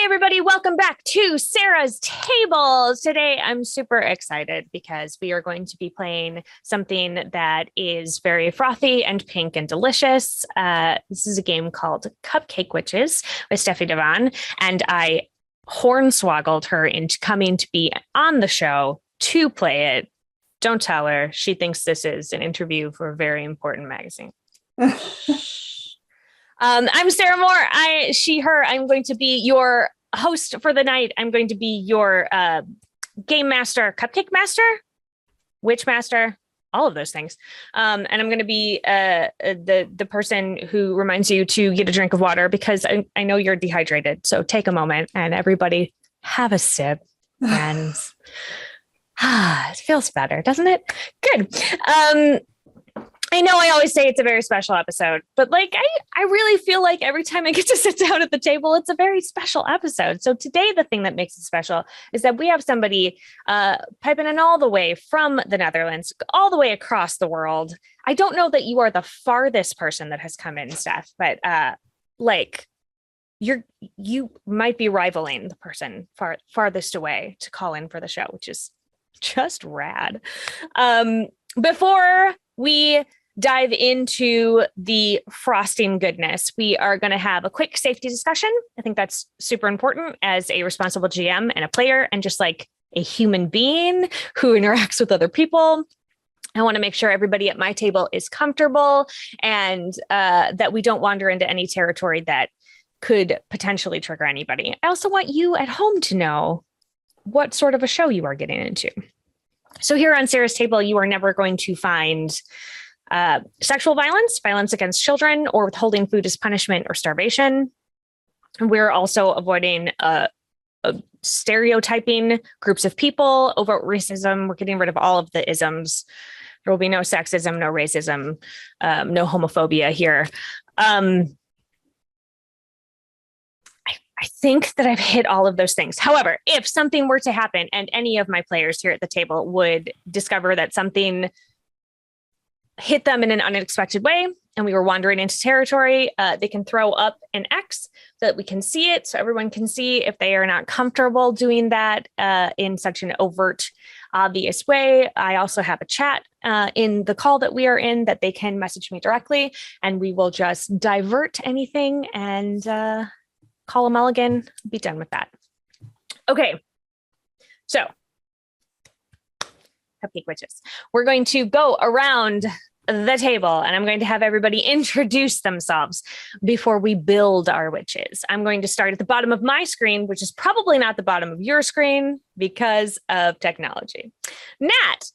everybody. Welcome back to Sarah's Table. Today, I'm super excited because we are going to be playing something that is very frothy and pink and delicious. This is a game called Cupcake Witches with Steffie de Vaan, and I hornswoggled her into coming to be on the show to play it. Don't tell her. She thinks this is an interview for a very important magazine. I'm Sarah Moore. She, her. I'm going to be your host for the night. I'm going to be your game master, cupcake master, witch master, all of those things. And I'm going to be the person who reminds you to get a drink of water because I know you're dehydrated. So take a moment and everybody have a sip. Friends. It feels better, doesn't it? Good. I know I always say it's a very special episode, but I really feel like every time I get to sit down at the table, it's a very special episode. So today, the thing that makes it special is that we have somebody piping in all the way from the Netherlands, all the way across the world. I don't know that you are the farthest person that has come in, Steph, but you might be rivaling the person farthest away to call in for the show, which is just rad. Before we dive into the frosting goodness, we are going to have a quick safety discussion. I think that's super important as a responsible GM and a player and just like a human being who interacts with other people. I want to make sure everybody at my table is comfortable and that we don't wander into any territory that could potentially trigger anybody. I also want you at home to know what sort of a show you are getting into. So here on Sarah's Table, you are never going to find sexual violence, violence against children, or withholding food as punishment or starvation. We're also avoiding stereotyping groups of people, overt racism. We're getting rid of all of the isms. There will be no sexism, no racism, no homophobia here. I think that I've hit all of those things. However, if something were to happen and any of my players here at the table would discover that something hit them in an unexpected way and we were wandering into territory, they can throw up an X so that we can see it, so everyone can see if they are not comfortable doing that in such an overt, obvious way. I also have a chat in the call that we are in that they can message me directly, and we will just divert anything and call a mulligan, be done with that. Okay, so Cupcake Witches. We're going to go around the table and I'm going to have everybody introduce themselves before we build our witches. I'm going to start at the bottom of my screen, which is probably not the bottom of your screen because of technology. Nat,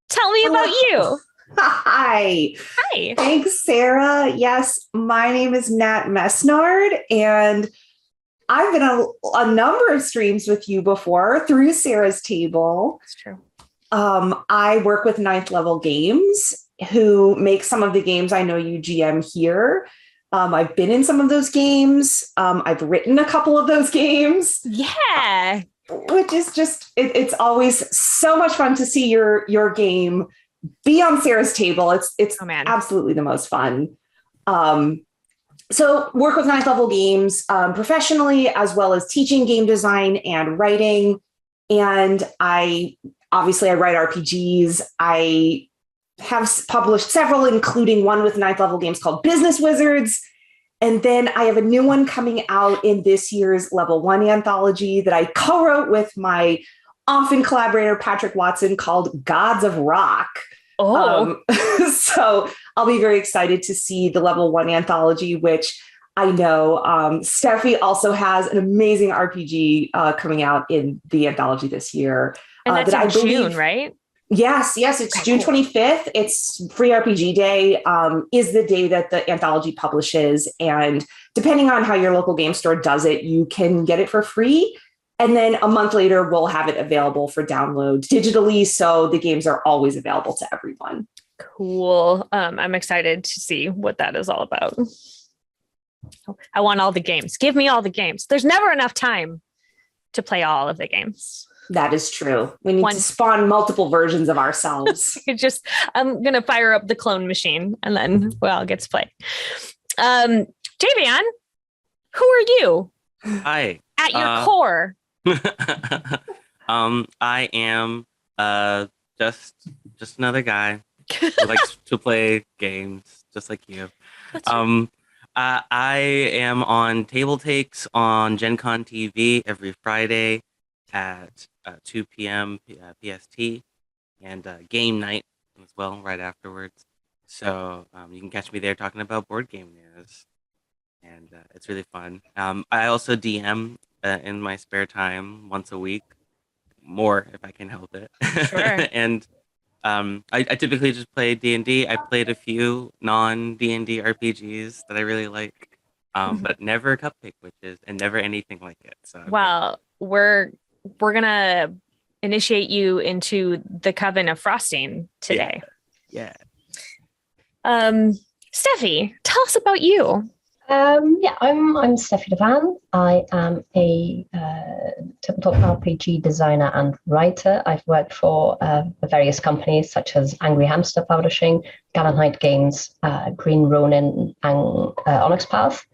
tell me about you. Hi. Hi. Thanks, Sarah. Yes, my name is Nat Mesnard, and I've been on a number of streams with you before through Sarah's Table. That's true. I work with Ninth Level Games, who make some of the games I know you GM here. I've been in some of those games. I've written a couple of those games. Yeah. Which is just, it's always so much fun to see your game be on Sarah's Table. It's absolutely the most fun. So work with Ninth Level Games professionally, as well as teaching game design and writing. And I write RPGs. I have published several, including one with Ninth Level Games called Business Wizards. And then I have a new one coming out in this year's Level 1 anthology that I co-wrote with my often collaborator, Patrick Watson, called Gods of Rock. Oh, so I'll be very excited to see the Level 1 anthology, which I know Steffi also has an amazing RPG coming out in the anthology this year. And that's in June, right? Yes, it's June 25th. It's Free RPG Day, is the day that the anthology publishes. And depending on how your local game store does it, you can get it for free. And then a month later, we'll have it available for download digitally. So the games are always available to everyone. Cool. I'm excited to see what that is all about. I want all the games. Give me all the games. There's never enough time to play all of the games. That is true. We need to spawn multiple versions of ourselves. I'm going to fire up the clone machine and then we all get to play. Javion, who are you? Hi, At your core. I am just another guy who likes to play games, just like you. I am on Table Takes on Gen Con TV every Friday at 2 p.m. PST, and game night as well right afterwards. So you can catch me there talking about board game news, and it's really fun. I also DM in my spare time once a week, more if I can help it. Sure. And I typically just play D&D. I played a few non-D&D RPGs that I really like, but never Cupcake Witches and never anything like it. So well, we're gonna initiate you into the Coven of Frosting today. Yeah. Steffi, tell us about you. I'm Steffie de Vaan. I am a tabletop RPG designer and writer. I've worked for various companies such as Angry Hamster Publishing, Gallant Knight Games, Green Ronin, and Onyx Path.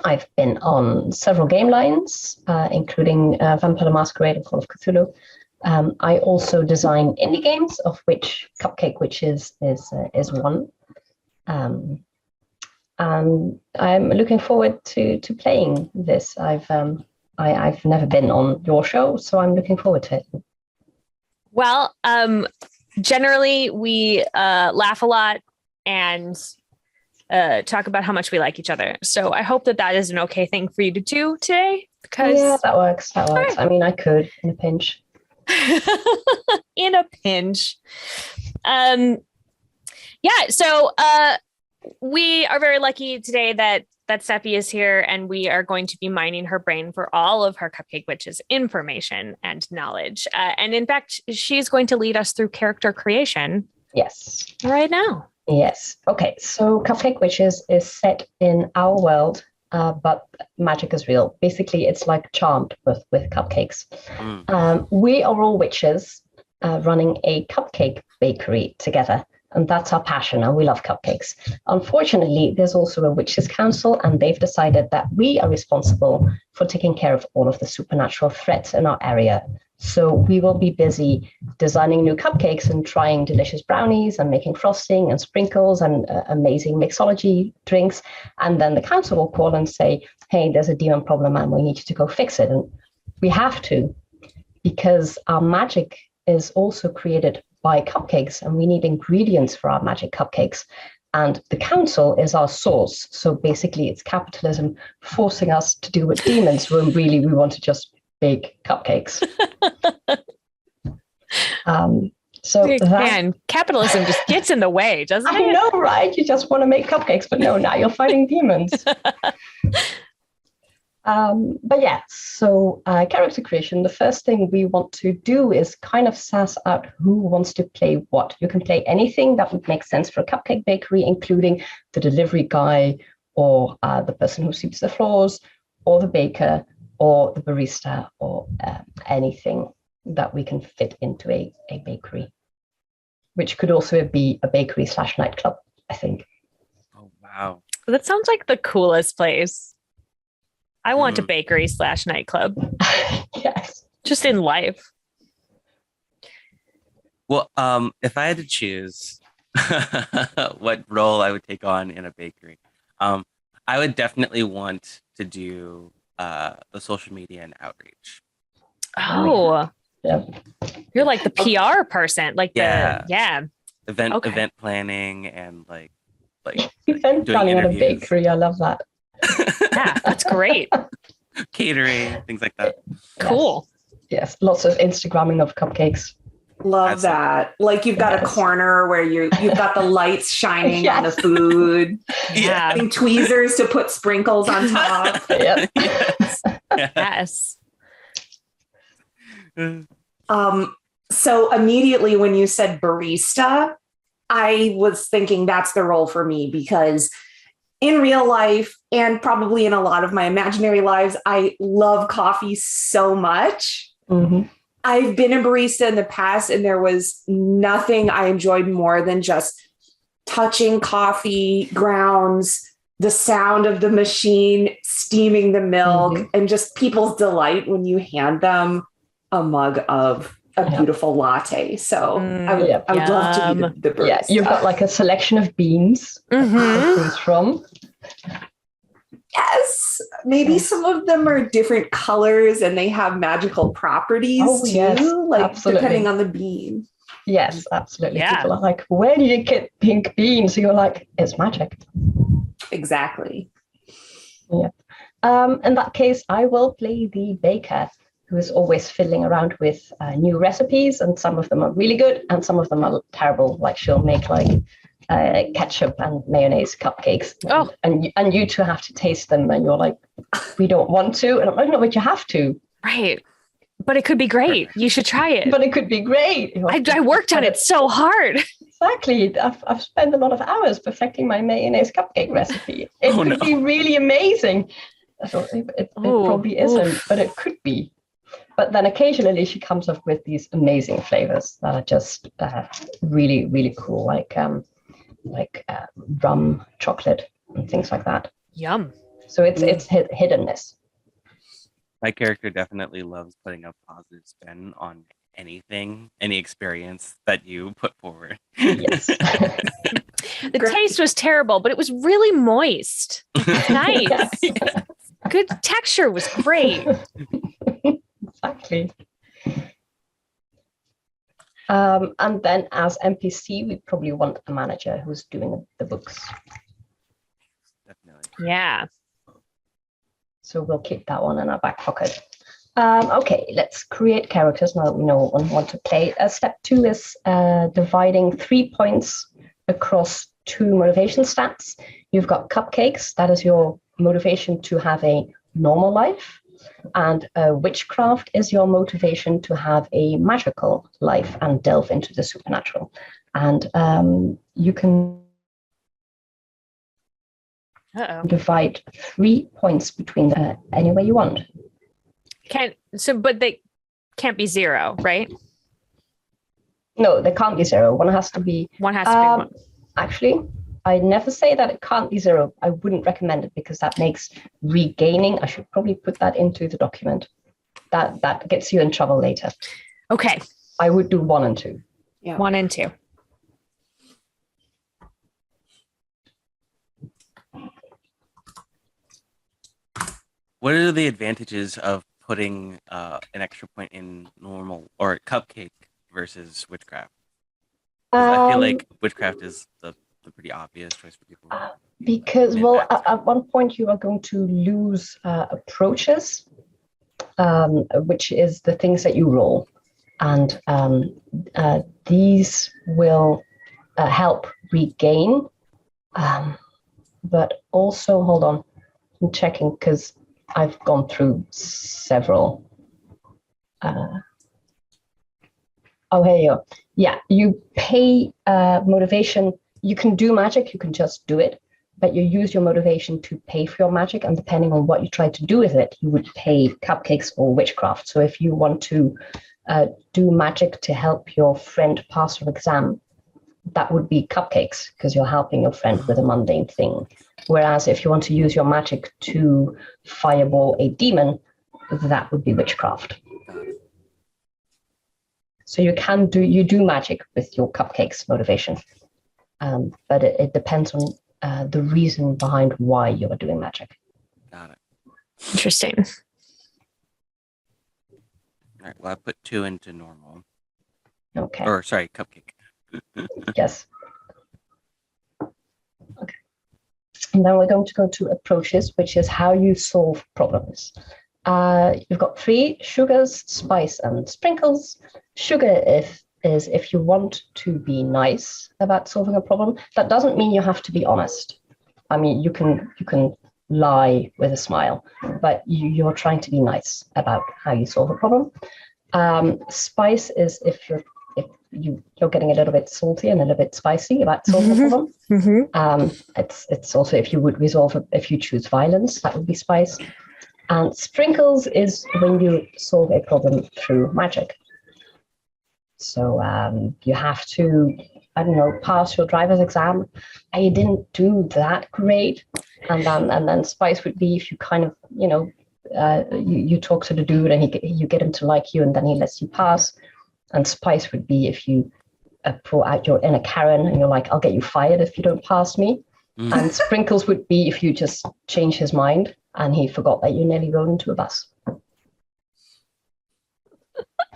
I've been on several game lines, including Vampire the Masquerade and Call of Cthulhu. I also design indie games, of which Cupcake Witches is one. And I'm looking forward to playing this. I've never been on your show, so I'm looking forward to it. Well, generally we laugh a lot and talk about how much we like each other. So I hope that is an okay thing for you to do today. Because yeah, that works. Right. I mean, I could in a pinch. In a pinch. So we are very lucky today that Steffi is here, and we are going to be mining her brain for all of her Cupcake Witches information and knowledge. And in fact, she's going to lead us through character creation. Yes. Right now. Yes. Okay. So Cupcake Witches is set in our world, but magic is real. Basically, it's like Charmed with cupcakes. We are all witches running a cupcake bakery together. And that's our passion, and we love cupcakes. Unfortunately, there's also a witches' council, and they've decided that we are responsible for taking care of all of the supernatural threats in our area. So we will be busy designing new cupcakes and trying delicious brownies and making frosting and sprinkles and amazing mixology drinks. And then the council will call and say, hey, there's a demon problem and we need you to go fix it. And we have to, because our magic is also created by cupcakes, and we need ingredients for our magic cupcakes. And the council is our source. So basically, it's capitalism forcing us to do with demons when really we want to just bake cupcakes. Capitalism just gets in the way, doesn't it? I know, right? You just want to make cupcakes, but no, now you're fighting demons. Character creation, the first thing we want to do is kind of suss out who wants to play what. You can play anything that would make sense for a cupcake bakery, including the delivery guy, or the person who sweeps the floors, or the baker, or the barista, or anything that we can fit into a bakery, which could also be a bakery / nightclub, I think. Oh, wow. That sounds like the coolest place. I want a bakery / nightclub. Yes. Just in life. Well, if I had to choose what role I would take on in a bakery, I would definitely want to do the social media and outreach. Oh, yeah. You're like the PR person, like event planning and like event planning at a bakery. I love that. Yeah, that's great. Catering, things like that. Cool. Yes, lots of Instagramming of cupcakes. Love that. Like you've got a corner where you've got the lights shining on the food. Yeah. And tweezers to put sprinkles on top. Yep. Yes. So immediately when you said barista, I was thinking that's the role for me, because in real life and probably in a lot of my imaginary lives, I love coffee so much. Mm-hmm. I've been a barista in the past, and there was nothing I enjoyed more than just touching coffee grounds, the sound of the machine steaming the milk and just people's delight when you hand them a mug of a beautiful latte. So I would love to be the barista. Yeah, you've got like a selection of beans to choose from. Yes, maybe some of them are different colors and they have magical properties too, absolutely. Depending on the bean. Yes, absolutely. Yeah. People are like, where did you get pink beans? So you're like, it's magic. Exactly. Yeah. In that case, I will play the baker who is always fiddling around with new recipes, and some of them are really good and some of them are terrible. Like she'll make like ketchup and mayonnaise cupcakes, and you two have to taste them, and you're like, we don't want to, and I'm like, no, but you have to. Right. But it could be great. You should try it. But it could be great. I worked on it so hard. Exactly. I've spent a lot of hours perfecting my mayonnaise cupcake recipe. It could be really amazing. I thought it probably isn't, but it could be. But then occasionally she comes up with these amazing flavors that are just really, really cool, like rum, chocolate, and things like that. Yum. So it's hiddenness. My character definitely loves putting a positive spin on anything, any experience that you put forward. Yes. The taste was terrible, but it was really moist. Nice. Yes. Good texture was great. Exactly. And then as NPC, we probably want a manager who's doing the books. Definitely. Yeah. So we'll keep that one in our back pocket. Okay, let's create characters now that we know what we want to play. Step 2 is dividing 3 points across 2 motivation stats. You've got cupcakes, that is your motivation to have a normal life. And witchcraft is your motivation to have a magical life and delve into the supernatural. And you can divide 3 points between any way you want. But they can't be 0, right? No, they can't be 0. One has to be one. Actually, I never say that it can't be 0. I wouldn't recommend it because that makes regaining. I should probably put that into the document. That gets you in trouble later. Okay. I would do 1 and 2. Yeah. 1 and 2. What are the advantages of putting an extra point in normal or cupcake versus witchcraft? I feel like witchcraft is the pretty obvious choice for people. Because, at one point you are going to lose approaches, which is the things that you roll. And these will help regain. But also, hold on, I'm checking because I've gone through several. Here you go. Yeah, you pay motivation. You can do magic, you can just do it, but you use your motivation to pay for your magic, and depending on what you try to do with it, you would pay cupcakes or witchcraft. So if you want to do magic to help your friend pass your exam, that would be cupcakes because you're helping your friend with a mundane thing. Whereas if you want to use your magic to fireball a demon, that would be witchcraft. So you do magic with your cupcakes motivation, but it depends on the reason behind why you are doing magic. Got it. Interesting. All right. Well, I put 2 into normal. Okay. Or sorry, cupcake. Yes. Okay. And then we're going to go to approaches, which is how you solve problems. You've got 3: sugars, spice, and sprinkles. Sugar is if you want to be nice about solving a problem. That doesn't mean you have to be honest. I mean, you can lie with a smile, but you're trying to be nice about how you solve a problem. Spice is if you're getting a little bit salty and a little bit spicy about solving a problem. It's also if you choose violence, that would be spice. And sprinkles is when you solve a problem through magic. So you have to, pass your driver's exam, and you didn't do that great. And then spice would be if you kind of, you talk to the dude and you get him to like you, and then he lets you pass. And spice would be if you pull out your inner Karen and you're like, I'll get you fired if you don't pass me. And sprinkles would be if you just change his mind and he forgot that you nearly rode into a bus.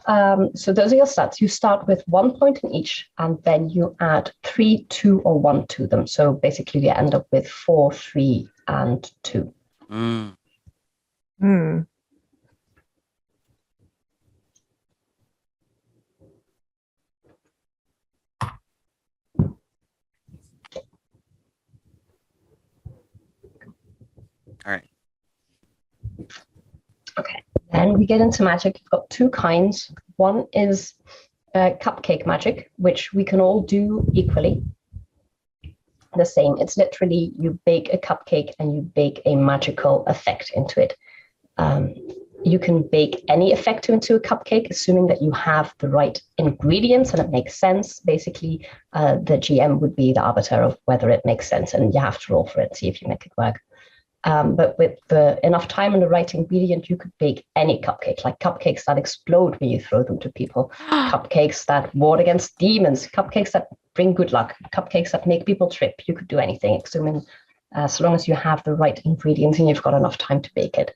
So those are your stats. You start with 1 point in each, and then you add 3, 2, or 1 to them. So basically you end up with 4, 3, and 2. All right. Okay. Then we get into magic. You've got 2 kinds. One is cupcake magic, which we can all do equally. The same. It's literally you bake a cupcake and you bake a magical effect into it. You can bake any effect into a cupcake, assuming that you have the right ingredients and it makes sense. Basically, the GM would be the arbiter of whether it makes sense, and you have to roll for it, see if you make it work. But with enough time and the right ingredient, you could bake any cupcake, like cupcakes that explode when you throw them to people, cupcakes that ward against demons, cupcakes that bring good luck, cupcakes that make people trip. You could do anything, assuming so long as you have the right ingredients and you've got enough time to bake it.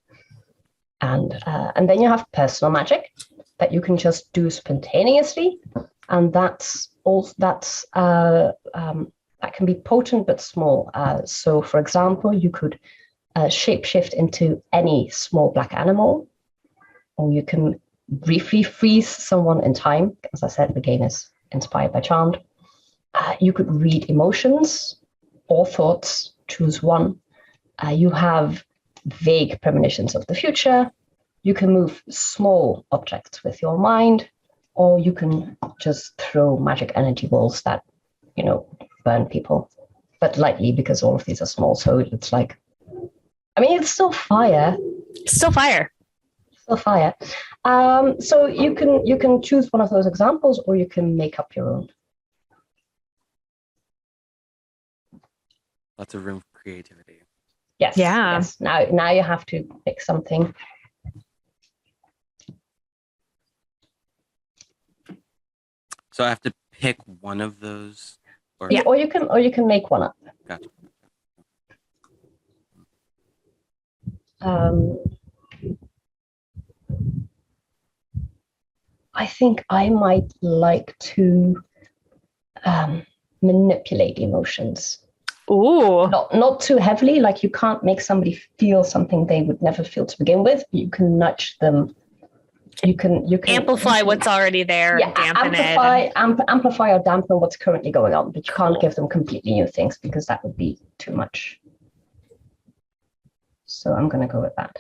And then you have personal magic that you can just do spontaneously, and that can be potent but small. So, for example, you could shapeshift into any small black animal, or you can briefly freeze someone in time. As I said, the game is inspired by Charmed. You could read emotions or thoughts, choose one. You have vague premonitions of the future. You can move small objects with your mind, or you can just throw magic energy balls that, burn people, but lightly, because all of these are small. So it's like, it's still fire. Still fire. Still fire. So you can choose one of those examples, or you can make up your own. Lots of room for creativity. Yes. Yeah. Yes. Now you have to pick something. So I have to pick one of those. Yeah. Or you can make one up. Gotcha. I think I might like to manipulate emotions. Ooh. Not too heavily, like you can't make somebody feel something they would never feel to begin with. You can nudge them. You can amplify what's already there. Yeah, dampen amplify or dampen what's currently going on, but you can't give them completely new things because that would be too much. So I'm going to go with that.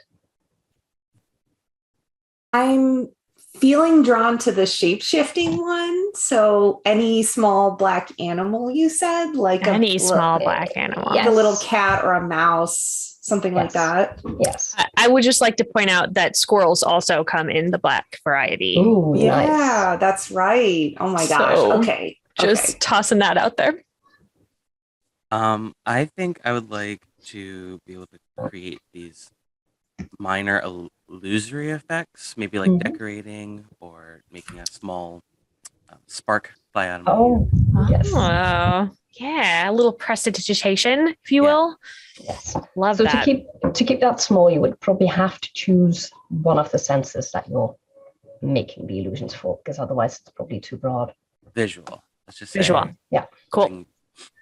I'm feeling drawn to the shape-shifting one. So any small black animal, you said? Like any small black animal. Like a little cat or a mouse, something like that. Yes. I would just like to point out that squirrels also come in the black variety. Ooh, yeah, nice. That's right. Oh my gosh. So, okay. Just tossing that out there. I think I would like to be able to create these minor illusory effects, maybe like decorating or making a small spark fly out of my ear. Yes. Oh, yeah, a little prestidigitation, if you will. Yes. Love so that. to keep that small, you would probably have to choose one of the senses that you're making the illusions for, because otherwise it's probably too broad. Visual. Let's just say Visual. Yeah. Cool.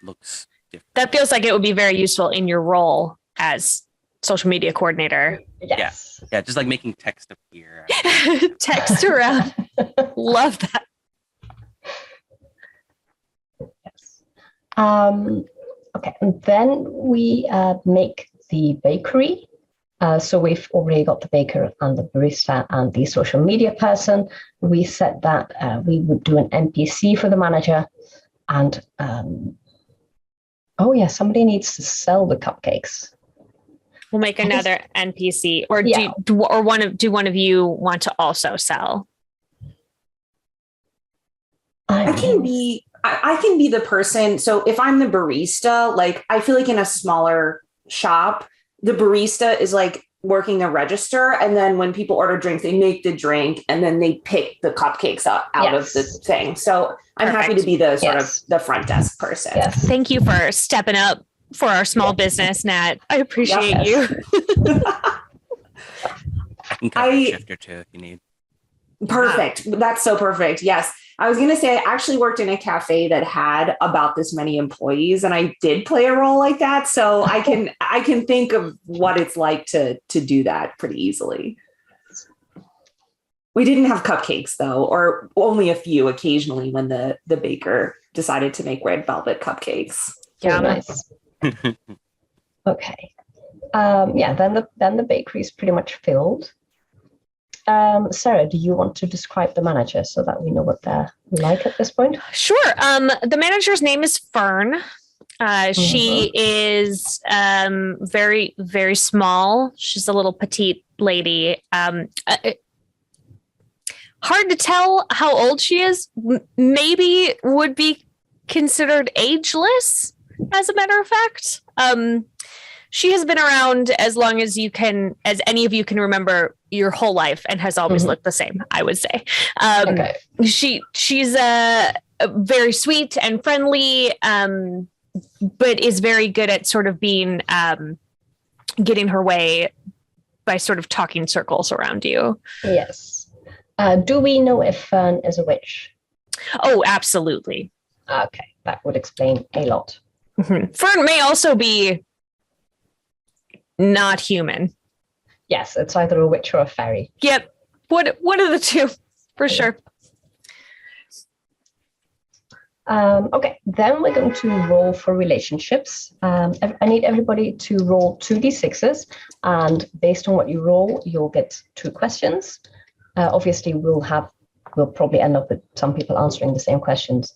Looks different. That feels like it would be very useful in your role as social media coordinator. Yes. Yeah, just like making text appear. Text around. Love that. Yes. Okay, and then we make the bakery. So we've already got the baker and the barista and the social media person. We said that we would do an NPC for the manager, and somebody needs to sell the cupcakes. We'll make another NPC, or do one of you want to also sell? I can be the person. So if I'm the barista, like I feel like in a smaller shop, the barista is like working the register. And then when people order drinks, they make the drink and then they pick the cupcakes out of the thing. So I'm happy to be the sort of the front desk person. Yes. Thank you for stepping up for our small business, Nat. I appreciate you. I can cover a shift or two if you need. Perfect. That's so perfect. Yes. I was going to say, I actually worked in a cafe that had about this many employees, and I did play a role like that. So I can think of what it's like to do that pretty easily. We didn't have cupcakes though, or only a few occasionally when the baker decided to make red velvet cupcakes. Yeah, nice. Okay. Then the bakery is pretty much filled. Sarah, do you want to describe the manager so that we know what they're like at this point? Sure. The manager's name is Fern. She is very, very small. She's a little petite lady. Hard to tell how old she is. Maybe would be considered ageless, as a matter of fact. She has been around as long as any of you can remember your whole life, and has always looked the same, I would say. She's very sweet and friendly, but is very good at sort of being getting her way by sort of talking circles around you. Yes. Do we know if Fern is a witch? Oh, absolutely. Okay, that would explain a lot. Fern may also be not human. Yes, it's either a witch or a fairy. Yep. One of the two, for sure. Okay, then we're going to roll for relationships. I need everybody to roll 2d6s, and based on what you roll, you'll get 2 questions. Obviously, we'll probably end up with some people answering the same questions.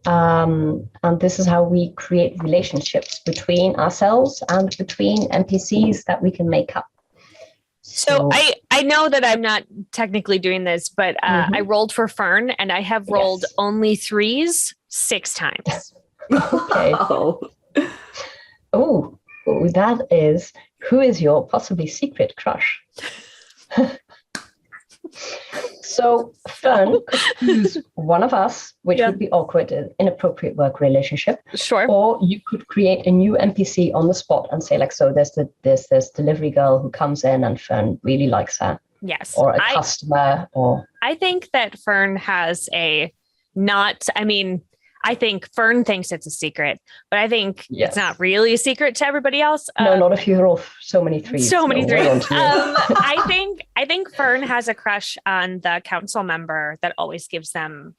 And this is how we create relationships between ourselves and between NPCs that we can make up. So I know that I'm not technically doing this, but I rolled for Fern, and I have rolled only 3s 6 times. Okay. Oh, that is, who is your possibly secret crush? So Fern could choose one of us, which would be awkward, an inappropriate work relationship. Sure. Or you could create a new NPC on the spot and say, like, so there's this delivery girl who comes in and Fern really likes her. Yes. Or a customer. Or I think that Fern has I think Fern thinks it's a secret, but I think it's not really a secret to everybody else. No, not if you roll so many 3s. So many 3s. I think Fern has a crush on the council member that always gives them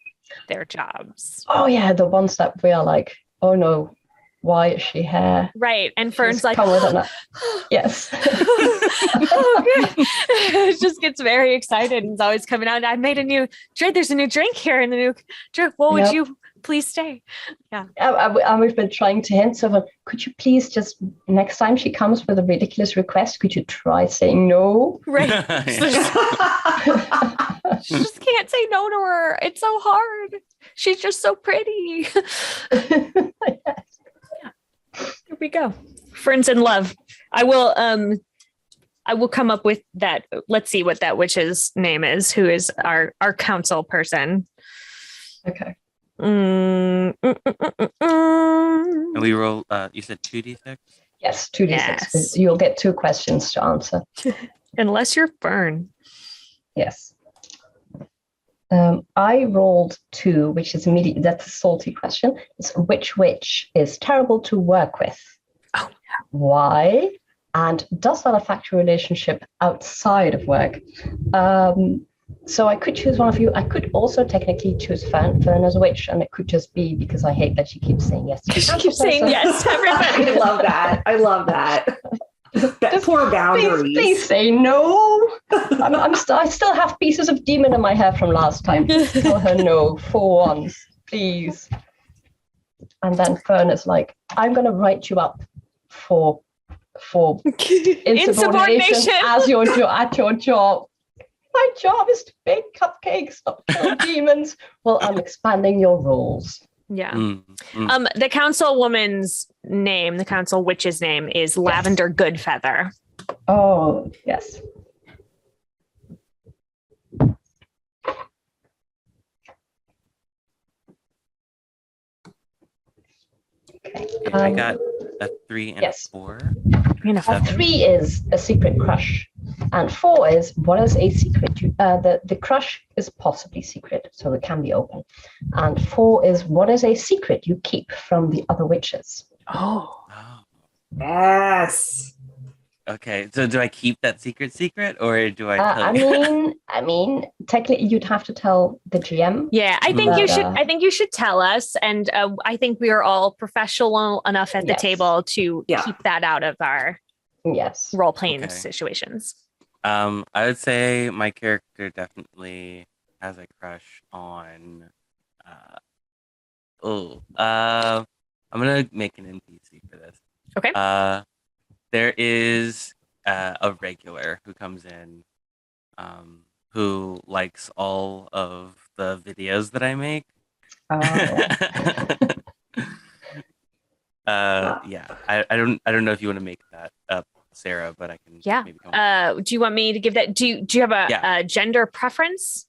their jobs. Oh yeah, the ones that we are like, oh no, why is she here? Right, and Fern's like, yes. It just gets very excited and is always coming out. I made a new drink. There's a new drink here in the new drink. What would you? Please stay. Yeah. And we've been trying to hint so could you please just next time she comes with a ridiculous request, could you try saying no? Right. She just can't say no to her. It's so hard. She's just so pretty. Yes. Here we go. Friends in love. I will come up with that. Let's see what that witch's name is, who is our council person. Okay. And we roll, you said 2d6? Yes, 2d6. Yes. You'll get 2 questions to answer. Unless you're Fern. Yes. I rolled 2, which is immediately, that's a salty question. It's which witch is terrible to work with? Oh, no. Why? And does that affect your relationship outside of work? So I could choose one of you. I could also technically choose Fern as a witch, and it could just be because I hate that she keeps saying yes. She keeps saying yes to everybody. I love that. Just poor boundaries. Please say no. I still have pieces of demon in my hair from last time. Tell her no for once, please. And then Fern is like, I'm going to write you up for insubordination at your job. My job is to bake cupcakes, not kill demons. Well, I'm expanding your roles. Yeah. Mm. The councilwoman's name, the council witch's name is Lavender Goodfeather. Oh, yes. Okay, I got a 3 and yes. a 4. A 3 is a secret crush, and 4 is what is a secret. The crush is possibly secret, so it can be open. And 4 is what is a secret you keep from the other witches. Oh. Yes. Okay, so do I keep that secret, or do I tell you? I mean, technically, you'd have to tell the GM. Yeah, I think you should. I think you should tell us, and I think we are all professional enough at the table to keep that out of our role playing situations. I would say my character definitely has a crush on. I'm gonna make an NPC for this. Okay. There is a regular who comes in, who likes all of the videos that I make. Yeah, I don't know if you want to make that up, Sarah, but I can. Yeah. Maybe come do you want me to give that? Do you have a gender preference?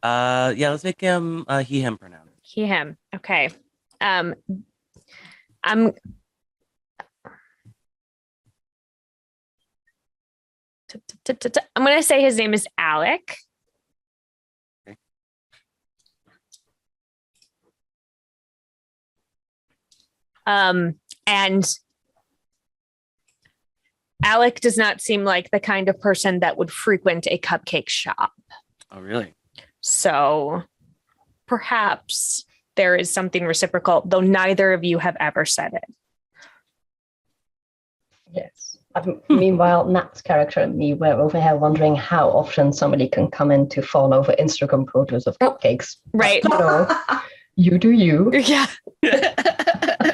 Yeah, let's make him he him pronoun. He him. Okay. I'm going to say his name is Alec. Okay. And Alec does not seem like the kind of person that would frequent a cupcake shop. Oh, really? So perhaps there is something reciprocal, though neither of you have ever said it. Yes. Meanwhile, Nat's character and me were over here wondering how often somebody can come in to fall over Instagram photos of cupcakes. Right. You know, you do you. Yeah.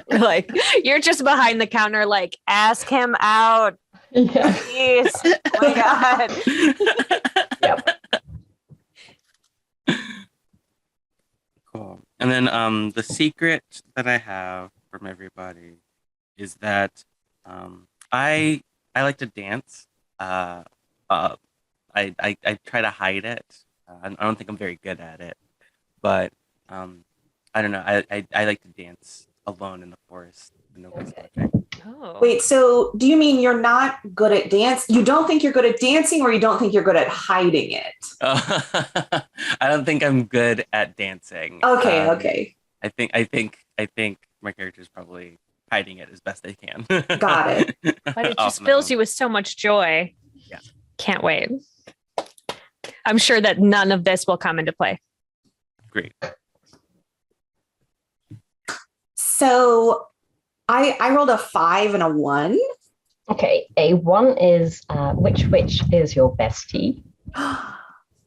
Like, you're just behind the counter, like, ask him out. Yeah. Please. Oh my God. Yep. Cool. And then the secret that I have from everybody is that I like to dance. I try to hide it. I don't think I'm very good at it, but I don't know. I like to dance alone in the forest. Nobody's watching. Oh. Wait, so do you mean you're not good at dance? You don't think you're good at dancing, or you don't think you're good at hiding it? I don't think I'm good at dancing. Okay, okay. I think my character is probably hiding it as best they can. Got it. But it just fills you with so much joy. Yeah. Can't wait. I'm sure that none of this will come into play. Great. So I rolled a 5 and a 1. Okay, a 1 is which witch is your bestie?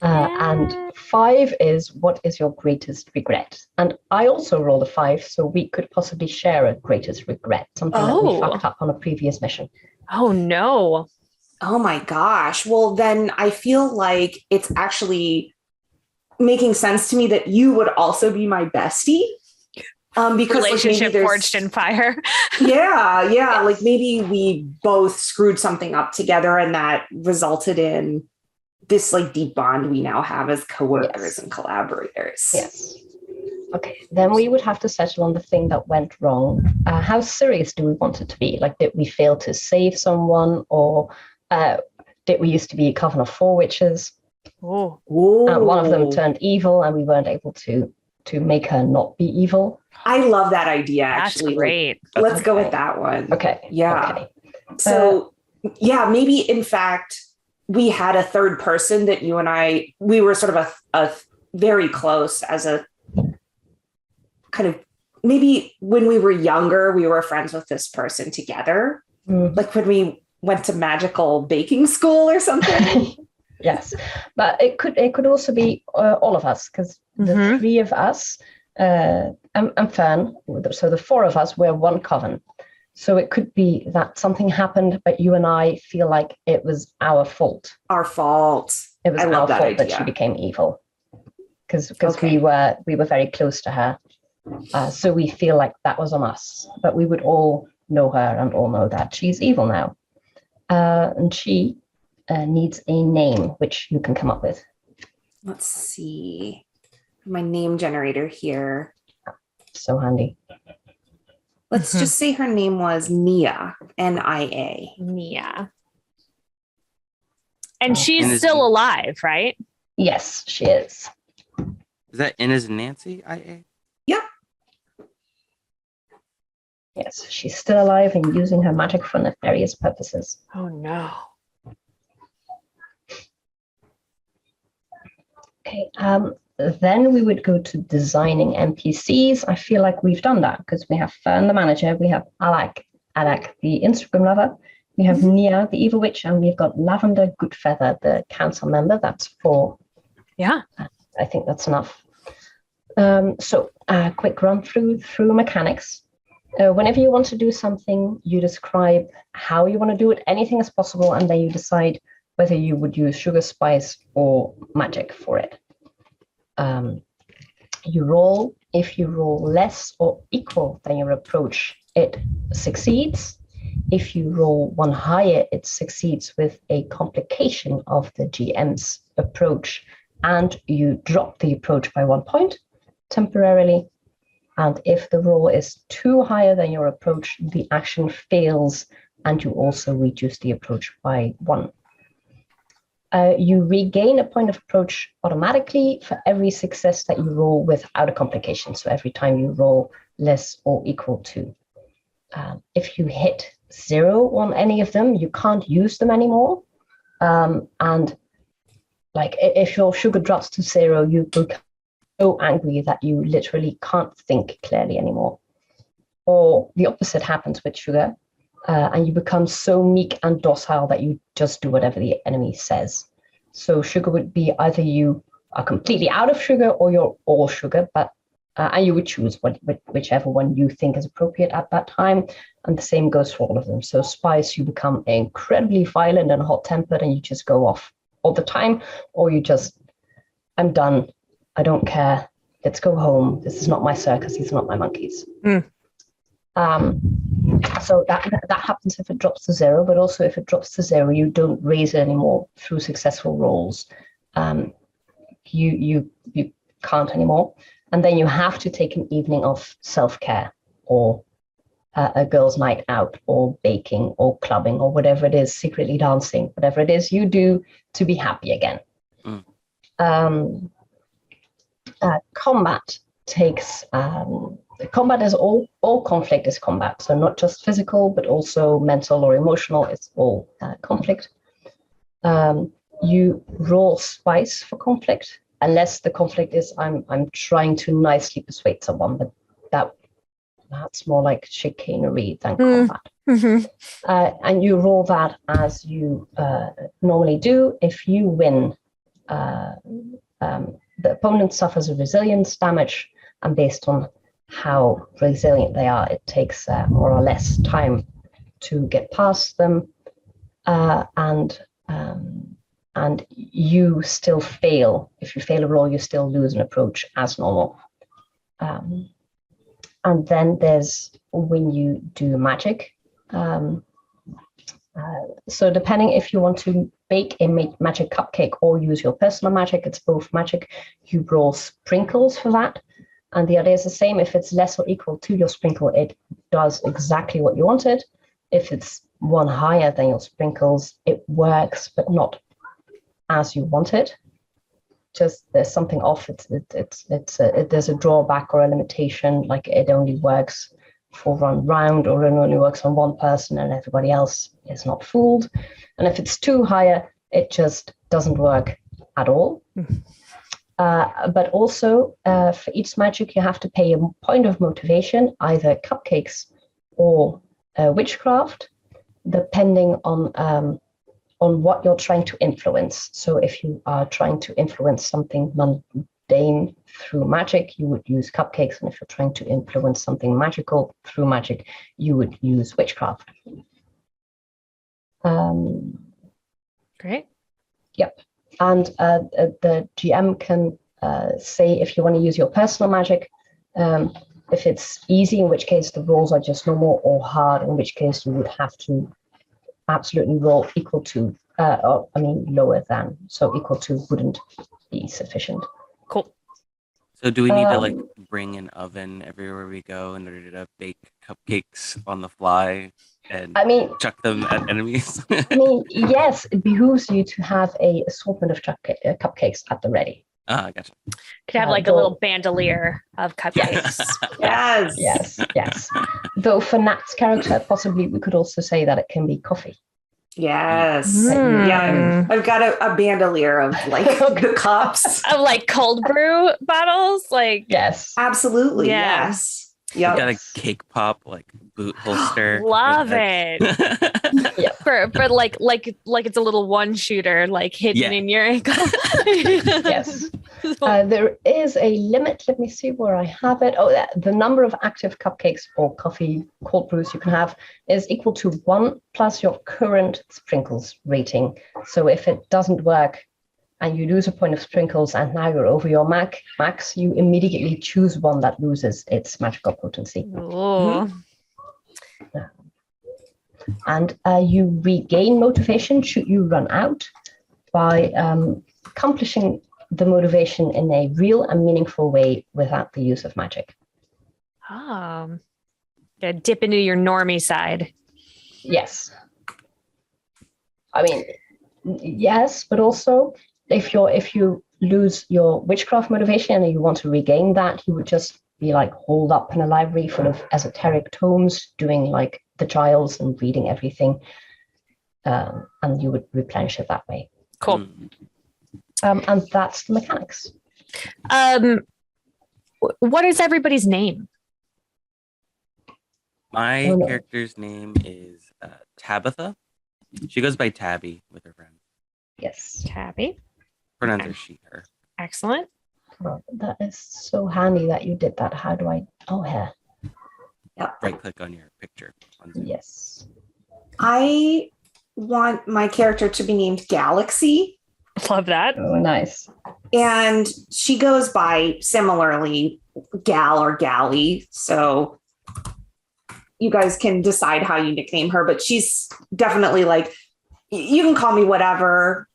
And 5 is what is your greatest regret? And I also rolled a 5, so we could possibly share a greatest regret, something that we fucked up on a previous mission. Oh, no. Oh my gosh. Well, then I feel like it's actually making sense to me that you would also be my bestie. Because relationship forged in fire. Yeah. Like maybe we both screwed something up together, and that resulted in this like deep bond we now have as coworkers and collaborators. Yes. Okay, then we would have to settle on the thing that went wrong. How serious do we want it to be? Like, did we fail to save someone, or did we used to be a coven of 4 witches? Oh. One of them turned evil, and we weren't able to make her not be evil. I love that idea. Actually, that's great. Let's go with that one. Okay. Yeah. Okay. So, maybe in fact, we had a third person that you and we were sort of a very close as a kind of, maybe when we were younger, we were friends with this person together. Like when we went to magical baking school or something. Yes, but it could also be all of us, because the 3 of us, I'm Fern, so the 4 of us, we're one coven. So it could be that something happened, but you and I feel like it was our fault. Our fault. It was our fault that she became evil, because we were very close to her. So we feel like that was on us, but we would all know her and all know that she's evil now. And she needs a name, which you can come up with. Let's see. My name generator here. So handy. Let's just say her name was Nia, Nia. Nia. And she's still alive, right? Yes, she is. Is that N as in Nancy? IA? Yep. Yes, she's still alive and using her magic for nefarious purposes. Oh no. Okay, then we would go to designing NPCs. I feel like we've done that because we have Fern, the manager, we have Alak, the Instagram lover, we have Nia, the evil witch, and we've got Lavender Goodfeather, the council member. That's 4. Yeah. I think that's enough. So a quick run through mechanics. Whenever you want to do something, you describe how you want to do it, anything is possible, and then you decide whether you would use sugar, spice, or magic for it. You roll. If you roll less or equal than your approach, it succeeds. If you roll 1 higher, it succeeds with a complication of the GM's approach, and you drop the approach by 1 point temporarily. And if the roll is 2 higher than your approach, the action fails, and you also reduce the approach by 1. You regain a point of approach automatically for every success that you roll without a complication. So every time you roll less or equal to. If you hit 0 on any of them, you can't use them anymore. And like if your sugar drops to 0, you become so angry that you literally can't think clearly anymore. Or the opposite happens with sugar. And you become so meek and docile that you just do whatever the enemy says. So sugar would be either you are completely out of sugar or you're all sugar, but and you would choose whichever one you think is appropriate at that time. And the same goes for all of them. So spice, you become incredibly violent and hot-tempered and you just go off all the time, or you just, I'm done. I don't care. Let's go home. This is not my circus. These are not my monkeys. So that happens if it drops to 0, but also if it drops to 0, you don't raise it anymore through successful rolls. You can't anymore. And then you have to take an evening of self-care or a girls' night out or baking or clubbing or whatever it is, secretly dancing, whatever it is you do to be happy again. Combat takes... combat is all conflict is combat, so not just physical, but also mental or emotional. It's all conflict. You roll spice for conflict, unless the conflict is I'm trying to nicely persuade someone, but that's more like chicanery than combat. And you roll that as you normally do. If you win, the opponent suffers a resilience damage, and based on how resilient they are, it takes more or less time to get past them, and you still fail. If you fail a roll, you still lose an approach as normal. And then there's when you do magic. So depending if you want to bake a magic cupcake or use your personal magic, it's both magic. You roll sprinkles for that. And the idea is the same. If it's less or equal to your sprinkle, it does exactly what you wanted. If it's 1 higher than your sprinkles, it works, but not as you want it. Just there's something off. There's a drawback or a limitation. Like it only works for 1 round, or it only works on 1 person, and everybody else is not fooled. And if it's 2 higher, it just doesn't work at all. But also for each magic, you have to pay a point of motivation, either cupcakes or witchcraft, depending on what you're trying to influence. So if you are trying to influence something mundane through magic, you would use cupcakes. And if you're trying to influence something magical through magic, you would use witchcraft. Great. Yep. And the GM can say if you want to use your personal magic, If it's easy, in which case the rolls are just normal, or hard, in which case you would have to absolutely roll equal to, lower than. So equal to wouldn't be sufficient. Cool. So do we need to like bring an oven everywhere we go in order to bake cupcakes on the fly and chuck them at enemies? Yes, it behooves you to have a assortment of cupcakes at the ready. Gotcha. Could have like a little bandolier of cupcakes. Yes. Though for Nat's character, possibly we could also say that it can be coffee. Yes. Yeah. I've got a bandolier of like the cups. Of like cold brew bottles. Like, yes. Absolutely. Yeah. Yes. Yeah. Got a cake pop like boot holster. Love it. Yeah. For like it's a little one shooter like hidden in your ankle. Yes. There is a limit. Let me see where I have it. The number of active cupcakes or coffee cold brews you can have is equal to 1 plus your current sprinkles rating. So if it doesn't work and you lose a point of sprinkles and now you're over your max, you immediately choose one that loses its magical potency. And you regain motivation should you run out by accomplishing the motivation in a real and meaningful way without the use of magic. Gotta dip into your normie side. Yes. Yes, but also if you lose your witchcraft motivation and you want to regain that, you would just be like holed up in a library full of esoteric tomes, doing like the trials and reading everything, and you would replenish it that way. Cool. And that's the mechanics. What is everybody's name? My character's name is Tabitha. She goes by Tabby with her friend. Yes. Tabby. Pronouns are she, her. Excellent. Oh, that is so handy that you did that. How do I? Oh, here. Yep. Right click on your picture. Yes. I want my character to be named Galaxy. Love that. Oh, nice. And she goes by similarly Gal or Gally. So you guys can decide how you nickname her, but she's definitely like, you can call me whatever,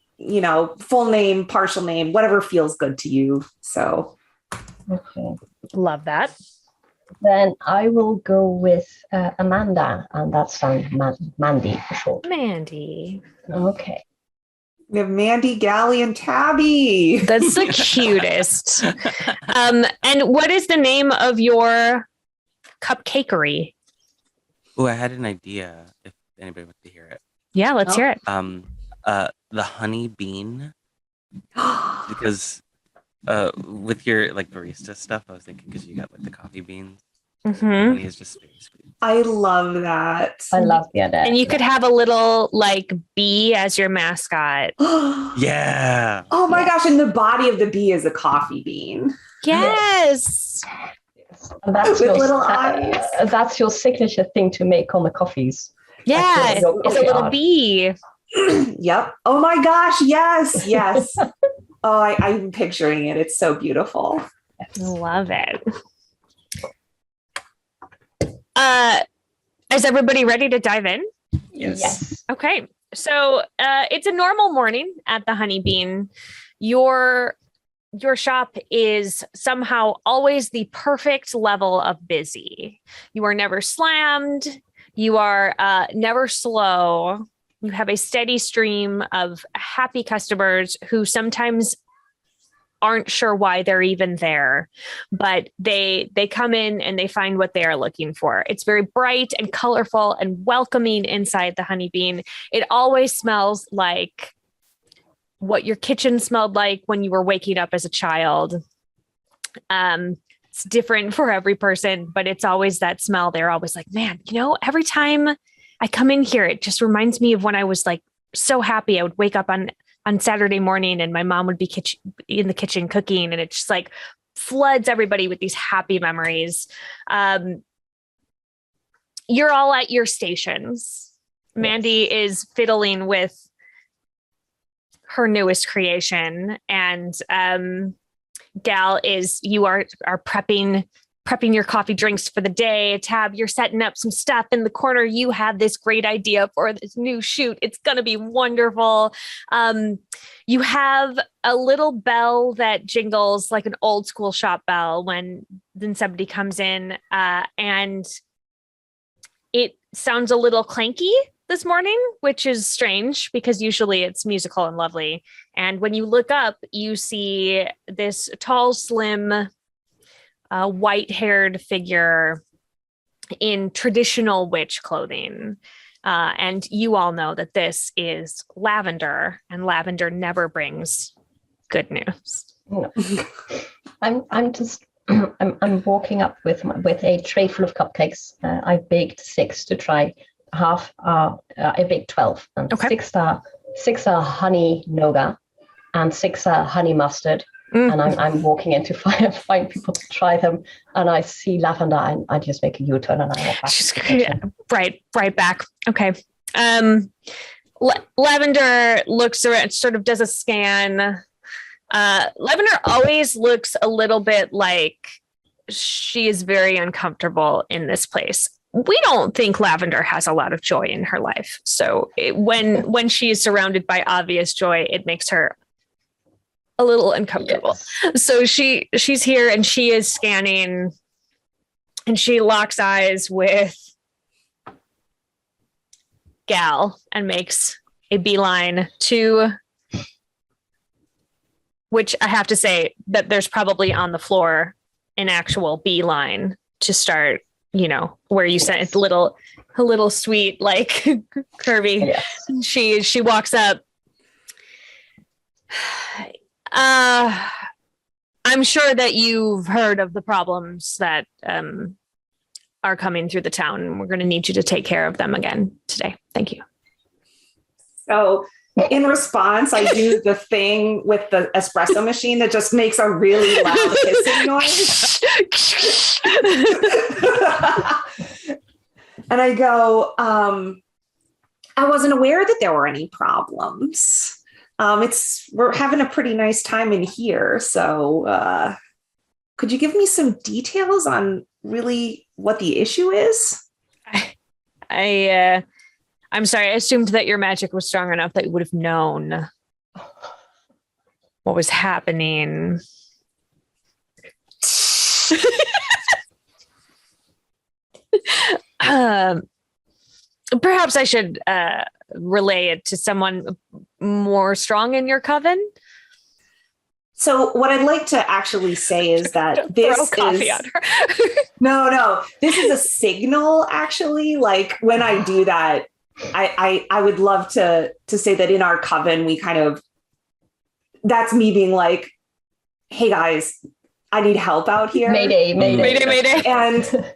full name, partial name, whatever feels good to you. So. Okay. Love that. Then I will go with Amanda, and that's Mandy for short. Mandy. Okay. We have Mandy, Gally, and Tabby. That's the cutest. And what is the name of your cupcakery? Oh, I had an idea. If anybody wants to hear it. Yeah, let's hear it. The honey bean, because with your like barista stuff, I was thinking because you got like the coffee beans. Honey is just very sweet. I love that. I love the idea. And you could have a little like bee as your mascot. Yeah. Oh my gosh! And the body of the bee is a coffee bean. Yes. And that's with little eyes. That's your signature thing to make on the coffees. Yeah, it's a little bee. Yep. Oh my gosh! Yes. Oh, I'm picturing it. It's so beautiful. Love it. Is everybody ready to dive in? Yes. Okay. So it's a normal morning at the Honey Bean. Your shop is somehow always the perfect level of busy. You are never slammed. You are never slow. You have a steady stream of happy customers who sometimes aren't sure why they're even there, but they come in and they find what they are looking for. It's very bright and colorful and welcoming inside the Honey Bean. It always smells like what your kitchen smelled like when you were waking up as a child. It's different for every person, but it's always that smell. They're always like, man, every time I come in here, it just reminds me of when I was like so happy. I would wake up on Saturday morning and my mom would be in the kitchen cooking, and it just like floods everybody with these happy memories. You're all at your stations. Yes. Mandy is fiddling with her newest creation, and Gal you are prepping prepping your coffee drinks for the day. Tab, you're setting up some stuff in the corner. You have this great idea for this new shoot. It's going to be wonderful. You have a little bell that jingles like an old school shop bell when then somebody comes in, and it sounds a little clanky this morning, which is strange because usually it's musical and lovely. And when you look up, you see this tall, slim, white-haired figure in traditional witch clothing. And you all know that this is Lavender, and Lavender never brings good news. No. I'm just I'm walking up with a tray full of cupcakes. I baked 6 to try. Half are I baked 12, and Okay. six are honey nougat, and 6 are honey mustard. And I'm walking in to find people to try them, and I see Lavender, and I just make a U-turn and I walk back. She's right back. Okay. Lavender looks around, sort of does a scan. Lavender always looks a little bit like she is very uncomfortable in this place. We don't think Lavender has a lot of joy in her life. So when she is surrounded by obvious joy, it makes her a little uncomfortable. Yes. So she's here and she is scanning, and she locks eyes with Gal and makes a beeline to, which I have to say that there's probably on the floor an actual beeline to start, where you said it's a little sweet, like curvy. Yes. She walks up. I'm sure that you've heard of the problems that are coming through the town, and we're going to need you to take care of them again today. Thank you. So in response, I do the thing with the espresso machine that just makes a really loud hissing noise. And I go, I wasn't aware that there were any problems. We're having a pretty nice time in here. So could you give me some details on really what the issue is? I'm sorry. I assumed that your magic was strong enough that you would have known what was happening. Perhaps I should relay it to someone more strong in your coven. So what I'd like to actually say is that this throw coffee on her. No, this is a signal. Actually, like when I do that, I would love to say that in our coven, we kind of, that's me being like, hey guys, I need help out here. Mayday. And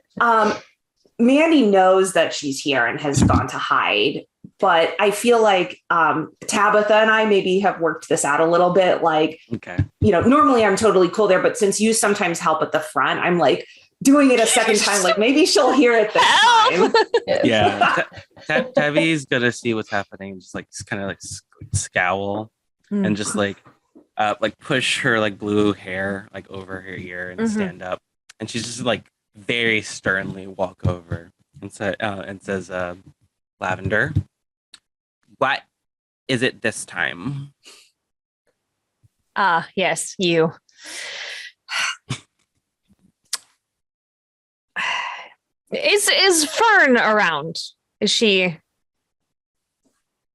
Mandy knows that she's here and has gone to hide. But I feel like Tabitha and I maybe have worked this out a little bit. Like, okay, normally I'm totally cool there, but since you sometimes help at the front, I'm like doing it a second time. Like maybe she'll hear it this time. Yeah, Tabby's gonna see what's happening, just like kind of like scowl and just like push her like blue hair like over her ear and stand up, and she's just like very sternly walk over and says, Lavender, what is it this time? Yes, you. Is Fern around? Is she?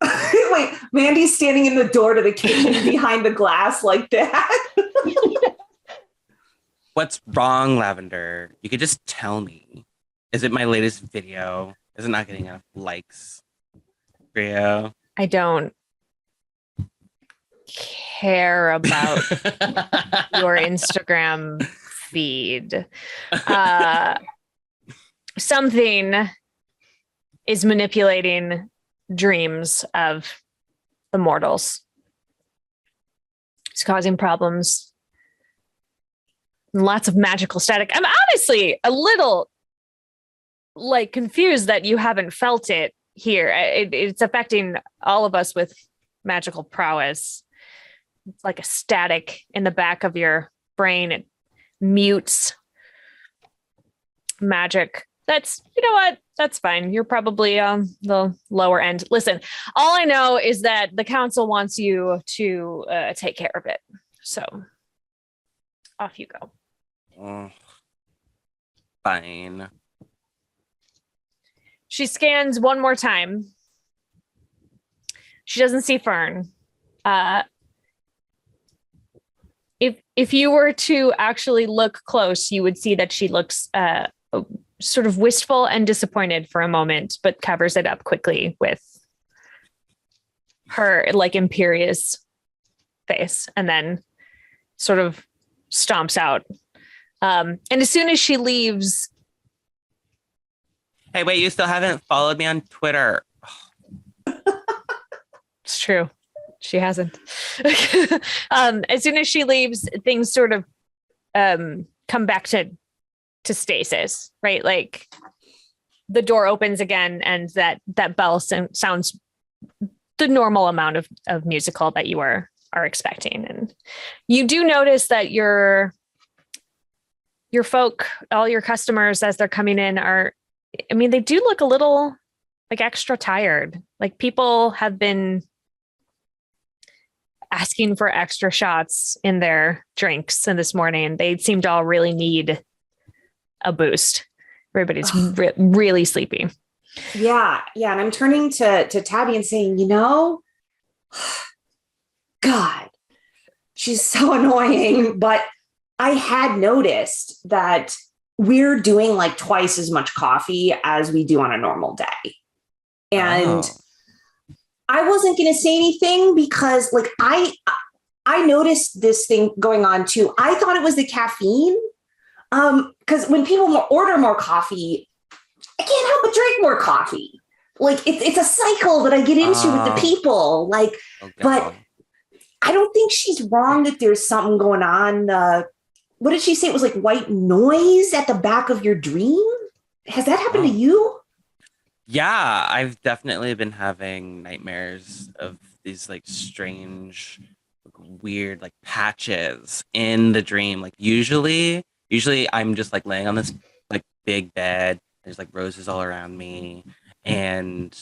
Wait, Mandy's standing in the door to the kitchen behind the glass like that. What's wrong, Lavender? You could just tell me. Is it my latest video? Is it not getting enough likes? Rio? I don't care about your Instagram feed. Something is manipulating dreams of the mortals. It's causing problems. Lots of magical static. I'm honestly a little confused that you haven't felt it here. It's affecting all of us with magical prowess. It's like a static in the back of your brain. It mutes magic. That's, you know what? That's fine. You're probably on the lower end. Listen, all I know is that the council wants you to take care of it. So off you go. Fine. She scans one more time. She doesn't see Fern. If you were to actually look close, you would see that she looks sort of wistful and disappointed for a moment, but covers it up quickly with her like imperious face, and then sort of stomps out. And as soon as she leaves, Hey, wait, you still haven't followed me on Twitter. it's true. She hasn't. As soon as she leaves, things sort of come back to stasis, right? Like the door opens again, and that bell sounds the normal amount of musical that you are expecting. And you do notice that your folk, all your customers, as they're coming in, they do look a little like extra tired. Like people have been asking for extra shots in their drinks, and this morning they seem to all really need a boost. Everybody's really sleepy. Yeah. And I'm turning to Tabby and saying, God, she's so annoying. But I had noticed that we're doing like twice as much coffee as we do on a normal day. And I wasn't going to say anything because like I noticed this thing going on too. I thought it was the caffeine. Because when people order more coffee, I can't help but drink more coffee. Like it's a cycle that I get into with the people. Like, but I don't think she's wrong that there's something going on. What did she say? It was like white noise at the back of your dream. Has that happened to you? Yeah, I've definitely been having nightmares of these like strange, weird like patches in the dream. Like usually I'm just like laying on this like big bed. There's like roses all around me, and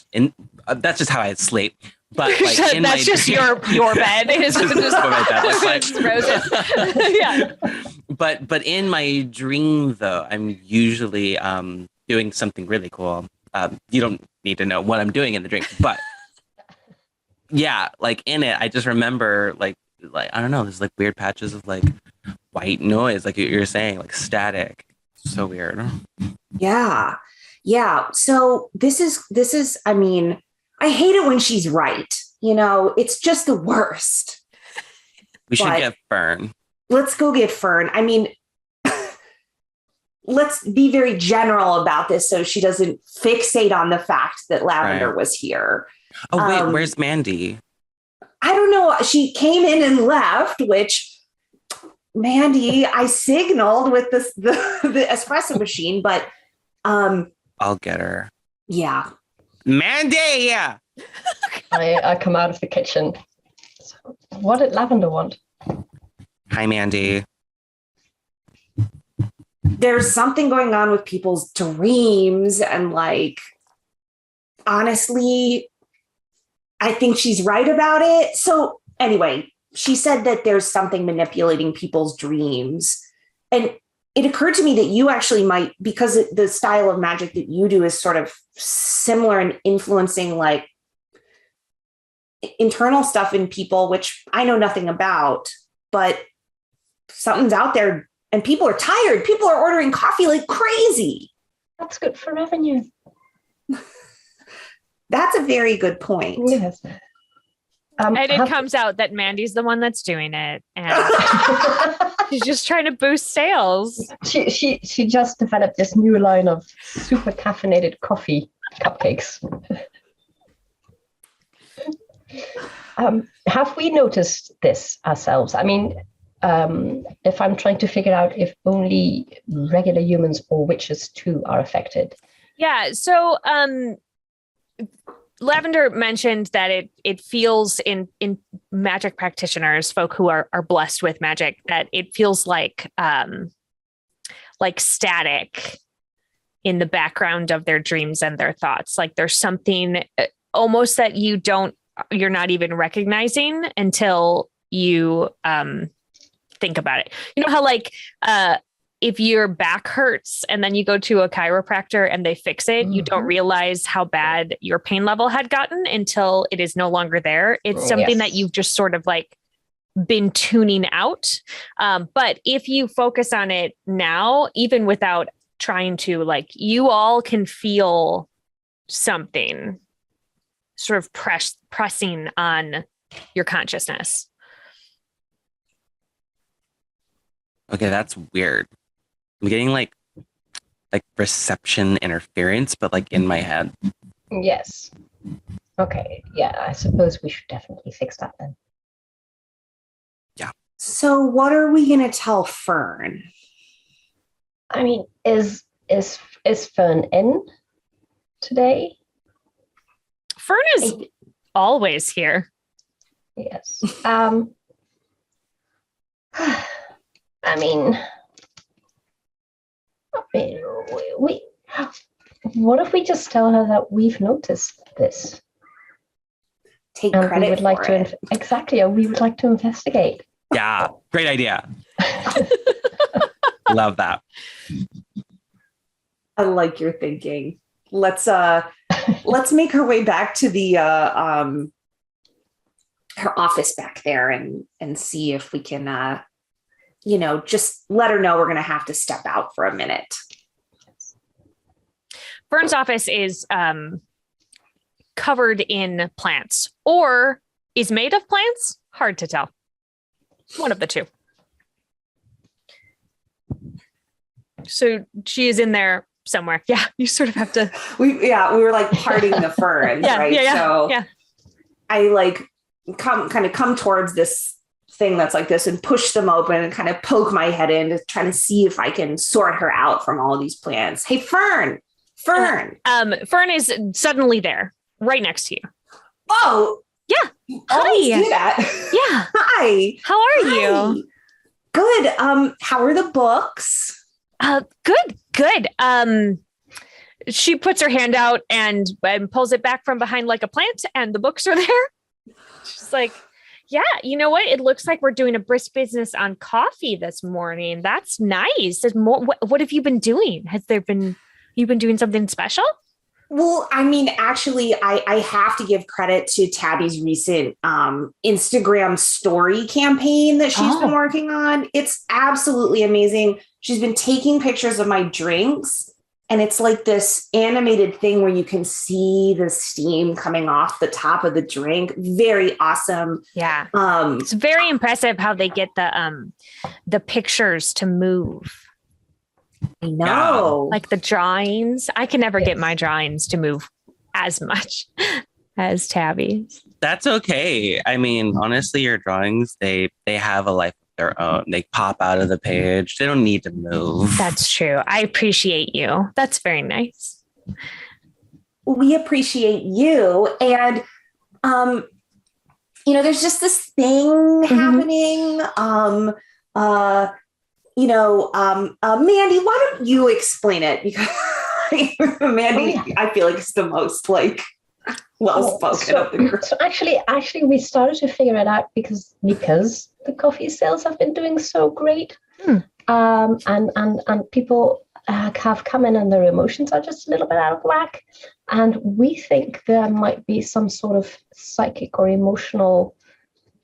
that's just how I sleep. But like that's just your bed. It's just my bed. Like, roses. Yeah. But in my dream though, I'm usually doing something really cool. You don't need to know what I'm doing in the dream, but yeah, like in it, I just remember like I don't know, there's like weird patches of like white noise, like you're saying, like static. So weird. Yeah. So this is. I mean, I hate it when she's right. It's just the worst. We should get Fern. Let's go get Fern. I mean, let's be very general about this so she doesn't fixate on the fact that Lavender was here. Oh, wait, where's Mandy? I don't know. She came in and left, which Mandy, I signaled with the espresso machine, but I'll get her. Yeah. Mandy, yeah. I come out of the kitchen. So, what did Lavender want? Hi, Mandy. There's something going on with people's dreams, and like, honestly, I think she's right about it. So anyway, she said that there's something manipulating people's dreams. And it occurred to me that you actually might, because the style of magic that you do is sort of similar in influencing like internal stuff in people, which I know nothing about, but something's out there and people are tired. People are ordering coffee like crazy. That's good for revenue. That's a very good point. Yes. And it comes out that Mandy's the one that's doing it, and she's just trying to boost sales. She just developed this new line of super caffeinated coffee cupcakes. Have we noticed this ourselves? I mean, if I'm trying to figure out if only regular humans or witches too are affected. Yeah. So, Lavender mentioned that it feels in magic practitioners, folk who are blessed with magic, that it feels like static in the background of their dreams and their thoughts. Like there's something almost that you're not even recognizing until you think about it. You know how like if your back hurts and then you go to a chiropractor and they fix it, you don't realize how bad your pain level had gotten until it is no longer there. It's something that you've just sort of like been tuning out. But if you focus on it now, even without trying to, like, you all can feel something sort of pressing on your consciousness. Okay, that's weird. I'm getting like reception interference, but like in my head. Yes. Okay. Yeah, I suppose we should definitely fix that then. Yeah. So what are we going to tell Fern? I mean, is Fern in today? Fern is always here. Yes. I mean, we what if we just tell her that we've noticed this? Take and credit we would like for it. to exactly, we would like to investigate. Yeah, great idea. Love that. I like your thinking. Let's make her way back to the her office back there and see if we can just let her know we're going to have to step out for a minute. Fern's office is covered in plants, or is made of plants. Hard to tell. One of the two. So she is in there somewhere. Yeah, you sort of have to. We were like parting the ferns, right? So I like come towards this thing that's like this and push them open and kind of poke my head in to try to see if I can sort her out from all of these plants. Hey, Fern. Fern is suddenly there, right next to you. Oh, yeah. Always Hi. do that. Yeah. Hi. How are you? Good. How are the books? Good. She puts her hand out and pulls it back from behind like a plant, and the books are there. She's like, yeah, you know what? It looks like we're doing a brisk business on coffee this morning. That's nice. There's more. What have you been doing? You've been doing something special? Well, I mean, actually, I have to give credit to Tabby's recent Instagram story campaign that she's been working on. It's absolutely amazing. She's been taking pictures of my drinks, and it's like this animated thing where you can see the steam coming off the top of the drink. Very awesome. Yeah. It's very impressive how they get the pictures to move. I know. Like the drawings. I can never get my drawings to move as much as Tabby's. That's okay. I mean, honestly, your drawings, they have a life of their own. They pop out of the page. They don't need to move. That's true. I appreciate you. That's very nice. We appreciate you. And, there's just this thing happening. Mandy, why don't you explain it? Because Mandy, I feel like it's the most like well-spoken of the group. So actually, we started to figure it out because the coffee sales have been doing so great, and people have come in and their emotions are just a little bit out of whack, and we think there might be some sort of psychic or emotional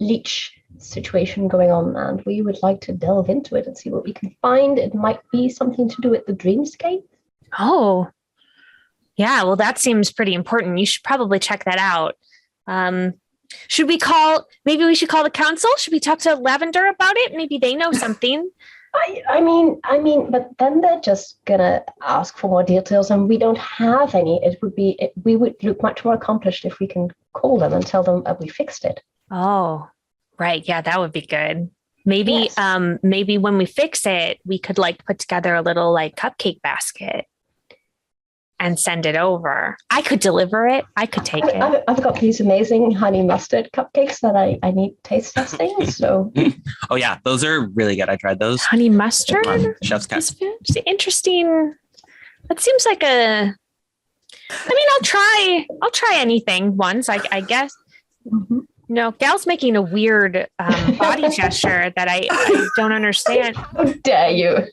leech situation going on, and we would like to delve into it and see what we can find. It might be something to do with the dreamscape. Oh, yeah. Well, that seems pretty important. You should probably check that out. Maybe we should call the council? Should we talk to Lavender about it? Maybe they know something. I mean, but then they're just gonna ask for more details, and we don't have any. We would look much more accomplished if we can call them and tell them that we fixed it. Oh, right. Yeah, that would be good. Maybe, maybe when we fix it, we could like put together a little like cupcake basket and send it over. I could deliver it. I could take it. I've got these amazing honey mustard cupcakes that I need taste testing. So, oh yeah, those are really good. I tried those. Honey mustard. Chef's Cat. It's interesting. That seems like I'll try anything once, I guess. Mhm. No, Gal's making a weird body gesture that I don't understand. How dare you?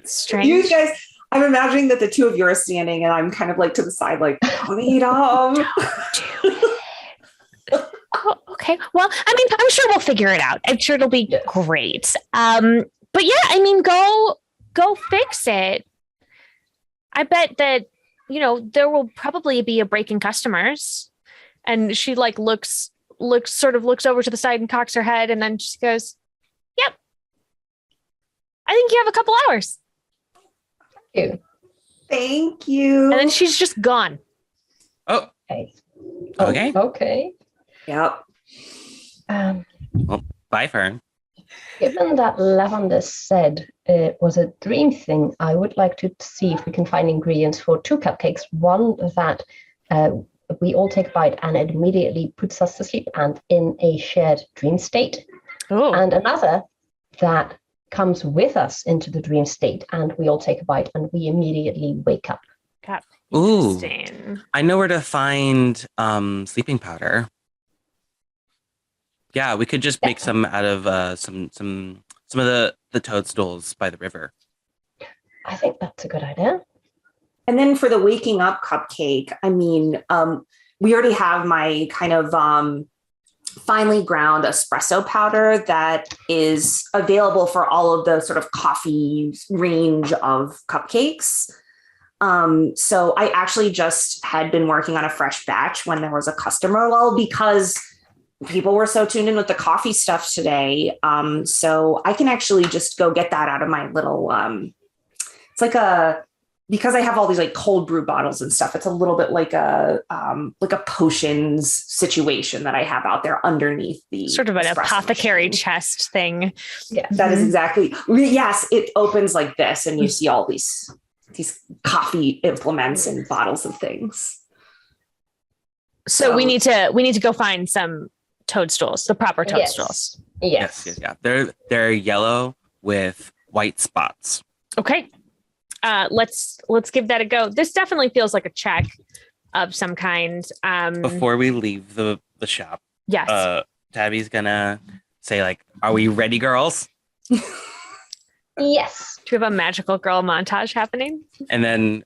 Strange. You guys, I'm imagining that the two of you are standing and I'm kind of like to the side, like, don't eat them. Oh, okay. Well, I mean, I'm sure we'll figure it out. I'm sure it'll be great. But yeah, I mean, go fix it. I bet that, there will probably be a break in customers. And she like looks over to the side and cocks her head. And then she goes, yep. I think you have a couple hours. Thank you. And then she's just gone. Oh, Okay. okay. Okay. Yep. Well, bye, Fern. Given that Lavender said it was a dream thing, I would like to see if we can find ingredients for 2 cupcakes. One that we all take a bite and it immediately puts us to sleep and in a shared dream state. Oh, And another that comes with us into the dream state and we all take a bite and we immediately wake up. God. Ooh. Interesting. I know where to find sleeping powder. Yeah, we could just make some out of some of the toadstools by the river. I think that's a good idea. And then for the waking up cupcake, I mean, we already have my kind of finely ground espresso powder that is available for all of the sort of coffee range of cupcakes. So I actually just had been working on a fresh batch when there was a customer lull because people were so tuned in with the coffee stuff today. So I can actually just go get that out of my little, it's like because I have all these like cold brew bottles and stuff, it's a little bit like a potions situation that I have out there underneath the Sort of an apothecary machine. chest thing. Yeah. That is exactly, yes, it opens like this and you see all these coffee implements and bottles of things. So we need to go find some toadstools, the proper toadstools. Yes. Yeah. They're yellow with white spots. Okay. Let's give that a go. This definitely feels like a check of some kind. Before we leave the shop, Yes. Tabby's gonna say like, "Are we ready, girls?" Yes. Do we have a magical girl montage happening? And then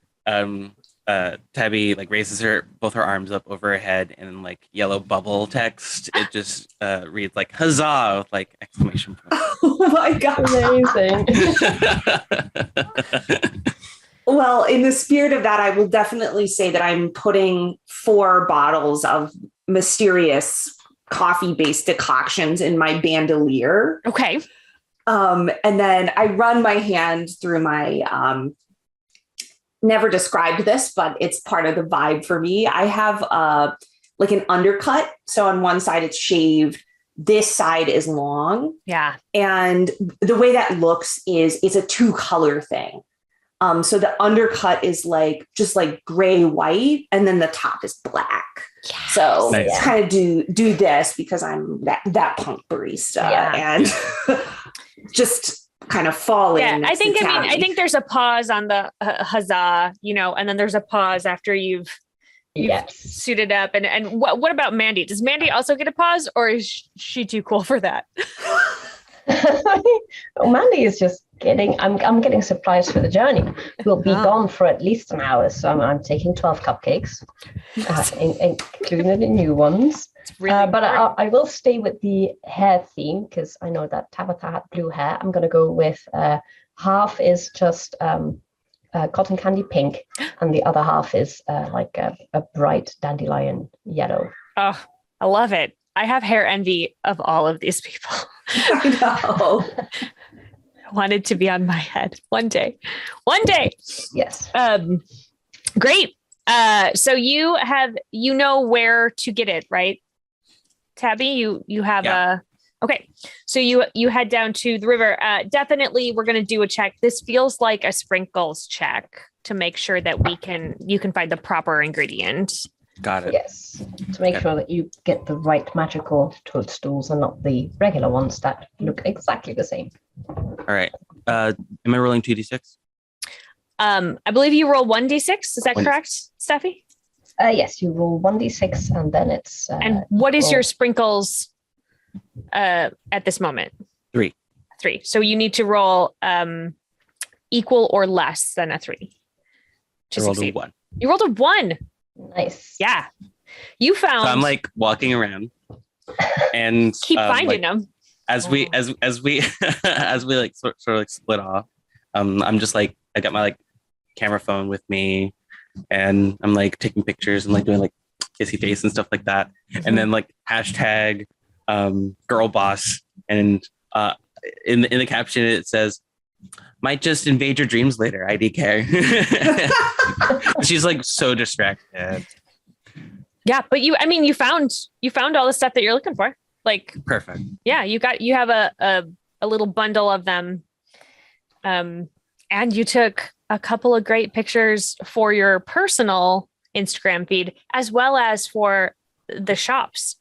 Tabby like raises both her arms up over her head, and like yellow bubble text, it just reads like "Huzzah!" with like exclamation point. Oh my God. Amazing. Well, in the spirit of that, I will definitely say that I'm putting 4 bottles of mysterious coffee-based decoctions in my bandolier. Okay. And then I run my hand through my, never described this, but it's part of the vibe for me. I have like an undercut. So on one side it's shaved. This side is long. Yeah. And the way that looks is it's a 2-color thing. So the undercut is like just like gray white, and then the top is black. Yes. So Nice. kind of do this because I'm that punk barista and just kind of falling. Yeah, I think Tabby. I think there's a pause on the huzzah, and then there's a pause after you've suited up. And what about Mandy? Does Mandy also get a pause, or is she too cool for that? Well, Mandy is just I'm getting supplies for the journey. We'll be gone for at least an hour, so I'm taking 12 cupcakes, including the new ones. Really but I will stay with the hair theme because I know that Tabitha had blue hair. I'm going to go with half is just cotton candy pink, and the other half is like a bright dandelion yellow. Oh, I love it. I have hair envy of all of these people. I know. I wanted to be on my head one day. Yes. Great. So you know where to get it, right? Tabby, you have okay. So you head down to the river. Definitely we're going to do a check. This feels like a sprinkles check to make sure that you can find the proper ingredient. Got it. Yes. To make sure that you get the right magical toadstools and not the regular ones that look exactly the same. All right. Am I rolling 2d6? I believe you roll 1d6. Is that 1d6. correct, Steffi? Yes, you roll 1d6 and then it's. And what is equal. your sprinkles at this moment? 3. 3. So you need to roll equal or less than a 3 to I rolled a succeed. 1. You rolled a 1. Nice. Yeah. You found. So I'm like walking around and keep finding them. as we like sort of like split off. I'm just like I got my like camera phone with me and I'm like taking pictures and like doing like kissy face and stuff like that. And then like hashtag girl boss and in the caption it says might just invade your dreams later, IDK. She's like so distracted. Yeah, but you found all the stuff that you're looking for. Like Perfect. yeah, you have a little bundle of them. And you took a couple of great pictures for your personal Instagram feed as well as for the shop's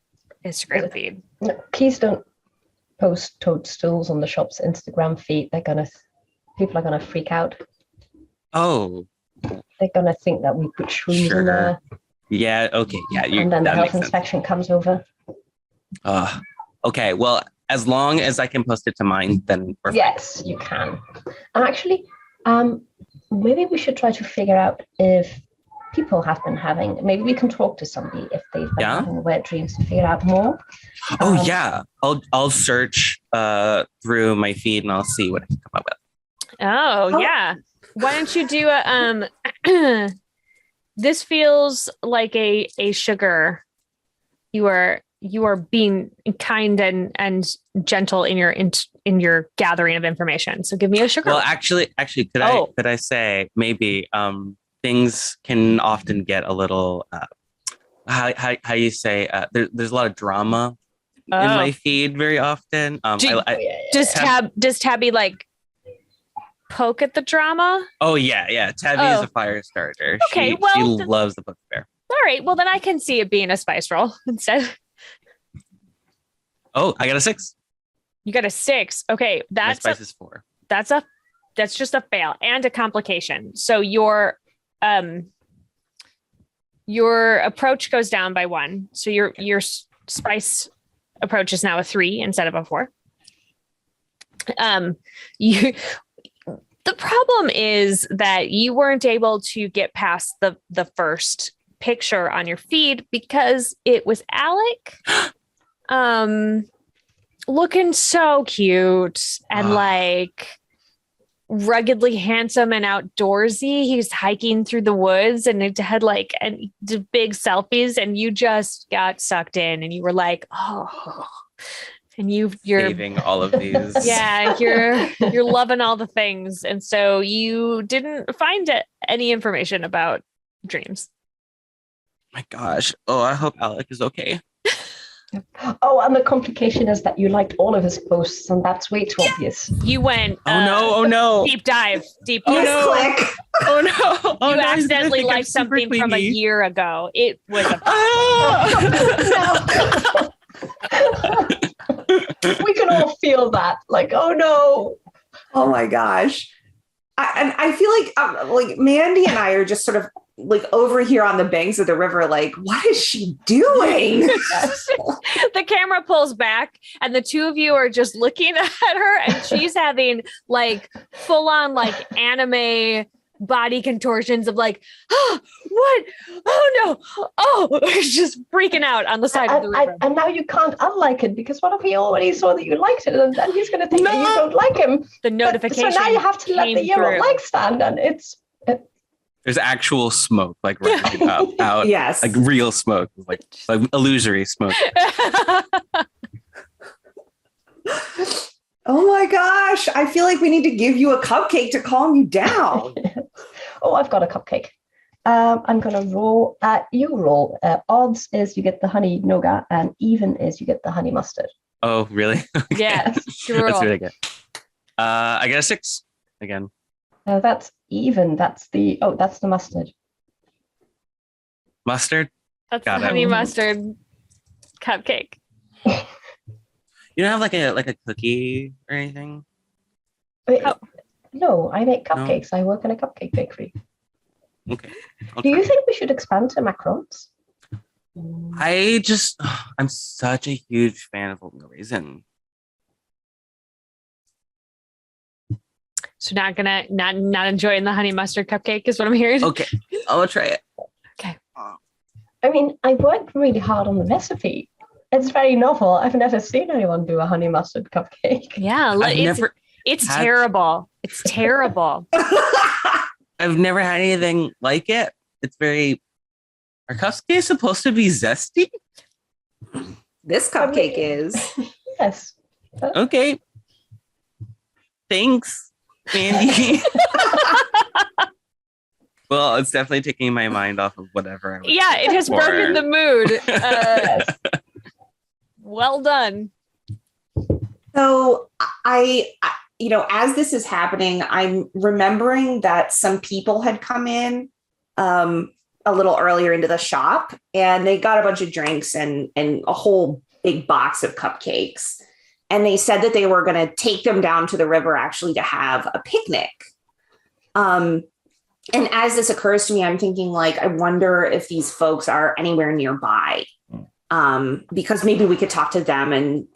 Instagram feed. No, please don't post toadstools on the shop's Instagram feed. People are gonna freak out. Oh. They're gonna think that we put shrooms in there. Yeah, okay. Yeah, And then the that health makes sense. inspection comes over. Okay, well, as long as I can post it to mine, then we're fine. Yes, you can. And actually, maybe we should try to figure out if people have been having, maybe we can talk to somebody if they've been having weird dreams to figure out more. Oh yeah. I'll search through my feed and I'll see what I can come up with. Oh yeah. Why don't you do a this feels like a sugar. You are being kind and gentle in your gathering of information. So give me a sugar. Well, actually, could I say maybe things can often get a little how you say there's a lot of drama in my feed very often. Does Tabby like poke at the drama? Oh yeah. Tabby is a fire starter. Okay, she loves the book fair. All right. Well, then I can see it being a spice roll instead. Oh, I got a 6. You got a 6. Okay, My spice is 4. That's just a fail and a complication. So your approach goes down by 1. So your spice approach is now a 3 instead of a 4. The problem is that you weren't able to get past the first picture on your feed because it was Alec looking so cute and like ruggedly handsome and outdoorsy. He's hiking through the woods and it had like big selfies and you just got sucked in and you were like, oh, and you're saving all of these. Yeah, you're loving all the things. And so you didn't find any information about dreams. My gosh. Oh, I hope Alec is okay. Oh, and the complication is that you liked all of his posts, and that's way too obvious. You went Oh no. deep dive. Oh no. Click. Oh no. Oh, You no, accidentally I'm liked super something from a clingy. year ago. It was a We can all feel that. Like, oh no. Oh my gosh. I feel like Mandy and I are just sort of like over here on the banks of the river, like, what is she doing? the camera pulls back and the two of you are just looking at her and she's having like full on like anime body contortions of like, oh, what? Oh no. Oh, just freaking out on the side of the river. And now you can't unlike it because what if he already saw that you liked it and then he's going to think that you don't like him? The notification. So now you have to let the yellow like stand and There's actual smoke like rising up out. Yes. Like real smoke. Like illusory smoke. Oh my gosh. I feel like we need to give you a cupcake to calm you down. Oh, I've got a cupcake. I'm going to roll. You roll. Odds is you get the honey nougat and even is you get the honey mustard. Oh, really? Okay. Yeah. That's really good. I got a 6 again. That's even. That's the mustard. Mustard? That's Got the it. honey mustard cupcake. You don't have like a cookie or anything? Wait, Oh. No, I make No? cupcakes. I work in a cupcake bakery. Okay. I'll Do try you it. think we should expand to macarons? I'm such a huge fan of oatmeal raisin. So not enjoying the honey mustard cupcake is what I'm hearing. Okay, I'll try it. Okay. I mean, I worked really hard on the recipe. It's very novel. I've never seen anyone do a honey mustard cupcake. Yeah, it's had- terrible. It's terrible. I've never had anything like it. It's very. Are cupcakes supposed to be zesty? This cupcake is. Yes. Okay. Thanks, Mandy. Well, it's definitely taking my mind off of whatever I was Yeah, it has before. broken the mood. Yes. Well done. So as this is happening, I'm remembering that some people had come in a little earlier into the shop, and they got a bunch of drinks and a whole big box of cupcakes. And they said that they were going to take them down to the river actually to have a picnic. And as this occurs to me, I'm thinking, like, I wonder if these folks are anywhere nearby. Because maybe we could talk to them and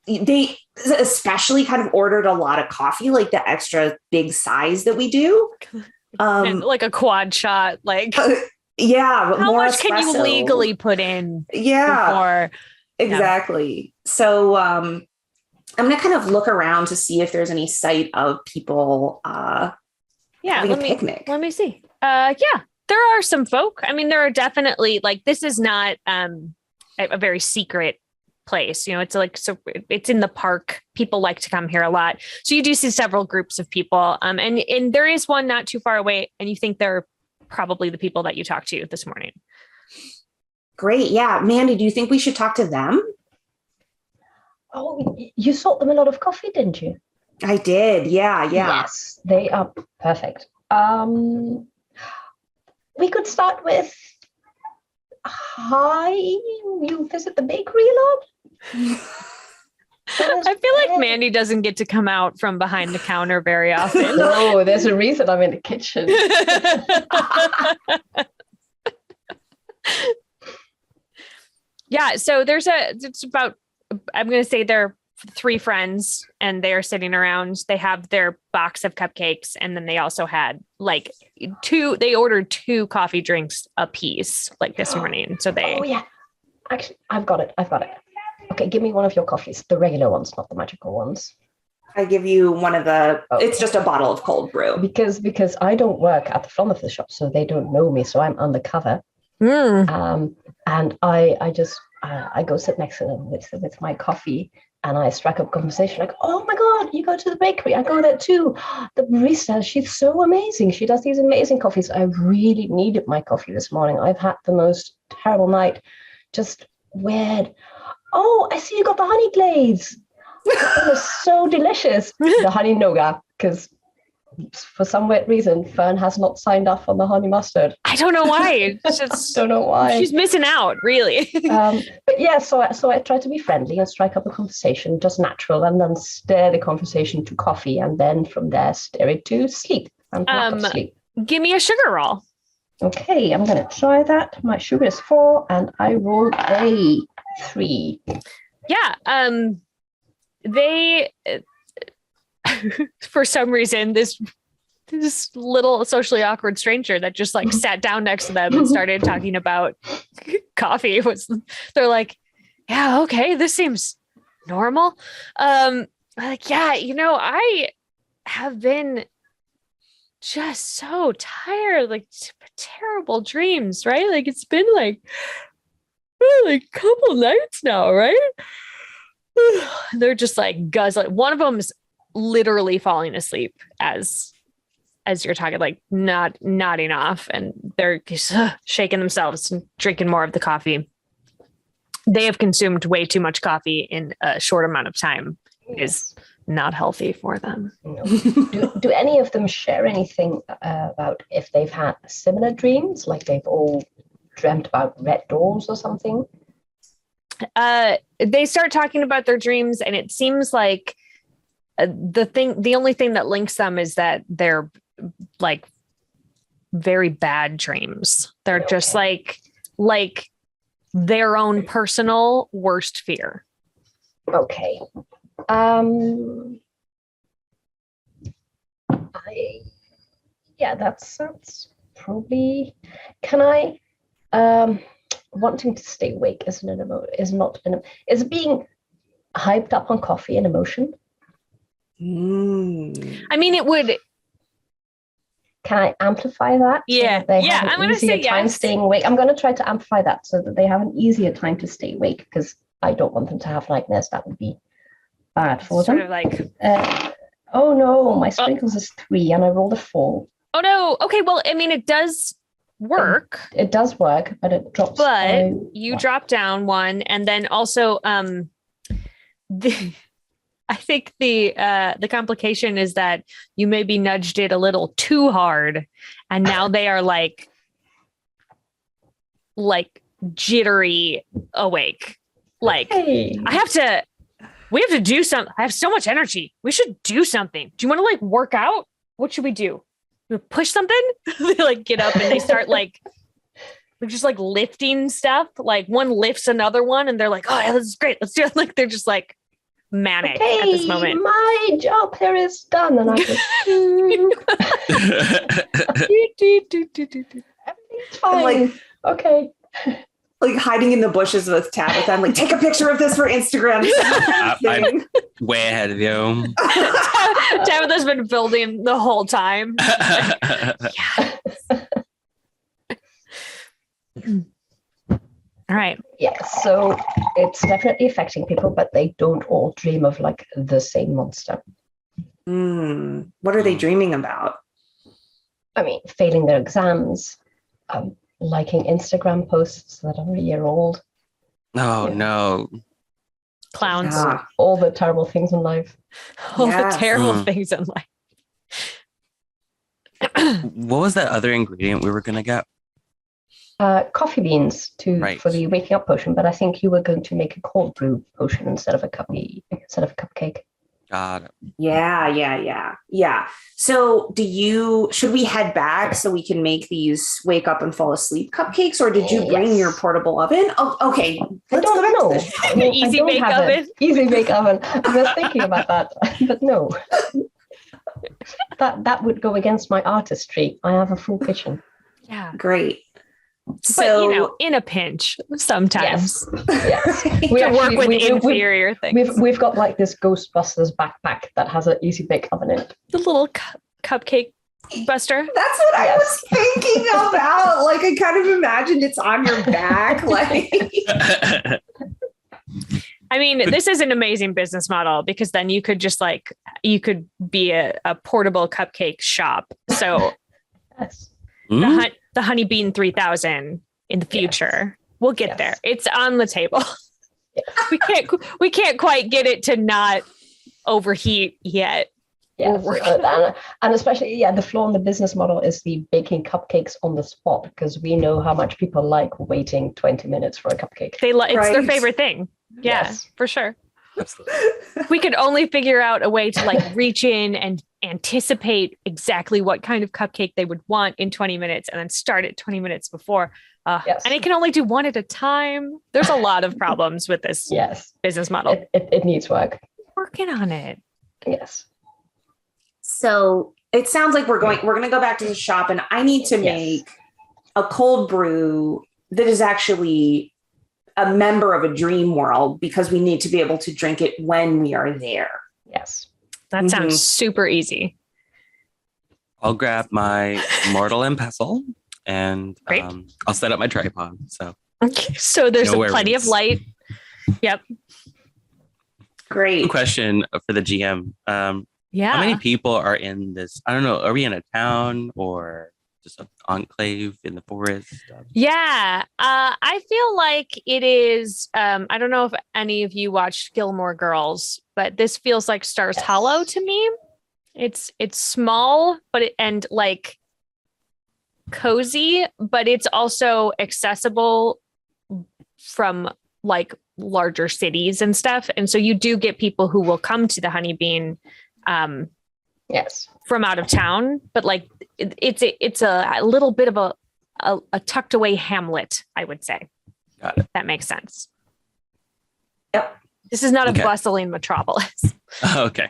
they especially kind of ordered a lot of coffee, like the extra big size that we do. And like a quad shot, like Yeah. how more much can you espresso. legally put in? Yeah, Before, exactly. So I'm going to kind of look around to see if there's any sight of people having a picnic. Let me see. Yeah, there are some folk. I mean, there are definitely, like, this is not a very secret place. It's like, so it's in the park. People like to come here a lot. So you do see several groups of people. And there is one not too far away, and you think they're probably the people that you talked to this morning. Great. Yeah. Mandy, do you think we should talk to them? Oh, you sold them a lot of coffee, didn't you? I did. Yeah. Yes, they are perfect. We could start with, hi, you visit the bakery a lot? I feel like Mandy doesn't get to come out from behind the counter very often. No, there's a reason I'm in the kitchen. Yeah, so it's about, I'm going to say they're 3 friends, and they are sitting around. They have their box of cupcakes, and then they also had they ordered 2 coffee drinks a piece, like this morning. So they. Oh, yeah. Actually, I've got it. Okay, give me one of your coffees, the regular ones, not the magical ones. I give you one of it's just a bottle of cold brew. Because I don't work at the front of the shop, so they don't know me, so I'm undercover. Mm. And I go sit next to them with my coffee, and I strike up conversation like, oh my God, you go to the bakery. I go there too. The barista, she's so amazing. She does these amazing coffees. I really needed my coffee this morning. I've had the most terrible night. Just weird. Oh, I see you got the honey glaze. It was so delicious. The honey nougat, because for some weird reason, Fern has not signed up on the honey mustard. I don't know why. It's just, Don't know why. she's missing out, really. But yeah, so I try to be friendly and strike up a conversation, just natural, and then steer the conversation to coffee, and then from there steer it to sleep and lack of sleep. Give me a sugar roll. Okay, I'm going to try that. My sugar is 4, and I rolled a 3. Yeah. They, for some reason, this little socially awkward stranger that just like sat down next to them and started talking about coffee they're like, yeah, okay, this seems normal. Like, yeah, I have been just so tired, like terrible dreams, right? Like it's been like a couple nights now, right? They're just like guzzling. One of them is literally falling asleep as you're talking, like not nodding off, and they're just shaking themselves and drinking more of the coffee. They have consumed way too much coffee in a short amount of time. It is not healthy for them. No. Do any of them share anything about if they've had similar dreams, like they've all dreamt about red doors or something? They start talking about their dreams, and it seems like the only thing that links them is that they're like very bad dreams. They're just like their own personal worst fear. Okay. That's probably. Can I? Wanting to stay awake is is being hyped up on coffee an emotion? I mean, it would. Can I amplify that? Yeah. So they Yeah, have I'm an gonna say easier time yes. staying awake. I'm going to try to amplify that so that they have an easier time to stay awake, because I don't want them to have nightmares. That would be bad for Sort them. of like, Oh no, my sprinkles is 3 and I rolled a 4. oh no. Okay, well, I mean, it does work. It does work, but it drops. But you drop down 1, and then also I think the complication is that you maybe nudged it a little too hard, and now they are like jittery awake. Like, Hey. we have to do something. I have so much energy. We should do something. Do you want to like work out? What should we do? We push something? They like get up and they start like just like lifting stuff. Like one lifts another one and they're like, oh yeah, this is great. Let's do it. Like they're just like manic at this moment. My job here is done. And I'm just, everything's fine. Like- okay. Like hiding in the bushes with Tabitha. I'm like, take a picture of this for Instagram. I'm way ahead of you. Tabitha's been building the whole time. All right. Yeah, so it's definitely affecting people, but they don't all dream of like the same monster. What are they dreaming about? I mean, failing their exams, liking Instagram posts that are a year old, Oh Yeah. no. Clowns. Yeah. all the terrible things in life. All Yes. the terrible Mm. things in life. What was that other ingredient we were gonna get? Coffee beans Right. for the waking up potion, but I think you were going to make a cold brew potion instead of a cupcake. God. Yeah. So should we head back so we can make these wake up and fall asleep cupcakes, or did you bring Yes. your portable oven? Oh, okay. I Let's don't go back know. to this. I mean, I Easy don't bake have oven. Easy bake oven. I was thinking about that, but no. That would go against my artistry. I have a full kitchen. Yeah. Great. But So you know, in a pinch, sometimes Yes. to We work actually- with we- inferior things. We've got like this Ghostbusters backpack that has an easy bake oven in it. The little cupcake buster. that's what I Yes. was thinking about. Like I kind of imagined it's on your back. Like I mean, this is an amazing business model because then you could just you could be a portable cupcake shop. So Yes. Mm? the Honey Bean 3000 in the future, we'll get Yes. there. It's on the table. We can't quite get it to not overheat yet. Yeah, We're and especially the flaw in the business model is the baking cupcakes on the spot, because we know how much people like waiting 20 minutes for a cupcake. It's their Right. favorite thing. Yeah, Yes. for sure. Absolutely. We could only figure out a way to like reach in and anticipate exactly what kind of cupcake they would want in 20 minutes and then start it 20 minutes before. Yes. And it can only do one at a time. There's a lot of problems with this Yes, business model. it needs work. Working on it. Yes. so it sounds like we're going to go back to the shop, and I need to Yes. make a cold brew that is actually a member of a dream world, because we need to be able to drink it when we are there. Yes. That sounds super easy. I'll grab my mortal and pestle and Great. I'll set up my tripod. So Okay. So there's No plenty of worries. light. Yep. Great. question for the GM. Yeah. How many people are in this? I don't know. Are we in a town or just an enclave in the forest? Yeah. I feel like it is. I don't know if any of you watched Gilmore Girls, but this feels like Stars Yes. Hollow to me. It's small, but and like cozy, but it's also accessible from like larger cities and stuff. And so you do get people who will come to the Honey Bean Yes. from out of town, but like it's a little bit of a tucked away hamlet, I would say. Got it. That makes sense. Yep. This is not Okay. a bustling metropolis. Okay.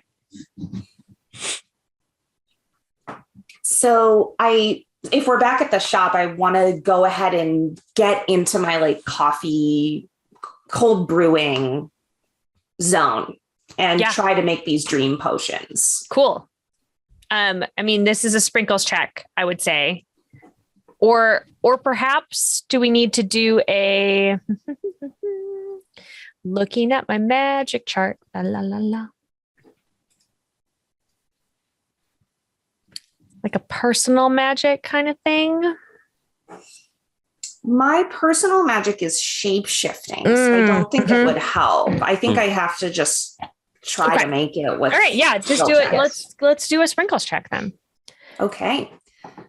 So if we're back at the shop, I want to go ahead and get into my like coffee, cold brewing zone and Yeah. try to make these dream potions. Cool. I mean, this is a sprinkles check, I would say. Or perhaps do we need to do a looking at my magic chart? La la la la. Like a personal magic kind of thing. My personal magic is shape shifting, so I don't think it would help. I think I have to just try Okay. to make it with. All right, yeah, just do it. Yes. Let's do a sprinkles check then. Okay.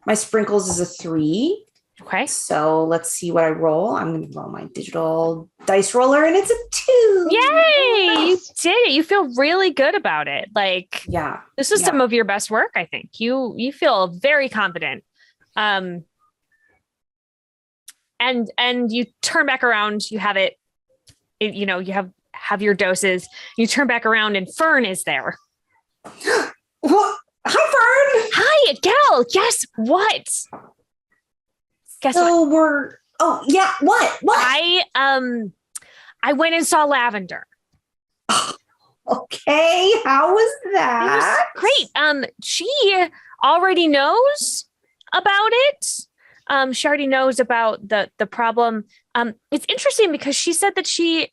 My sprinkles is a 3. Okay. So let's see what I roll. I'm going to roll my digital dice roller and it's a 2. Yay! You did it. You feel really good about it. Like Yeah. this is Yeah. some of your best work, I think. You feel very confident. And you turn back around, you have it, you know, you have your doses. You turn back around and Fern is there. Well, hi, Fern. Hi, Adele. Guess what? Guess what? So what? I went and saw Lavender. Okay. How was It was that? great. She already knows about it. She already knows about the problem. It's interesting because she said that she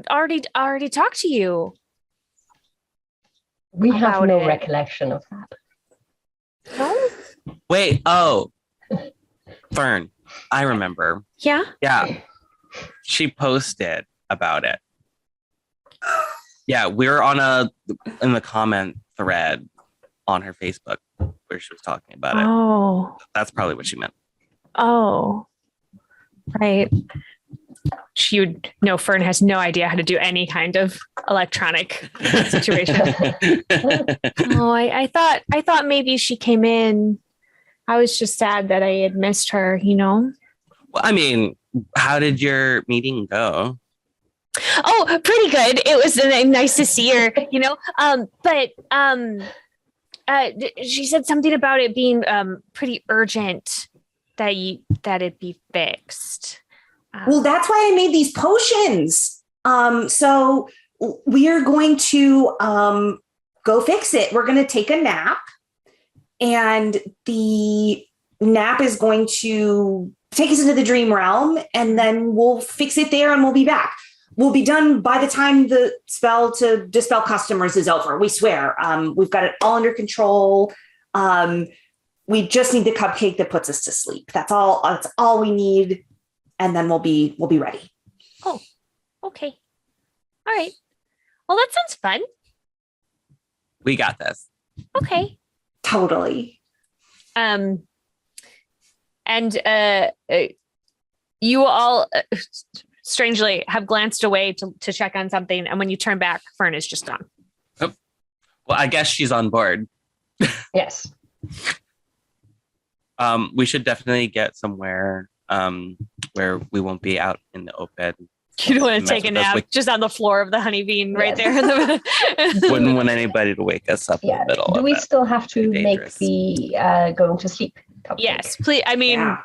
already talked to you. We have About no it. recollection of that. No? Wait. Oh, Fern. I remember. Yeah. Yeah. She posted about it. Yeah, we're in the comment thread on her Facebook where she was talking about it. Oh. That's probably what she meant. Oh. Right. Fern has no idea how to do any kind of electronic situation. Oh, I thought maybe she came in. I was just sad that I had missed her, you know? Well, I mean, how did your meeting go? Oh, pretty good. It was nice to see her, you know? But she said something about it being pretty urgent that it be fixed. Well, that's why I made these potions. So we are going to go fix it. We're going to take a nap, and the nap is going to take us into the dream realm, and then we'll fix it there, and we'll be back. We'll be done by the time the spell to dispel customers is over. We swear. We've got it all under control. We just need the cupcake that puts us to sleep. That's all we need. And then we'll be ready. Oh, okay. All right. Well, that sounds fun. We got this. Okay. Totally. And you all strangely have glanced away to check on something, and when you turn back, Fern is just gone. Oh. Well, I guess she's on board. Yes. We should definitely get somewhere where we won't be out in the open. You don't want to Mess take a with us. nap just on the floor of the honeybean right Yes. there. Wouldn't want anybody to wake us up in Yeah. the middle Do of we it. still have to Pretty make dangerous. the going to sleep cupcake? Yes, please. I mean, Yeah.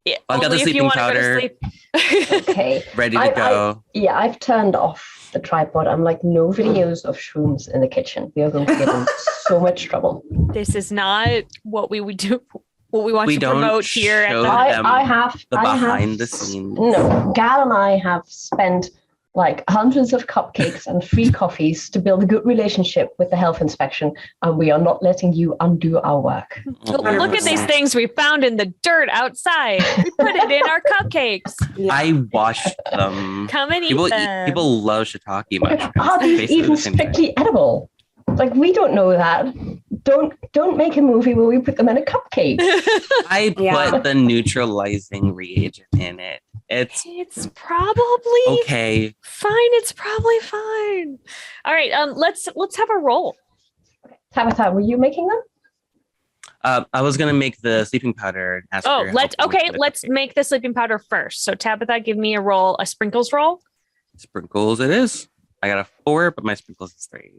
yeah, I've got the only if you sleeping want to go powder. to sleep. Okay. Ready to go. Yeah, I've turned off the tripod. I'm like, no videos of shrooms in the kitchen. We are going to get in so much trouble. This is not what we would do. What we want We to don't promote here at show the. them I have the I have- behind the scenes. No, Gal and I have spent like hundreds of cupcakes and free coffees to build a good relationship with the health inspection, and we are not letting you undo our work. Look at these things we found in the dirt outside. We put it in our cupcakes. I washed them. Come and eat People them. people love shiitake mushrooms. Are They these taste even the same way. strictly edible? Like, we don't know that. Don't make a movie where we put them in a cupcake. I Yeah. put the neutralizing reagent in it. It's probably okay. fine. It's probably fine. All right. Let's have a roll. Tabitha, were you making them? I was gonna make the sleeping powder. And ask her let's help with the let's cupcake. make the sleeping powder first. So Tabitha, give me a sprinkles roll. Sprinkles. It is. I got a 4, but my sprinkles is 3.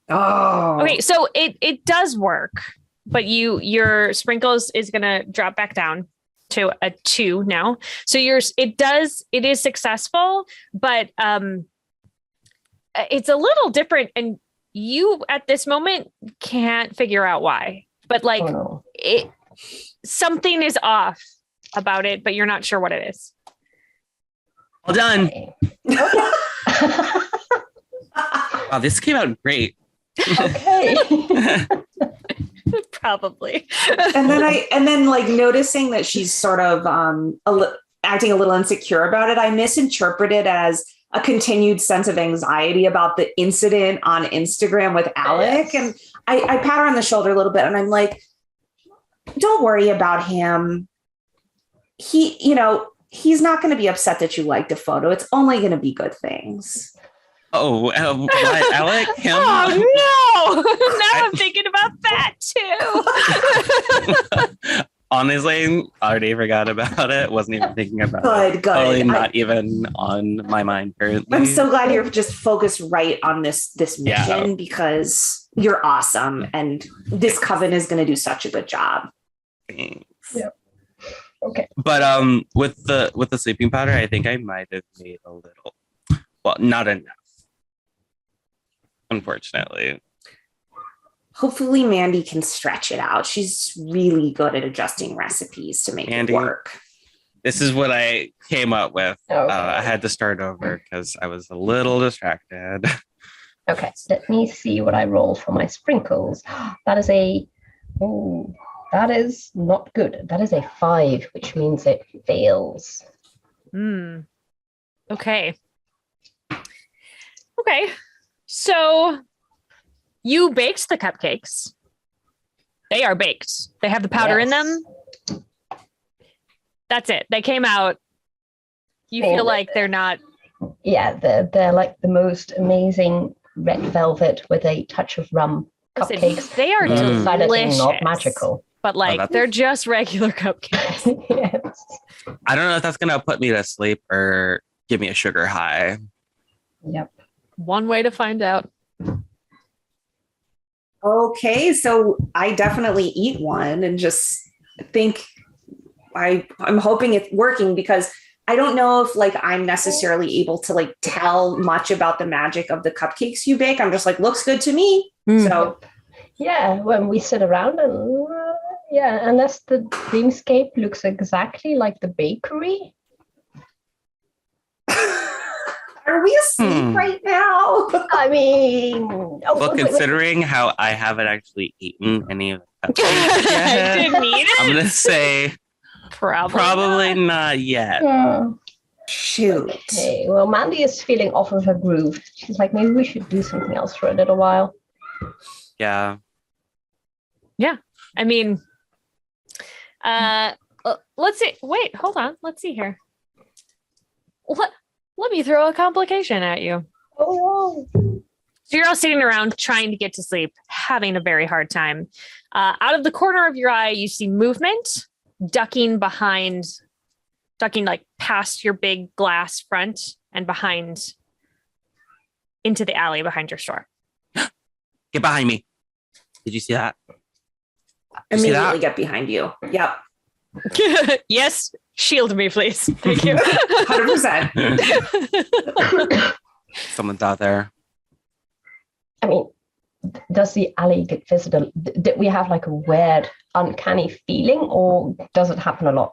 Oh. Okay, so it does work, but your sprinkles is gonna drop back down to a 2 now. So it is successful, but it's a little different, and you at this moment can't figure out why. But like something is off about it, but you're not sure what it is. Well done. Okay. Wow, this came out great. Okay. Probably. and then like noticing that she's sort of acting a little insecure about it, I misinterpreted as a continued sense of anxiety about the incident on Instagram with Alec. Yes. And I pat her on the shoulder a little bit and I'm like, don't worry about him. He's not going to be upset that you liked a photo. It's only going to be good things. Oh, what, Alec? Him? Oh no! Now I'm thinking about that too. Honestly, already forgot about it. Wasn't even thinking about it. Good. Probably not even on my mind currently. I'm so glad you're just focused right on this mission because you're awesome. And this coven is going to do such a good job. Thanks. Yep. Okay. But with the sleeping powder, I think I might have made a little. Well, not enough. Unfortunately. Hopefully Mandy can stretch it out. She's really good at adjusting recipes to make Mandy, it work. This is what I came up with. Okay. I had to start over because I was a little distracted. Okay, let me see what I roll for my sprinkles. That is not good. That is a 5, which means it fails. Okay. So you baked the cupcakes. They are baked. They have the powder in them. That's it. They came out. You feel like they're not. Yeah, they're like the most amazing red velvet with a touch of rum cupcakes. They are delicious. Not magical. But like they're just regular cupcakes. Yes. I don't know if that's gonna put me to sleep or give me a sugar high. Yep. One way to find out. Okay, so I definitely eat one and just think I'm hoping it's working because I don't know if like I'm necessarily able to like tell much about the magic of the cupcakes you bake. I'm just like, looks good to me. So yeah, when we sit around and unless the dreamscape looks exactly like the bakery. Are we asleep right now? I mean, Considering how I haven't actually eaten any of the cupcakes yet, Didn't eat it? I'm gonna say probably not yet. Shoot. Okay, well, Mandy is feeling off of her groove. She's like, maybe we should do something else for a little while. Yeah. I mean, let's see. Wait, hold on. Let's see here. Let me throw a complication at you. Oh, So you're all sitting around trying to get to sleep, having a very hard time. Out of the corner of your eye, you see movement, ducking like past your big glass front and behind into the alley behind your store. Get behind me. Did you see that? Did you see Immediately that? get behind you. Yep. Yes, shield me, please. Thank you. 100%. Someone's out there. I mean, does the alley get visited? Did we have like a weird, uncanny feeling, or does it happen a lot?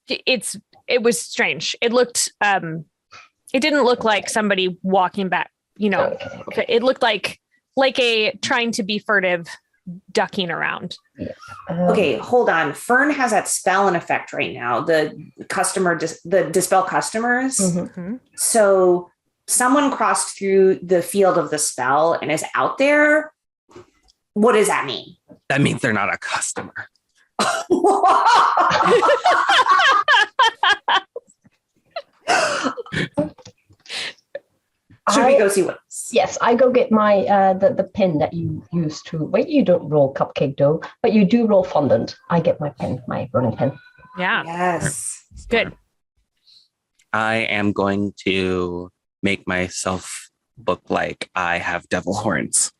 It was strange. It looked it didn't look like somebody walking back, Okay. It looked like a trying to be furtive ducking around. Okay, hold on. Fern has that spell in effect right now. The dispel customers. Mm-hmm. So someone crossed through the field of the spell and is out there. What does that mean? That means they're not a customer. go see what it is. Yes, I go get my the pin that you use to. Wait, you don't roll cupcake dough, but you do roll fondant. I get my pen, my rolling pin. Yeah. Yes. Good. I am going to make myself look like I have devil horns.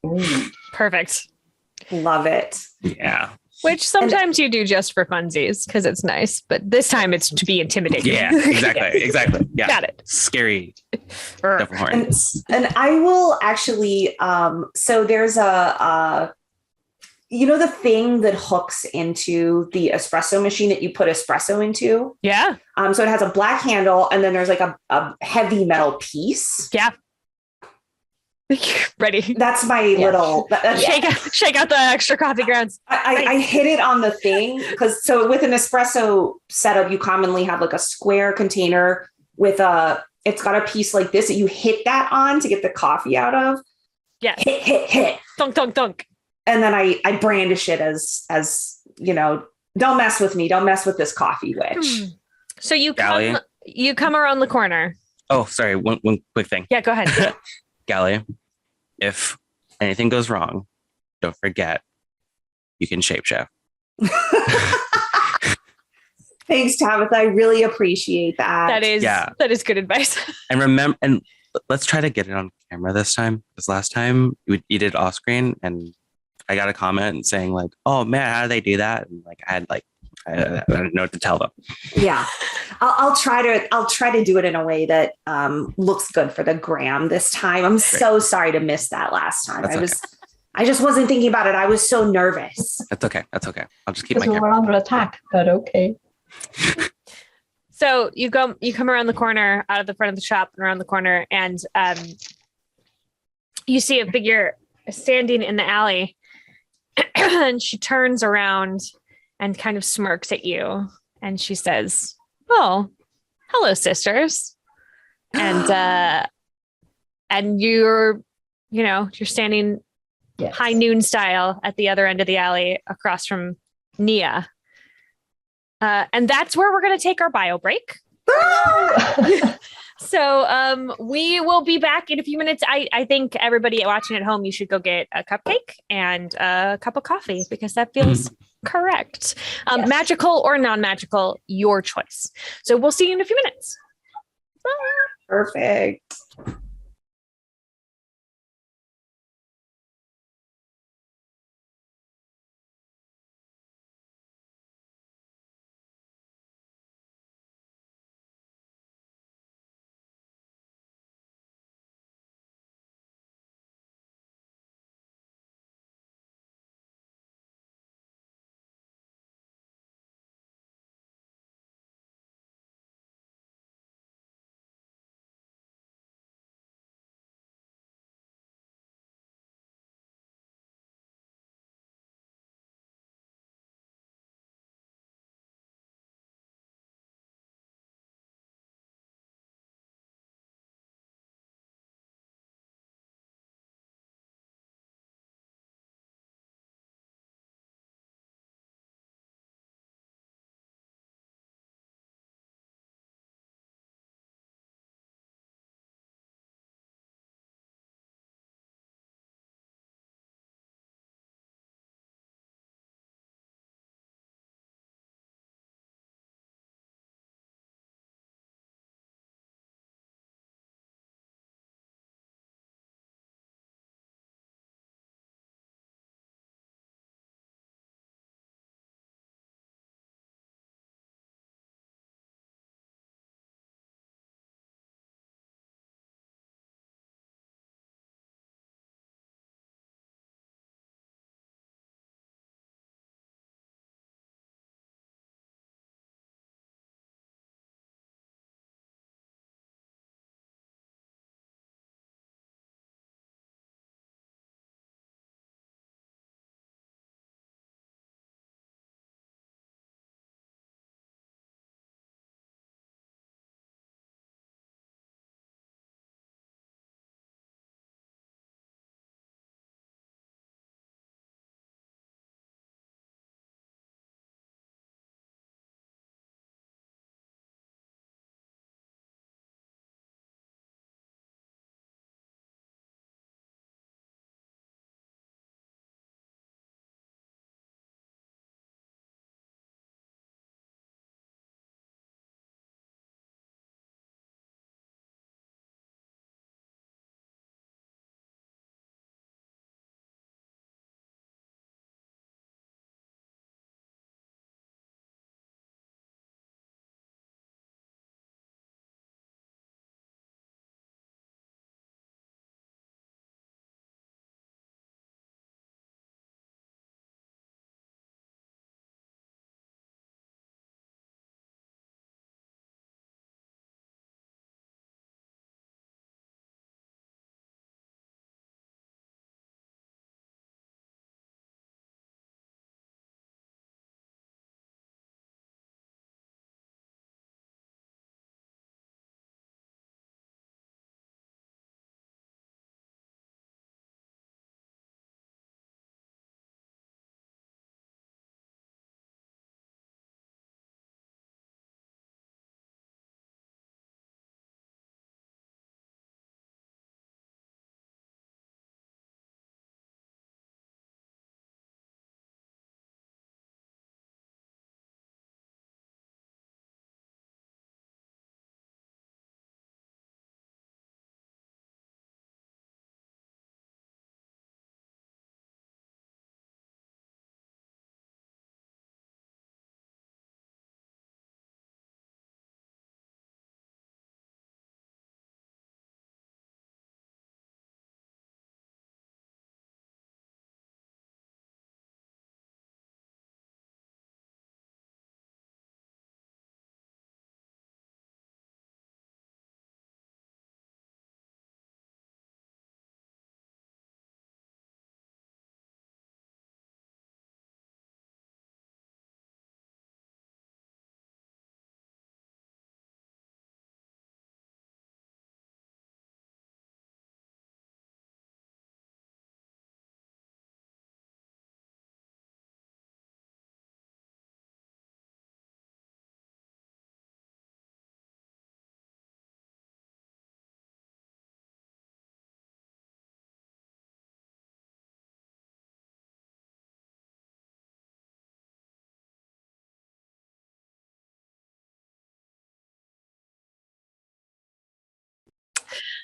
Ooh. Perfect. Love it. Yeah. Which sometimes you do just for funsies because it's nice, but this time it's to be intimidating. Yeah, exactly. Exactly. Yeah. Got it. Scary devil horns. And I will actually, so there's the thing that hooks into the espresso machine that you put espresso into. Yeah. So it has a black handle and then there's like a heavy metal piece. Yeah. Ready. That's my little Shake out the extra coffee grounds. I hit it on the thing because so with an espresso setup, you commonly have like a square container with it's got a piece like this that you hit that on to get the coffee out of. Yeah. Hit. Dunk, dunk, dunk. And then I brandish it as don't mess with me. Don't mess with this coffee witch. So you Gally. come around the corner. Oh, sorry. One quick thing. Yeah, go ahead. Gally, if anything goes wrong, don't forget you can shapeshift. Thanks, Tabitha. I really appreciate that. That is good advice. And remember, and let's try to get it on camera this time. Because last time you did off screen, and I got a comment saying like, "Oh man, how do they do that?" And like I had like I don't know what to tell them. Yeah, I'll try to do it in a way that looks good for the gram this time. I'm so sorry to miss that last time. I just wasn't thinking about it. I was so nervous. That's okay. I'll just keep my Because we're under attack, but okay. So you come around the corner, out of the front of the shop and around the corner, and you see a figure standing in the alley, and she turns around and kind of smirks at you, and she says, "Oh, hello, sisters," and you're standing high noon style at the other end of the alley across from Nia. And that's where we're going to take our bio break. So we will be back in a few minutes. I think everybody watching at home, you should go get a cupcake and a cup of coffee because that feels correct. Yes. Magical or non-magical, your choice. So we'll see you in a few minutes. Bye. Perfect.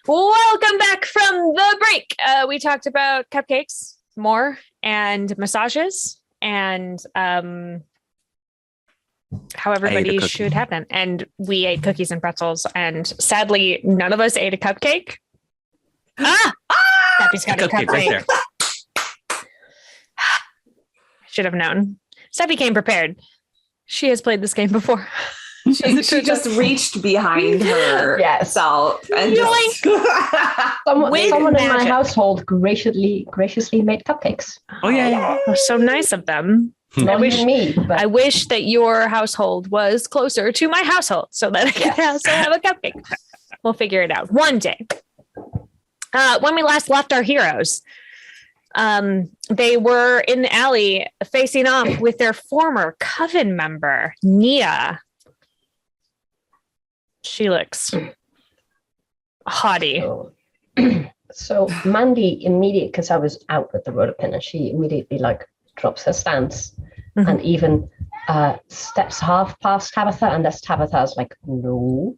Welcome back from the break. We talked about cupcakes more and massages and how everybody should have them. And we ate cookies and pretzels. And sadly, none of us ate a cupcake. Steffi's got a cupcake right there. Should have known. Steffi came prepared. She has played this game before. She just reached behind her self and someone in my household graciously made cupcakes. Oh yeah. So nice of them. Not even me. But... I wish that your household was closer to my household so that I could also have a cupcake. We'll figure it out one day. When we last left our heroes, they were in the alley facing off with their former coven member, Nia. She looks haughty. So Mandy immediately, because I was out with the roller pin, and she immediately drops her stance and even steps half past Tabitha, and that's Tabitha's like, no.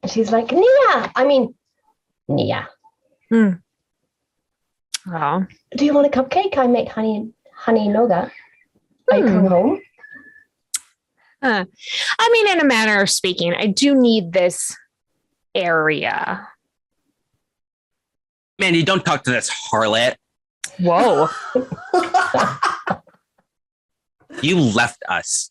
She's like, Nia. Oh. Do you want a cupcake? I make honey nougat. Are you coming home? I mean, in a manner of speaking, I do need this area. Mandy, don't talk to this harlot. Whoa. You left us.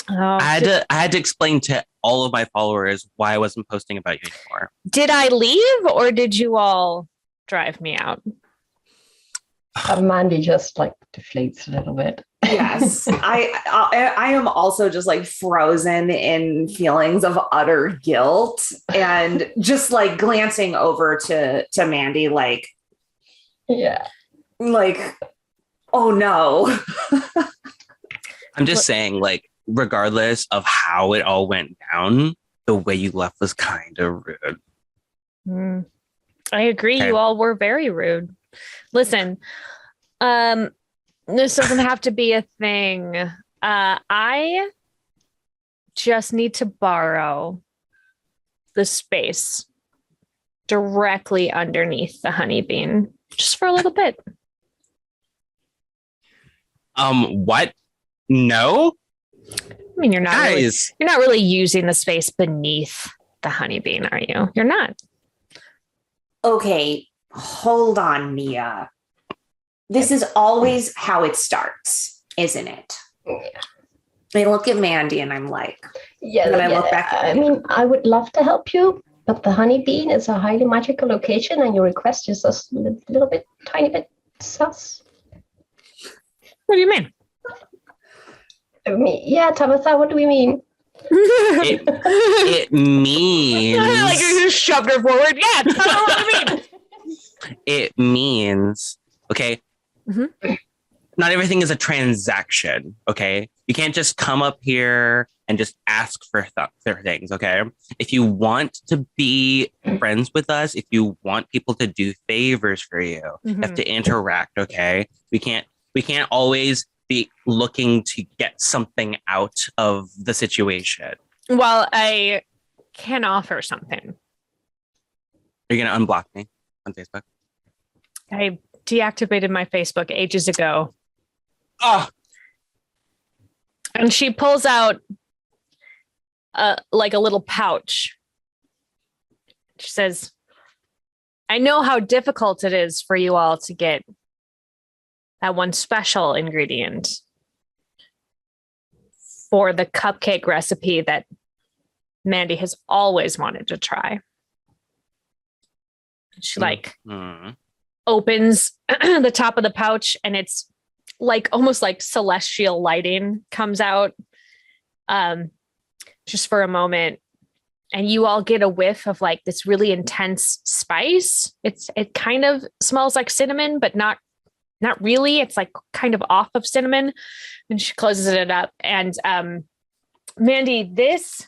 Oh, I had to explain to all of my followers why I wasn't posting about you anymore. Did I leave or did you all drive me out? Mandy just deflates a little bit. Yes, I am also just frozen in feelings of utter guilt and just glancing over to Mandy oh no. I'm just saying, regardless of how it all went down, the way you left was kind of rude. I agree. Okay. You all were very rude. Listen, this doesn't have to be a thing. I just need to borrow the space directly underneath the honeybean, just for a little bit. What? No? I mean, you're not really using the space beneath the honeybean, are you? You're not. Okay, hold on, Mia. This is always how it starts, isn't it? Yeah. I look at Mandy and I'm like, look back at I would love to help you, but the honeybean is a highly magical location and your request is a little bit, tiny bit sus. What do you mean? Tabitha, what do we mean? It means you just shoved her forward. Yeah, tell her what I mean. It means, okay, not everything is a transaction, okay? You can't just come up here and just ask for things, okay? If you want to be friends with us, if you want people to do favors for you, you have to interact, okay? We can't always be looking to get something out of the situation. Well, I can offer something. Are you going to unblock me on Facebook? I deactivated my Facebook ages ago. Oh. And she pulls out a little pouch. She says, I know how difficult it is for you all to get that one special ingredient for the cupcake recipe that Mandy has always wanted to try. She opens the top of the pouch and it's almost like celestial lighting comes out just for a moment. And you all get a whiff of this really intense spice. It kind of smells like cinnamon, but not really. It's kind of off of cinnamon. And she closes it up. And Mandy, this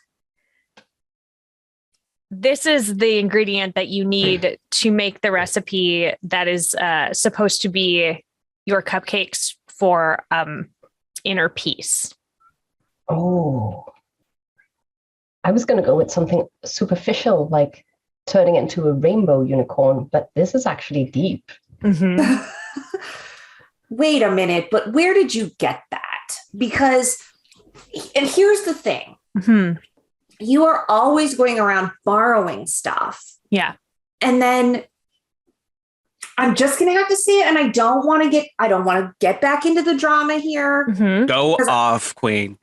is the ingredient that you need to make the recipe that is supposed to be your cupcakes for inner peace. Oh. I was going to go with something superficial, like turning into a rainbow unicorn, but this is actually deep. Mm-hmm. Wait a minute, but where did you get that? Because, and here's the thing. Mm-hmm. You are always going around borrowing stuff. Yeah. And then I'm just going to have to say it. And I don't want to get back into the drama here. Mm-hmm. Go off, Queen.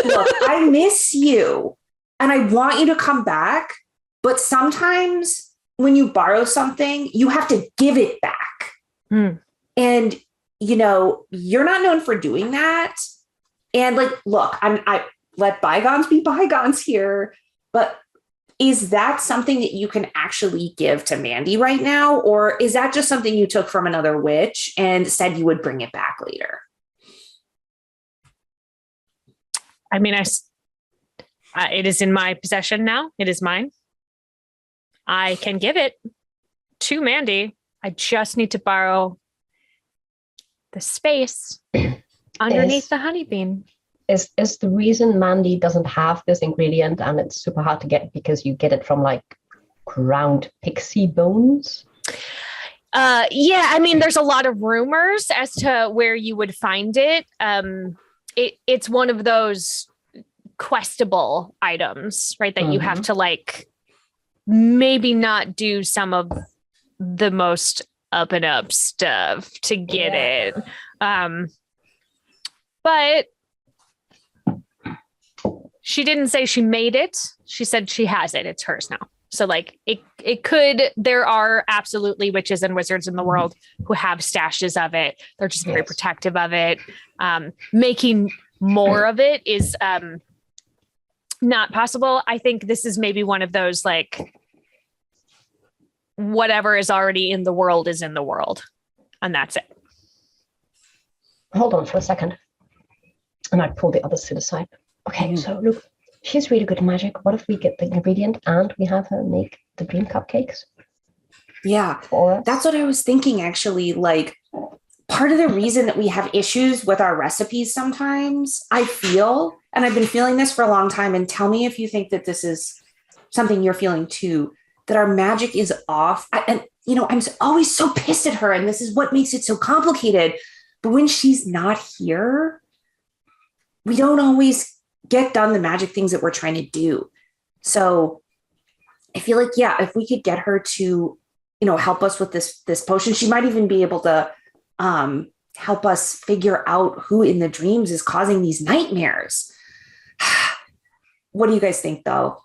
Look, I miss you and I want you to come back. But sometimes when you borrow something, you have to give it back. Mm. And, you're not known for doing that. And like, look, I let bygones be bygones here. But is that something that you can actually give to Mandy right now? Or is that just something you took from another witch and said you would bring it back later? I mean, it is in my possession now. It is mine. I can give it to Mandy. I just need to borrow the space underneath the honeybean. Is the reason Mandy doesn't have this ingredient and it's super hard to get because you get it from like ground pixie bones? Yeah, I mean, there's a lot of rumors as to where you would find it. It's one of those questable items, right? That you have to like maybe not do some of the most up and up stuff to get it. But she didn't say she made it. She said she has it. It's hers now. So like there are absolutely witches and wizards in the world who have stashes of it. They're just very protective of it. Making more of it is not possible. I think this is maybe one of those like whatever is already in the world is in the world. And that's it. Hold on for a second. And I pull the others to the side. Okay, so look, she's really good at magic. What if we get the ingredient and we have her make the dream cupcakes? Yeah, that's what I was thinking, actually. Like, part of the reason that we have issues with our recipes sometimes, I feel, and I've been feeling this for a long time, and tell me if you think that this is something you're feeling too, that our magic is off. I'm always so pissed at her, and this is what makes it so complicated. But when she's not here, we don't always get done the magic things that we're trying to do. So I feel like, yeah, if we could get her to, help us with this potion, she might even be able to help us figure out who in the dreams is causing these nightmares. What do you guys think, though?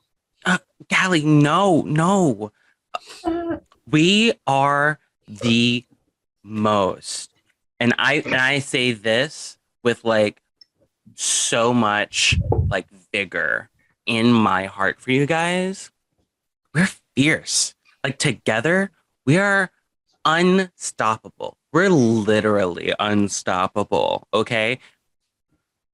Callie, no. We are the most. And I say this with like so much like vigor in my heart for you guys. We're fierce. Like together, we are unstoppable. We're literally unstoppable. Okay.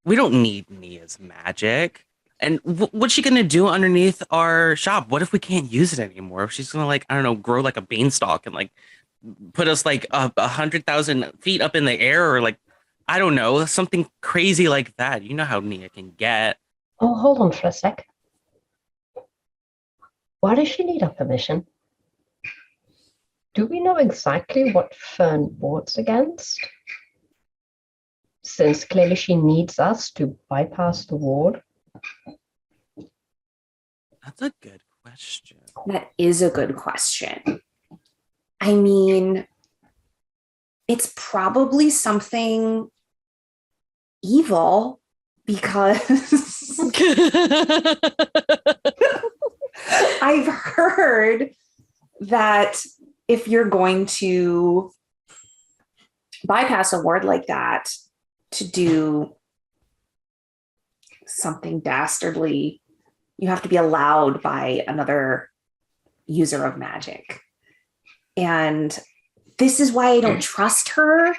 We don't need Nia's magic. And what's she going to do underneath our shop? What if we can't use it anymore? If she's going to like, I don't know, grow like a beanstalk and like put us like 100,000 feet up in the air, or like, I don't know, something crazy like that. You know how Nia can get. Oh, hold on for a sec. Why does she need our permission? Do we know exactly what Fern wards against? Since clearly she needs us to bypass the ward. That's a good question. That is a good question. I mean, it's probably something evil because I've heard that if you're going to bypass a ward like that to do something dastardly, you have to be allowed by another user of magic. And this is why I don't trust her.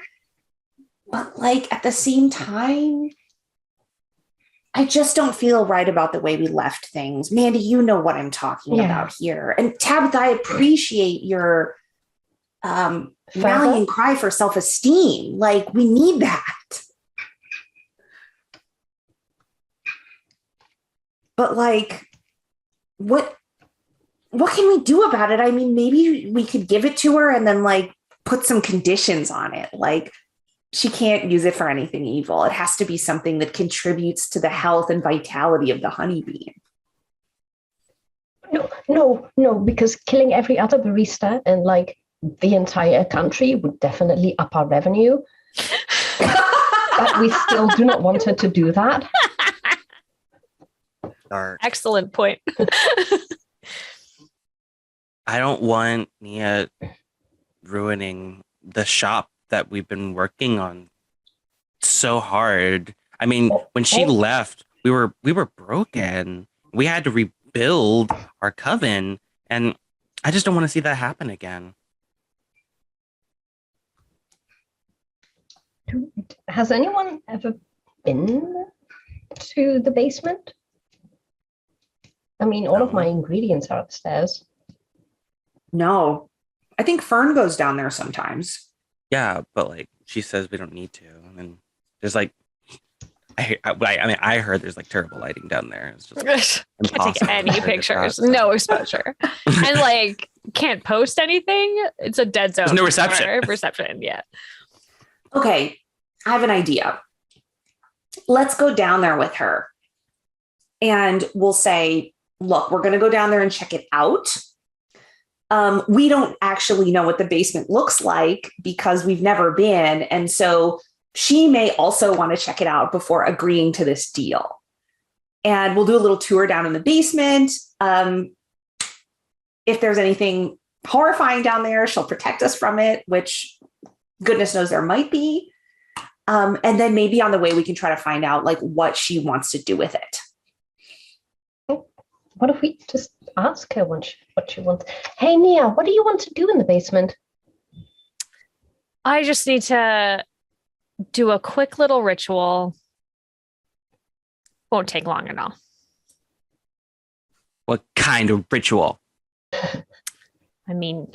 But like at the same time, I just don't feel right about the way we left things. Mandy, you know what I'm talking about here. And Tabitha, I appreciate your rallying cry for self-esteem. Like, we need that. But like, what can we do about it? I mean, maybe we could give it to her and then like put some conditions on it. Like she can't use it for anything evil. It has to be something that contributes to the health and vitality of the honeybee. No, because killing every other barista in like the entire country would definitely up our revenue. But we still do not want her to do that. Dark. Excellent point. I don't want Nia ruining the shop that we've been working on so hard. I mean, when she left, we were broken. We had to rebuild our coven, and I just don't want to see that happen again. Has anyone ever been to the basement? I mean, all of my ingredients are upstairs. No, I think Fern goes down there sometimes. Yeah, but like she says we don't need to. And then there's like, I heard there's like terrible lighting down there. It's just can't take any pictures, no exposure, and like can't post anything. It's a dead zone. There's no reception. Reception, yeah. Okay, I have an idea. Let's go down there with her. And we'll say, look, we're going to go down there and check it out. We don't actually know what the basement looks like because we've never been. And so she may also want to check it out before agreeing to this deal. And we'll do a little tour down in the basement. If there's anything horrifying down there, she'll protect us from it, which goodness knows there might be. And then maybe on the way we can try to find out like what she wants to do with it. What if we just ask her what she wants? Hey, Nia, what do you want to do in the basement? I just need to do a quick little ritual. Won't take long at all. What kind of ritual? I mean,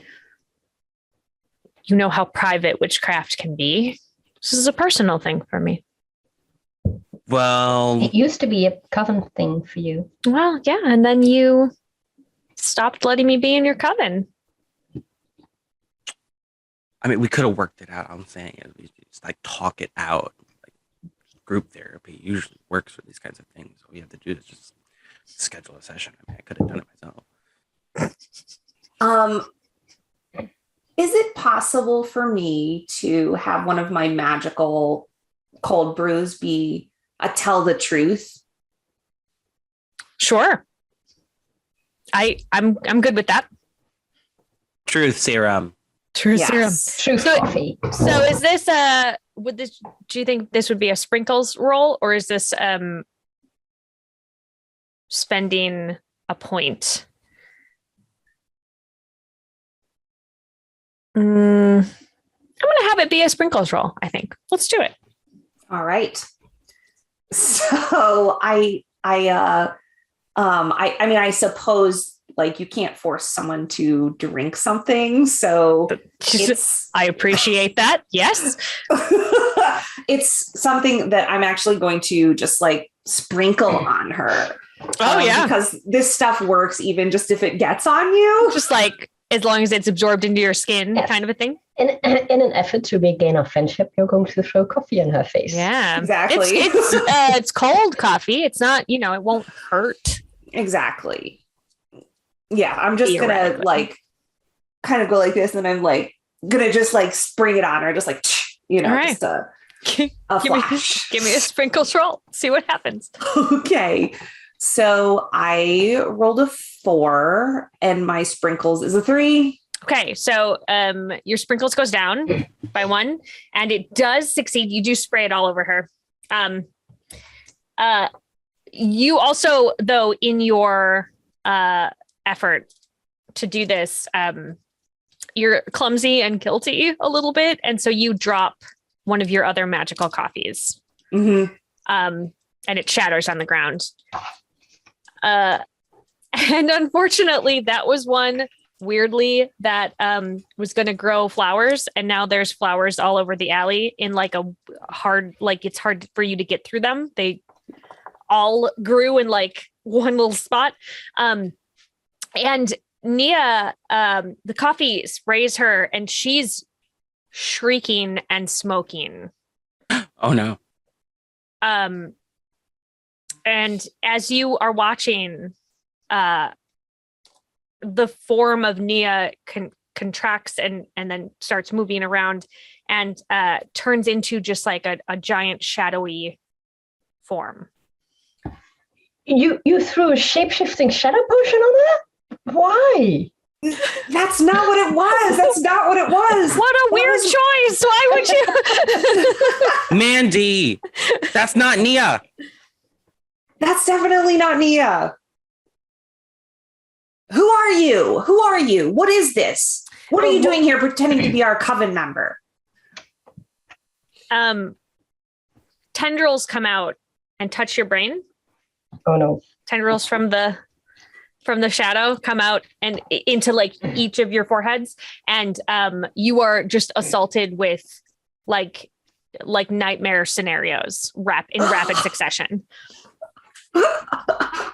you know how private witchcraft can be. This is a personal thing for me. Well, it used to be a coven thing for you. Well, yeah, and then you stopped letting me be in your coven. I mean, we could have worked it out. I'm saying it. We just like talk it out. Like group therapy usually works for these kinds of things. All you have to do is just schedule a session. I mean, I could have done it myself. Is it possible for me to have one of my magical cold brews be a tell the truth? Sure. I'm good with that. Truth serum. Truth Yes. serum. Truth coffee. So is this do you think this would be a sprinkles roll, or is this spending a point? I'm gonna have it be a sprinkles roll, I think. Let's do it. All right. So I mean, I suppose like you can't force someone to drink something. So I appreciate that. Yes. It's something that I'm actually going to just like sprinkle on her. Oh, yeah. Because this stuff works even just if it gets on you. Just like as long as it's absorbed into your skin, Yes. kind of a thing. In an effort to regain our friendship, you're going to throw coffee in her face. Yeah, Exactly. It's cold coffee. It's not, it won't hurt. Exactly. Yeah, I'm just gonna Theoretically. like kind of go like this, and I'm like gonna just like spring it on her, just like All right. just a give flash. me a sprinkles roll. See what happens. Okay. So I rolled a 4 and my sprinkles is a 3. Okay, so your sprinkles goes down by 1, and it does succeed. You do spray it all over her. You also, though, in your effort to do this, you're clumsy and guilty a little bit, and so you drop one of your other magical coffees, Mm-hmm. and it shatters on the ground. And unfortunately, that was one weirdly that was going to grow flowers, and now there's flowers all over the alley in like a hard, like it's hard for you to get through them. They all grew in like one little spot. And Nia, the coffee sprays her and she's shrieking and smoking. Oh no. And as you are watching, the form of Nia contracts and then starts moving around and turns into just like a giant shadowy form. You threw a shape-shifting shadow potion on her? Why? That's not what it was. That's not what it was. What a weird choice. Why would you? Mandy, that's not Nia. That's definitely not Nia. Who are you? Who are you? What is this? What are you doing here pretending to be our coven member? Tendrils come out and touch your brain. Oh no. Tendrils from the shadow come out and into like each of your foreheads, and you are just assaulted with like nightmare scenarios in rapid succession. Oh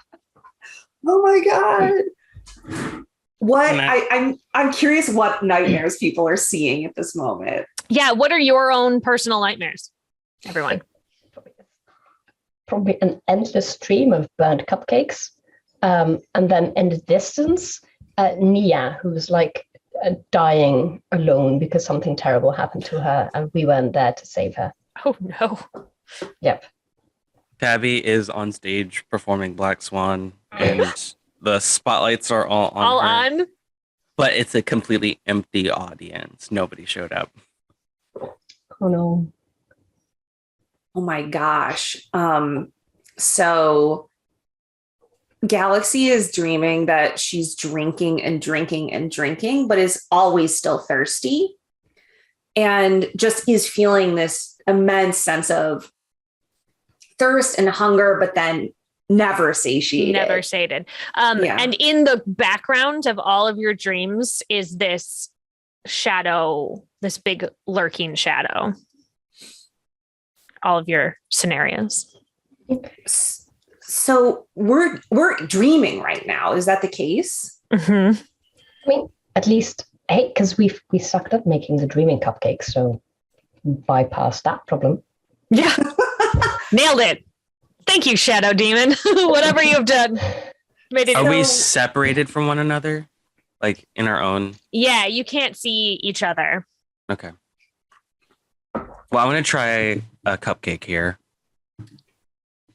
my god. What I'm curious what nightmares people are seeing at this moment. Yeah, what are your own personal nightmares, everyone? Probably an endless stream of burnt cupcakes. And then in the distance, Nia, who's like dying alone because something terrible happened to her and we weren't there to save her. Oh no. Yep. Tabby is on stage performing Black Swan, and the spotlights are all on her, but it's a completely empty audience. Nobody showed up. Oh no. Oh my gosh. So Galaxy is dreaming that she's drinking and drinking and drinking, but is always still thirsty and just is feeling this immense sense of thirst and hunger, but then never satiated. Never sated. And in the background of all of your dreams is this shadow, this big lurking shadow. All of your scenarios. So we're dreaming right now. Is that the case? Mm-hmm. I mean, at least, hey, because we sucked up making the dreaming cupcakes, so bypass that problem. Yeah. Nailed it. Thank you, Shadow Demon. Whatever you've done. Made it. Are we separated from one another? Like in our own? Yeah, you can't see each other. Okay. Well, I'm going to try a cupcake here.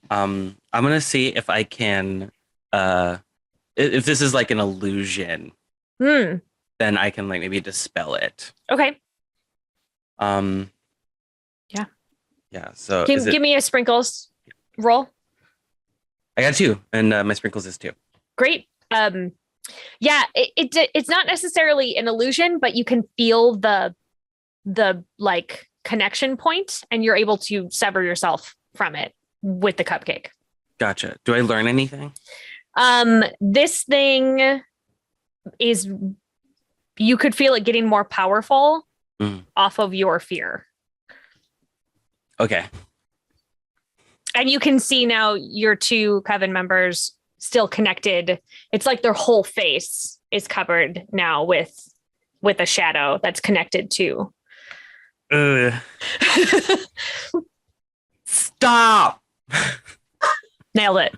I'm going to see if I can, if this is like an illusion, then I can like maybe dispel it. Okay. Yeah. So give me a sprinkles roll. I got 2, and my sprinkles is 2. Great. Yeah, it's not necessarily an illusion, but you can feel the like connection point, and you're able to sever yourself from it with the cupcake. Gotcha. Do I learn anything? This thing is, you could feel it getting more powerful off of your fear. Okay. And you can see now your 2 coven members still connected. It's like their whole face is covered now with a shadow that's connected to. Stop! Nailed it.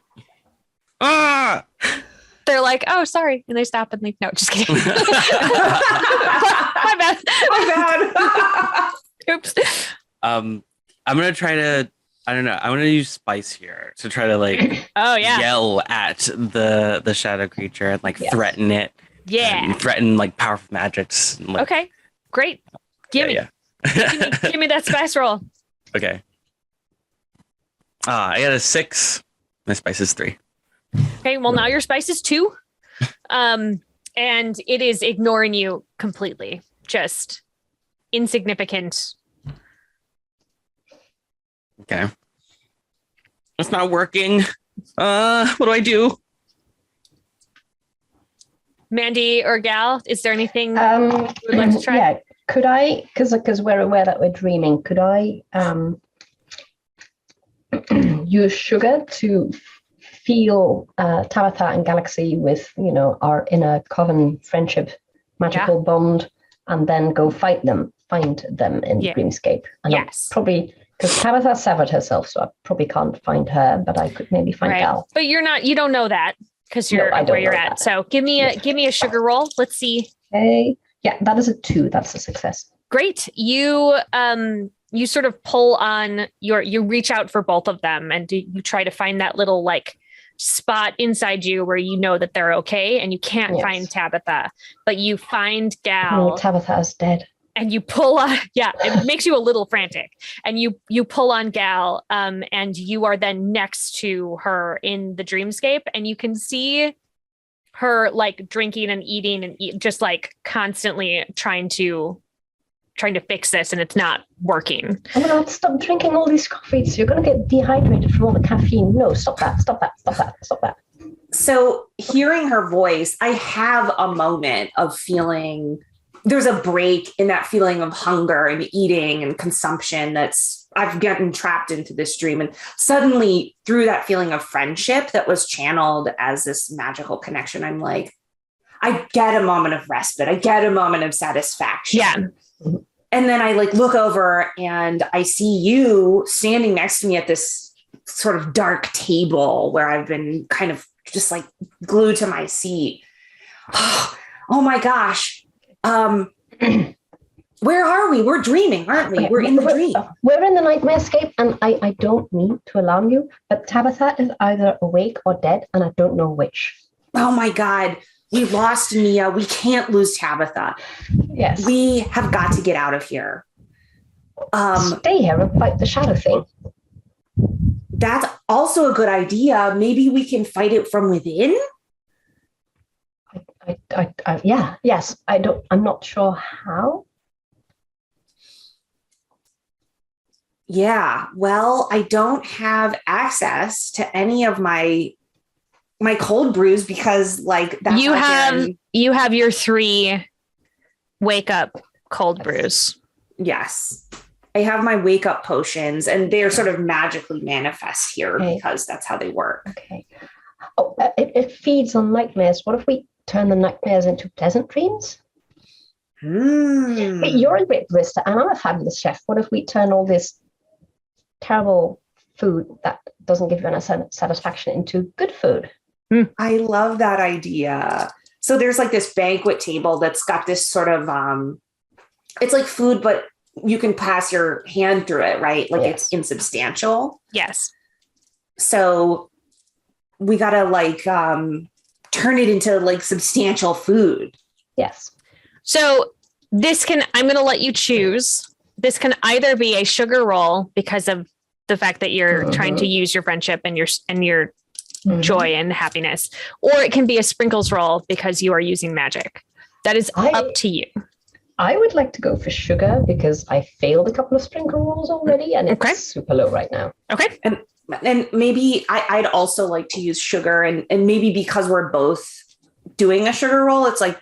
Ah! They're like, oh, sorry. And they stop and leave. No, just kidding. My bad. My bad. Oops. I'm going to try to, I don't know. I'm going to use spice here to try to like yell at the shadow creature and like threaten it. Yeah. And threaten like powerful magics. And, like, okay. Great. Give me that spice roll. Okay. I got a 6. My spice is 3. Okay. Well, now your spice is 2. And it is ignoring you completely. Just insignificant. Okay. It's not working. What do I do? Mandy or Gal, is there anything you would like to try? Yeah. Could I, because we're aware that we're dreaming, could I use sugar to feel Tabitha and Galaxy with, our inner coven friendship, magical bond, and then go find them in Dreamscape. And probably, because Tabitha severed herself, so I probably can't find her, but I could maybe find Gal. But you don't know that because you're where you're at. So give me a sugar roll. Let's see. Okay. Yeah, that is a 2. That's a success. Great. You sort of pull on you reach out for both of them, and you try to find that little like spot inside you where you know that they're okay, and you can't find Tabitha, but you find Gal. Oh, Tabitha is dead. And you pull on, it makes you a little frantic, and you pull on Gal, and you are then next to her in the dreamscape, and you can see her like drinking and eating and just like constantly trying to fix this, and it's not working. Oh my God, stop drinking all these coffees. You're going to get dehydrated from all the caffeine. No, stop that. So hearing her voice, I have a moment of feeling there's a break in that feeling of hunger and eating and consumption I've gotten trapped into this dream. And suddenly through that feeling of friendship that was channeled as this magical connection, I'm like, I get a moment of respite. I get a moment of satisfaction. Yeah. And then I like look over and I see you standing next to me at this sort of dark table where I've been kind of just like glued to my seat. Oh my gosh. Where are we? We're dreaming, aren't we? We're in the dream. We're in the nightmare escape, and I don't mean to alarm you, but Tabitha is either awake or dead, and I don't know which. Oh my God. We lost Mia. We can't lose Tabitha. Yes. We have got to get out of here. Stay here and fight the shadow thing. That's also a good idea. Maybe we can fight it from within. Yes. I'm not sure how. Yeah. Well, I don't have access to any of my cold brews because like that's you have your 3 wake up cold brews. Yes. I have my wake up potions, and they're sort of magically manifest here because that's how they work. Okay. Oh, it feeds on nightmares. What if we turn the nightmares into pleasant dreams? But you're a great barista, and I'm a fabulous chef. What if we turn all this terrible food that doesn't give you any satisfaction into good food? I love that idea. So there's like this banquet table that's got this sort of, it's like food, but you can pass your hand through it, right? Like it's insubstantial. Yes. So we got to like turn it into like substantial food. Yes. So I'm going to let you choose. This can either be a sugar roll because of the fact that you're trying to use your friendship and your joy and happiness, or it can be a sprinkles roll because you are using magic. That is up to you. I would like to go for sugar because I failed a couple of sprinkle rolls already, and it's super low right now. Okay. And maybe I'd also like to use sugar, and maybe because we're both doing a sugar roll, it's like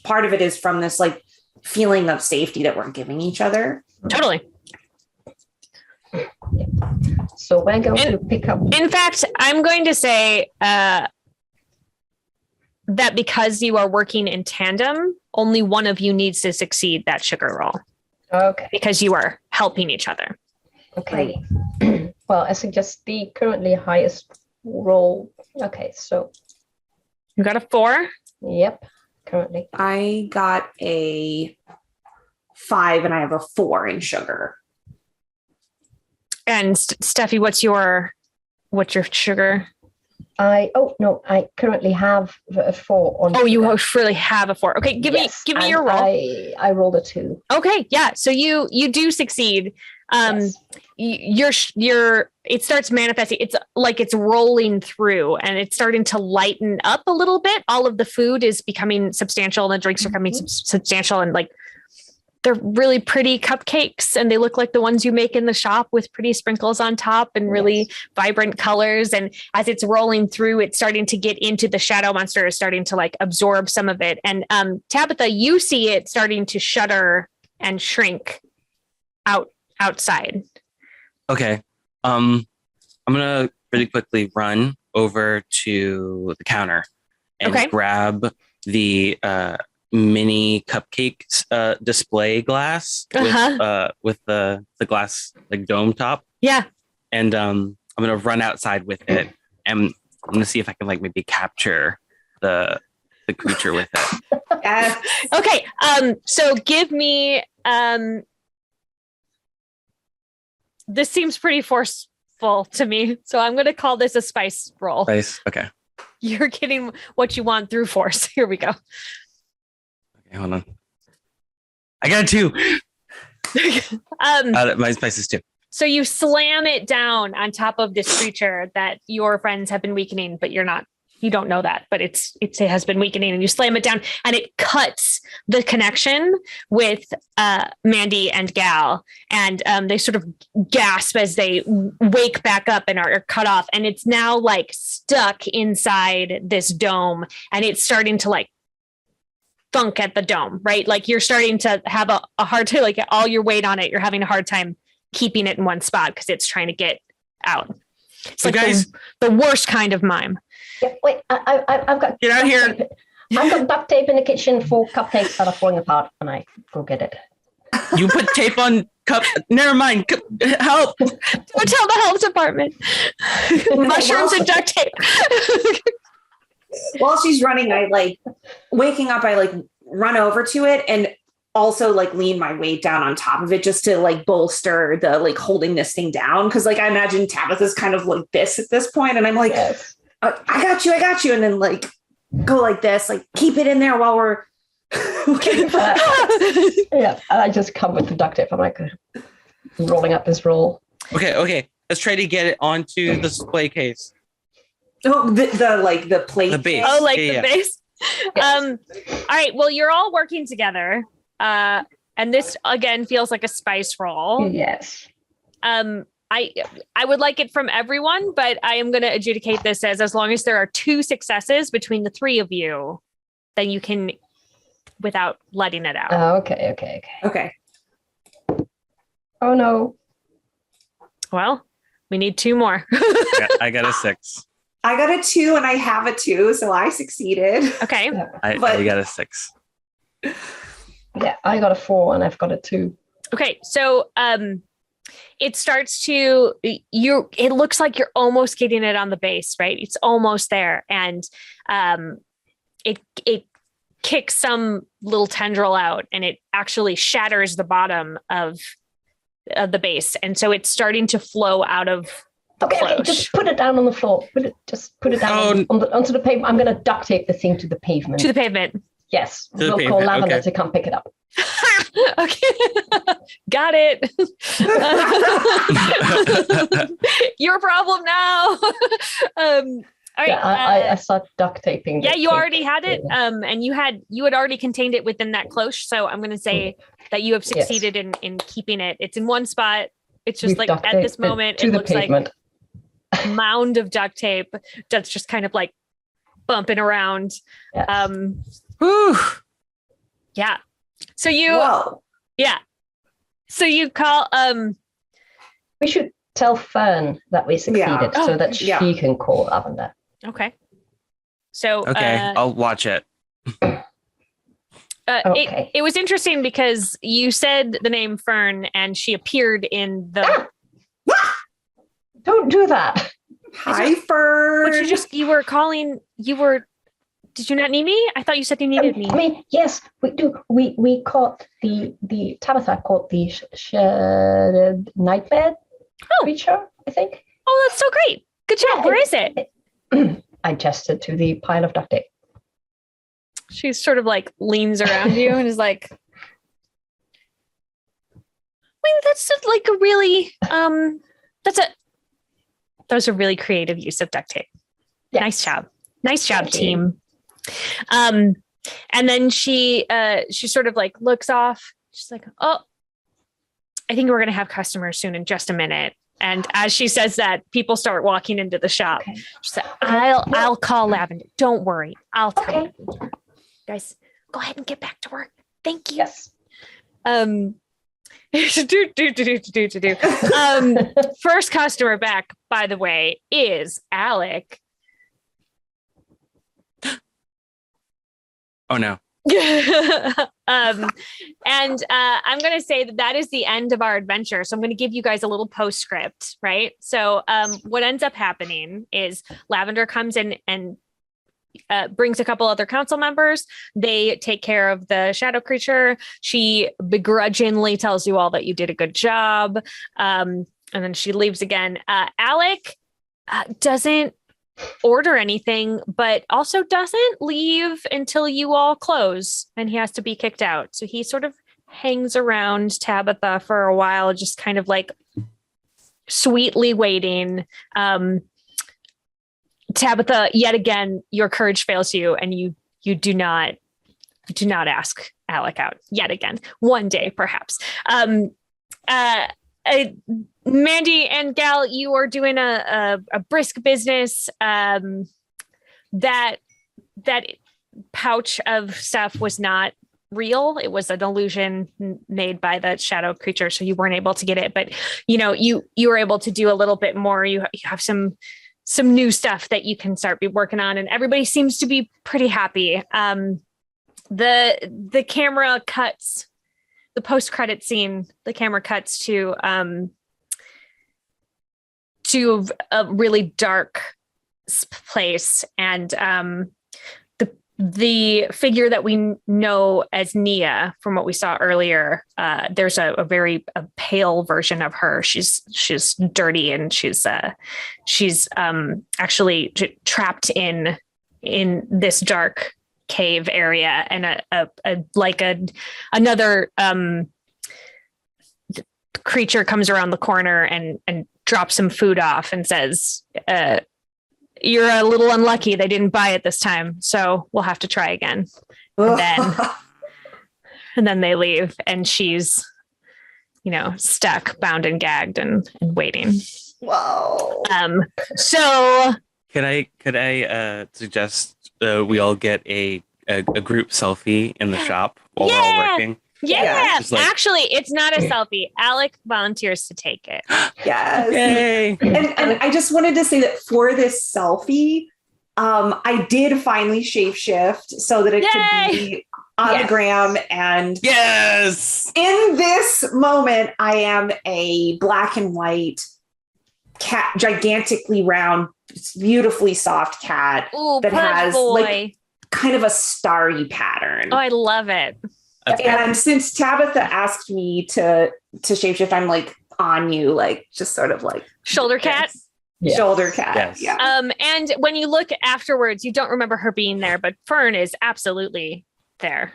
part of it is from this like feeling of safety that we're giving each other. Totally. Yeah. So we're going to pick up. In fact, I'm going to say that because you are working in tandem, only one of you needs to succeed that sugar roll. Okay. Because you are helping each other. Okay. Well, I suggest the currently highest roll. Okay, so. You got a 4? Yep, currently. I got a 5 and I have a 4 in sugar. And Steffi, what's your sugar? I currently have a 4 on. Oh, you really have a 4. Okay, give me your roll. I rolled a 2. Okay, yeah. So you do succeed. It starts manifesting. It's like it's rolling through, and it's starting to lighten up a little bit. All of the food is becoming substantial, and the drinks are becoming substantial, and like they're really pretty cupcakes, and they look like the ones you make in the shop with pretty sprinkles on top and really vibrant colors. And as it's rolling through, it's starting to get into the shadow monster, is starting to like absorb some of it. And Tabitha, you see it starting to shudder and shrink outside. Okay. I'm gonna really quickly run over to the counter and Okay. grab the mini cupcakes display glass with the glass like dome top. Yeah. And I'm gonna run outside with it, and I'm gonna see if I can like maybe capture the creature with it. Yes. Okay. So give me this seems pretty forceful to me. So I'm gonna call this a spice roll. Nice. Okay. You're getting what you want through force. Here we go. Okay, hold on. I got a 2. My spice is 2. So you slam it down on top of this creature that your friends have been weakening, but you don't know that, but it has been weakening, and you slam it down and it cuts the connection with Mandy and Gal. And they sort of gasp as they wake back up and are cut off. And it's now like stuck inside this dome, and it's starting to like thunk at the dome, right? Like you're starting to have a hard time, like all your weight on it. You're having a hard time keeping it in one spot because it's trying to get out. It's So like guys, the worst kind of mime. Yeah, wait, I've got get out here. I've got duct tape in the kitchen for cupcakes that are falling apart, and I go get it. You put tape on cup. Never mind. Help. Don't tell the health department. Mushrooms and duct tape. While she's running, I run over to it and also like lean my weight down on top of it just to like bolster the like holding this thing down. Cause like I imagine Tabitha's kind of like this at this point, and I'm like, Yes. I got you. And then like go like this, like keep it in there while we're Yeah, and I just come with the duct tape. I'm like rolling up this roll. Okay. Let's try to get it onto the display case. Oh, the plate. The base. Oh, like Yeah. the base. Yes. All right. Well, you're all working together. And this again feels like a spice roll. Yes. I would like it from everyone, but I am going to adjudicate this as long as there are 2 successes between the 3 of you, then you can, without letting it out. Okay. Okay. Oh no. Well, we need 2 more. I got a 6. I got a 2 and I have a 2, so I succeeded. Okay. I got a 6. Yeah, I got a 4 and I've got a 2. Okay. So, it starts to it looks like you're almost getting it on the base, right? It's almost there. And it kicks some little tendril out, and it actually shatters the bottom of the base. And so it's starting to flow out of the Okay, cloche. just put it down on the floor. Just put it down onto the pavement. I'm going to duct tape the thing to the pavement. To the pavement. Yes, To the we'll call pavement, Lavender okay. to come pick it up. Okay. Got it. Your problem now. All right. Yeah, I start duct taping. Yeah, the you tape. already had it. And you had already contained it within that cloche. So I'm going to say that you have succeeded in keeping it. It's in one spot. It's just We've like duct at this taped it moment, to it the looks like pavement. a mound of duct tape that's just kind of like bumping around. Yes. Whew. Yeah. So you, Whoa. yeah. So you call, We should tell Fern that we succeeded Oh, so that she yeah. can call Lavender. okay. So, Okay, I'll watch it. Okay. it was interesting because you said the name Fern and she appeared in the, Don't do that. Hi, Fern. but did you not need me? I thought you said you needed me. I mean, yes, we do. We caught the Tabitha caught the nightmare creature, I think. Oh, that's so great. Good job. Yeah, Where is it? I gestured to the pile of duct tape. She sort of like leans around you and is like, I mean, that's just like a really, that was a really creative use of duct tape. Yes. Nice job. Nice job, Thank you. team. And then she sort of like looks off. She's like, oh, I think we're going to have customers soon in just a minute. And as she says that, people start walking into the shop. Okay. She said, I'll call Lavender. Don't worry. I'll tell you. Guys, go ahead and get back to work. Thank you. Yes. First customer back, by the way, is Alec. Oh no. And I'm going to say that is the end of our adventure. So I'm going to give you guys a little postscript, right? So what ends up happening is Lavender comes in and brings a couple other council members. They take care of the shadow creature. She begrudgingly tells you all that you did a good job. And then she leaves again. Alec doesn't order anything, but also doesn't leave until you all close and he has to be kicked out. So he sort of hangs around Tabitha for a while, just kind of like sweetly waiting. Tabitha, yet again, your courage fails you and you do not ask Alec out yet again. One day, perhaps. Mandy and Gal, you are doing a brisk business. That pouch of stuff was not real. It was an illusion made by the shadow creature, so you weren't able to get it. But you were able to do a little bit more. You have some new stuff that you can start be working on, and everybody seems to be pretty happy. The camera cuts. The post-credit scene, the camera cuts to a really dark place, and the figure that we know as Nia from what we saw earlier. There's a very pale version of her. She's dirty and she's actually trapped in this dark cave area, and another creature comes around the corner and drops some food off and says, you're a little unlucky they didn't buy it this time, so we'll have to try again. And then they leave and she's stuck, bound and gagged and waiting. Whoa. So could I suggest we all get a group selfie in the shop while we're all working? Yeah. Like, actually, it's not a selfie. Alec volunteers to take it. Yes. Yay. And I just wanted to say that for this selfie, I did finally shapeshift so that it could be on the gram. And yes, in this moment, I am a black and white cat, gigantically round, beautifully soft cat. Ooh, that has boy. like kind of a starry pattern. Oh, I love it. And since Tabitha asked me to shapeshift, I'm like on you, like just sort of like shoulder cat. Yes. Shoulder cat. Yes. Yeah. And when you look afterwards, you don't remember her being there, but Fern is absolutely there.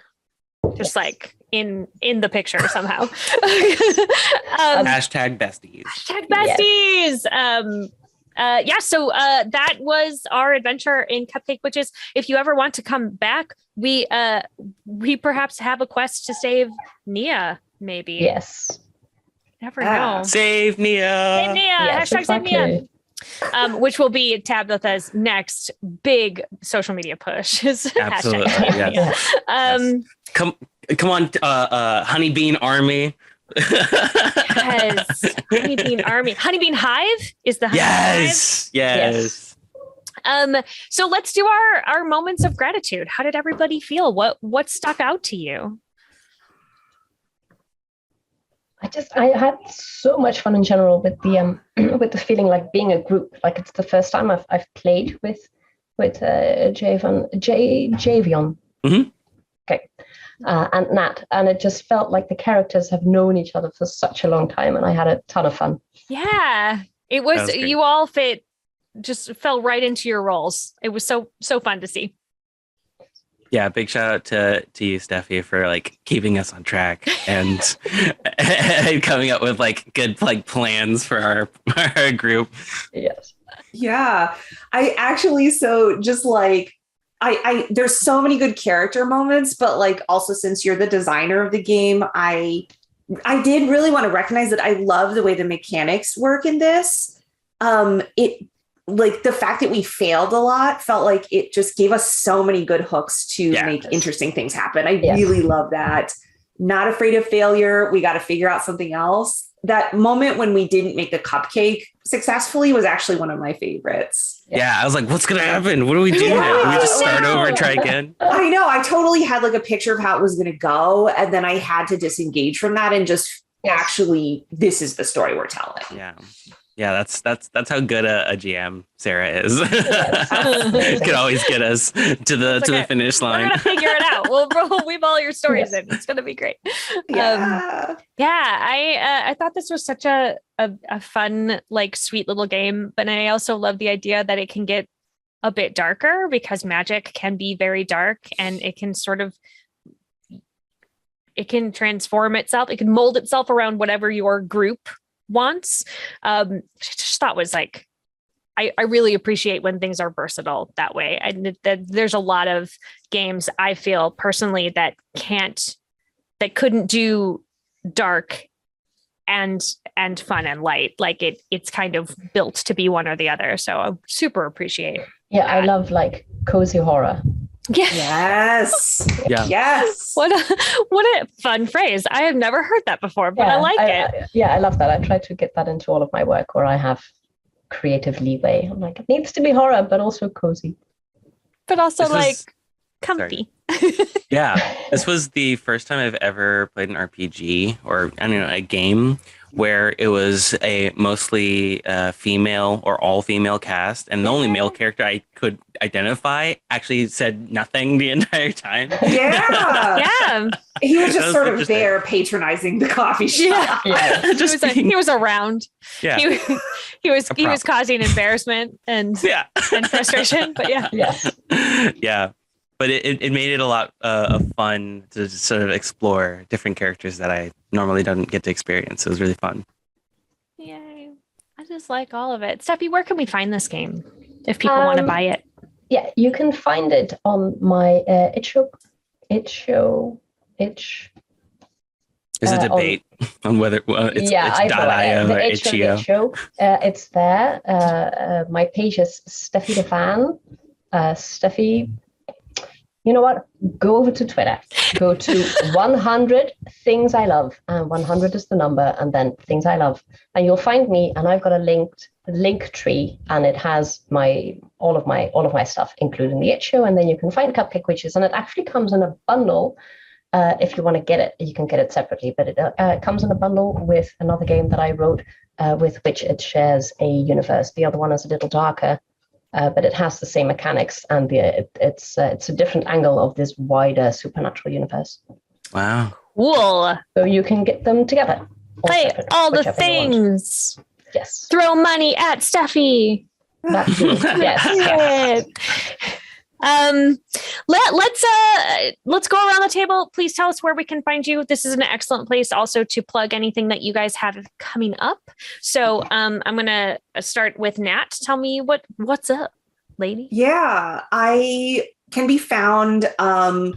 Just like in the picture somehow. Hashtag besties. Hashtag besties. Yes. So that was our adventure in Cupcake Witches. If you ever want to come back, we perhaps have a quest to save Nia, maybe. Yes. Never know. Save Nia. Save Nia. Yes, Hashtag exactly. save Nia. Which will be Tabitha's next big social media push. Absolutely. Yes. Yes. Come on, Honeybean Army. Yes. Honeybean Army. Honeybean Hive is the Hive. Yes. So let's do our moments of gratitude. How did everybody feel? What stuck out to you? I had so much fun in general with the with the feeling like being a group. Like it's the first time I've played with Javion. Mm-hmm. Okay. And Nat, and it just felt like the characters have known each other for such a long time, and I had a ton of fun. Yeah, it was. You all just fell right into your roles. It was so fun to see. Yeah, big shout out to you, Steffi, for like keeping us on track and coming up with like good like plans for our group. Yes. Yeah, I actually just like. I there's so many good character moments, but like also since you're the designer of the game, I did really want to recognize that I love the way the mechanics work in this. It like the fact that we failed a lot felt like it just gave us so many good hooks to make interesting things happen. I really love that. not afraid of failure. We got to figure out something else. That moment when we didn't make the cupcake successfully was actually one of my favorites. Yeah, I was like, what's going to happen? What do we do now? Do we just start over and try again? I know. I totally had like a picture of how it was going to go. And then I had to disengage from that and just actually, this is the story we're telling. Yeah. Yeah, that's how good a GM Sarah is. Could always get us to the finish line. We're gonna figure it out. We'll weave all your stories in. It's gonna be great. Yeah. I thought this was such a fun, like, sweet little game, but I also love the idea that it can get a bit darker because magic can be very dark, and it can transform itself. It can mold itself around whatever your group wants. I just thought was like, I really appreciate when things are versatile that way. And there's a lot of games I feel personally that couldn't do dark and fun and light. Like it's kind of built to be one or the other. So I super appreciate. Yeah, that. I love like cozy horror. Yeah. Yes. Yeah. Yes. What a fun phrase. I have never heard that before, but I like it. I love that. I try to get that into all of my work where I have creative leeway. I'm like, it needs to be horror, but also cozy. But also comfy. Yeah. This was the first time I've ever played an RPG or a game where it was a mostly female or all female cast, and the only male character I could identify actually said nothing the entire time. Yeah. Yeah. He was just sort of there patronizing the coffee shop. Yeah. He was around. Yeah. He was causing embarrassment and frustration, but yeah. Yeah. But it made it a lot of fun to sort of explore different characters that I normally don't get to experience. It was really fun. Yay. I just like all of it. Steffi, where can we find this game if people want to buy it? Yeah, you can find it on my itch.io. There's a debate on whether it's .io or itch.io. It's there. My page is Steffie de Vaan. Steffi, you know what? Go over to Twitter. Go to 100 things I love, and 100 is the number, and then things I love, and you'll find me. And I've got a link tree, and it has all of my stuff, including the itch show. And then you can find Cupcake Witches, and it actually comes in a bundle. If you want to get it, you can get it separately, but it comes in a bundle with another game that I wrote, with which it shares a universe. The other one is a little darker. But it has the same mechanics, and it's a different angle of this wider supernatural universe. Wow. Cool. So you can get them together. Play all the things. Yes. Throw money at Steffi. That's it. Yes. Let's go around the table. Please tell us where we can find you. This is an excellent place also to plug anything that you guys have coming up. So I'm gonna start with Nat. Tell me what's up, lady. Yeah, I can be found on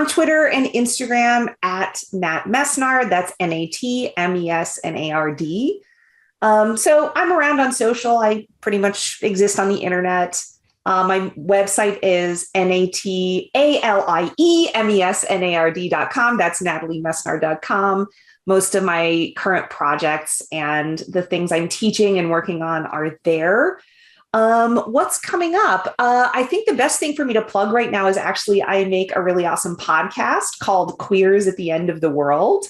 Twitter and Instagram at Nat Mesnard. That's NatMesnard. So I'm around on social. I pretty much exist on the internet. My website is NatAliemesnard.com. That's nataliemesnard.com. Most of my current projects and the things I'm teaching and working on are there. What's coming up? I think the best thing for me to plug right now is actually I make a really awesome podcast called Queers at the End of the World.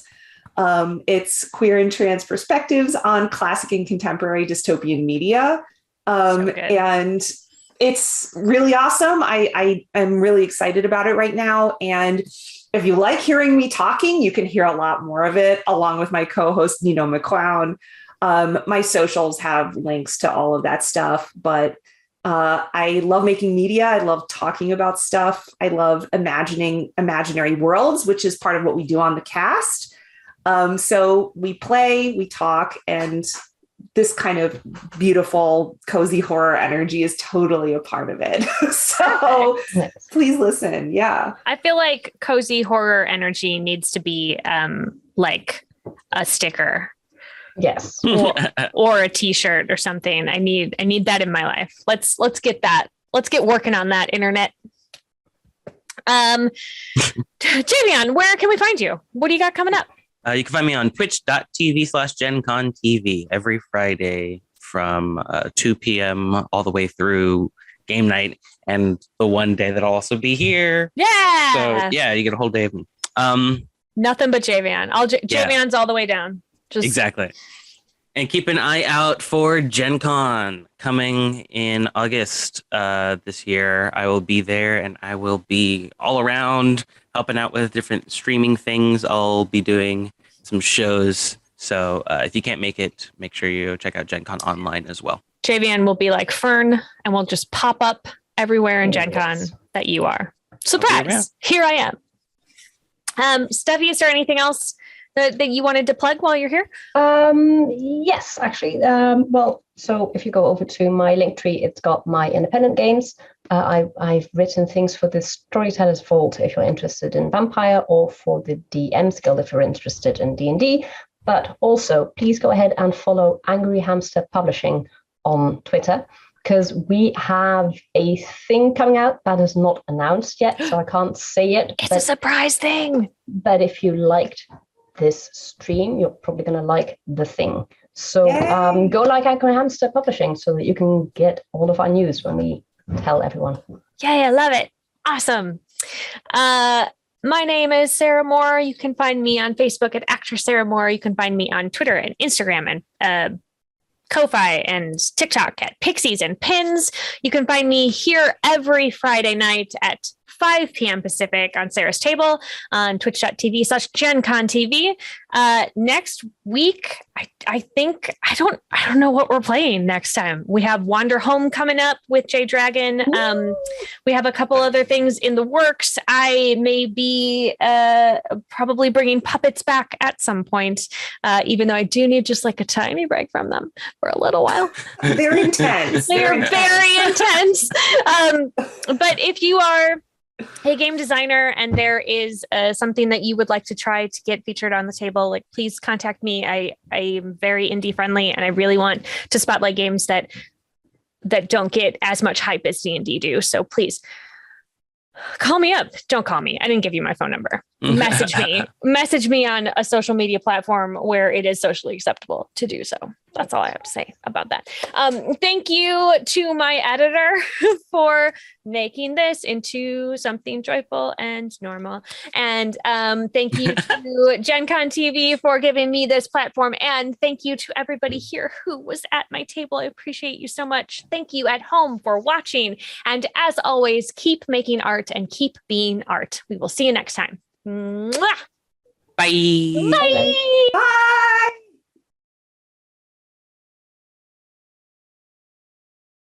It's queer and trans perspectives on classic and contemporary dystopian media. And it's really awesome. I am really excited about it right now. And if you like hearing me talking, you can hear a lot more of it along with my co-host, Nino McClown. My socials have links to all of that stuff, but I love making media. I love talking about stuff. I love imagining imaginary worlds, which is part of what we do on the cast. So we play, we talk, and this kind of beautiful, cozy horror energy is totally a part of it. So please listen. Yeah. I feel like cozy horror energy needs to be like a sticker. Yes. Or a t-shirt or something. I need that in my life. Let's get that. Let's get working on that, internet. Javion, where can we find you? What do you got coming up? You can find me on twitch.tv/GenCon TV every Friday from 2 p.m. all the way through game night, and the one day that I'll also be here. Yeah. So yeah, you get a whole day of me. Nothing but Javion. Javion's all the way down. Just exactly. And keep an eye out for Gen Con coming in August this year. I will be there, and I will be all around helping out with different streaming things. I'll be doing some shows. So if you can't make it, make sure you check out Gen Con online as well. Javion will be like Fern and will just pop up everywhere in Gen Con that you are. Surprise! Here I am. Steffi, is there anything else that you wanted to plug while you're here? Yes, actually. So if you go over to my link tree, it's got my independent games. I've written things for the Storyteller's Vault if you're interested in Vampire, or for the DM's Guild if you're interested in D&D. But also, please go ahead and follow Angry Hamster Publishing on Twitter, because we have a thing coming out that is not announced yet, so I can't say it. It's a surprise thing. But if you liked this stream, you're probably going to like the thing. So go like Angry Hamster Publishing so that you can get all of our news when we tell everyone. Yeah, I love it. Awesome. My name is Sarah Moore. You can find me on Facebook at Actress Sarah Moore. You can find me on Twitter and Instagram and Ko-Fi and TikTok at Pixies and Pins. You can find me here every Friday night at 5 p.m. Pacific on Sarah's Table on twitch.tv/GenConTV. Next week, I think, I don't know what we're playing next time. We have Wander Home coming up with Jay Dragon. We have a couple other things in the works. I may be probably bringing puppets back at some point, even though I do need just like a tiny break from them for a little while. They're intense. They're very intense. But if you are a game designer and there is something that you would like to try to get featured on the table, like, please contact me. I am very indie friendly, and I really want to spotlight games that don't get as much hype as D&D do. So please call me up. Don't call me. I didn't give you my phone number. Message me on a social media platform where it is socially acceptable to do so. That's all I have to say about that. Thank you to my editor for making this into something joyful and normal. And thank you to Gen Con TV for giving me this platform. And thank you to everybody here who was at my table. I appreciate you so much. Thank you at home for watching. And as always, keep making art and keep being art. We will see you next time. Mwah! Bye. Bye. Bye.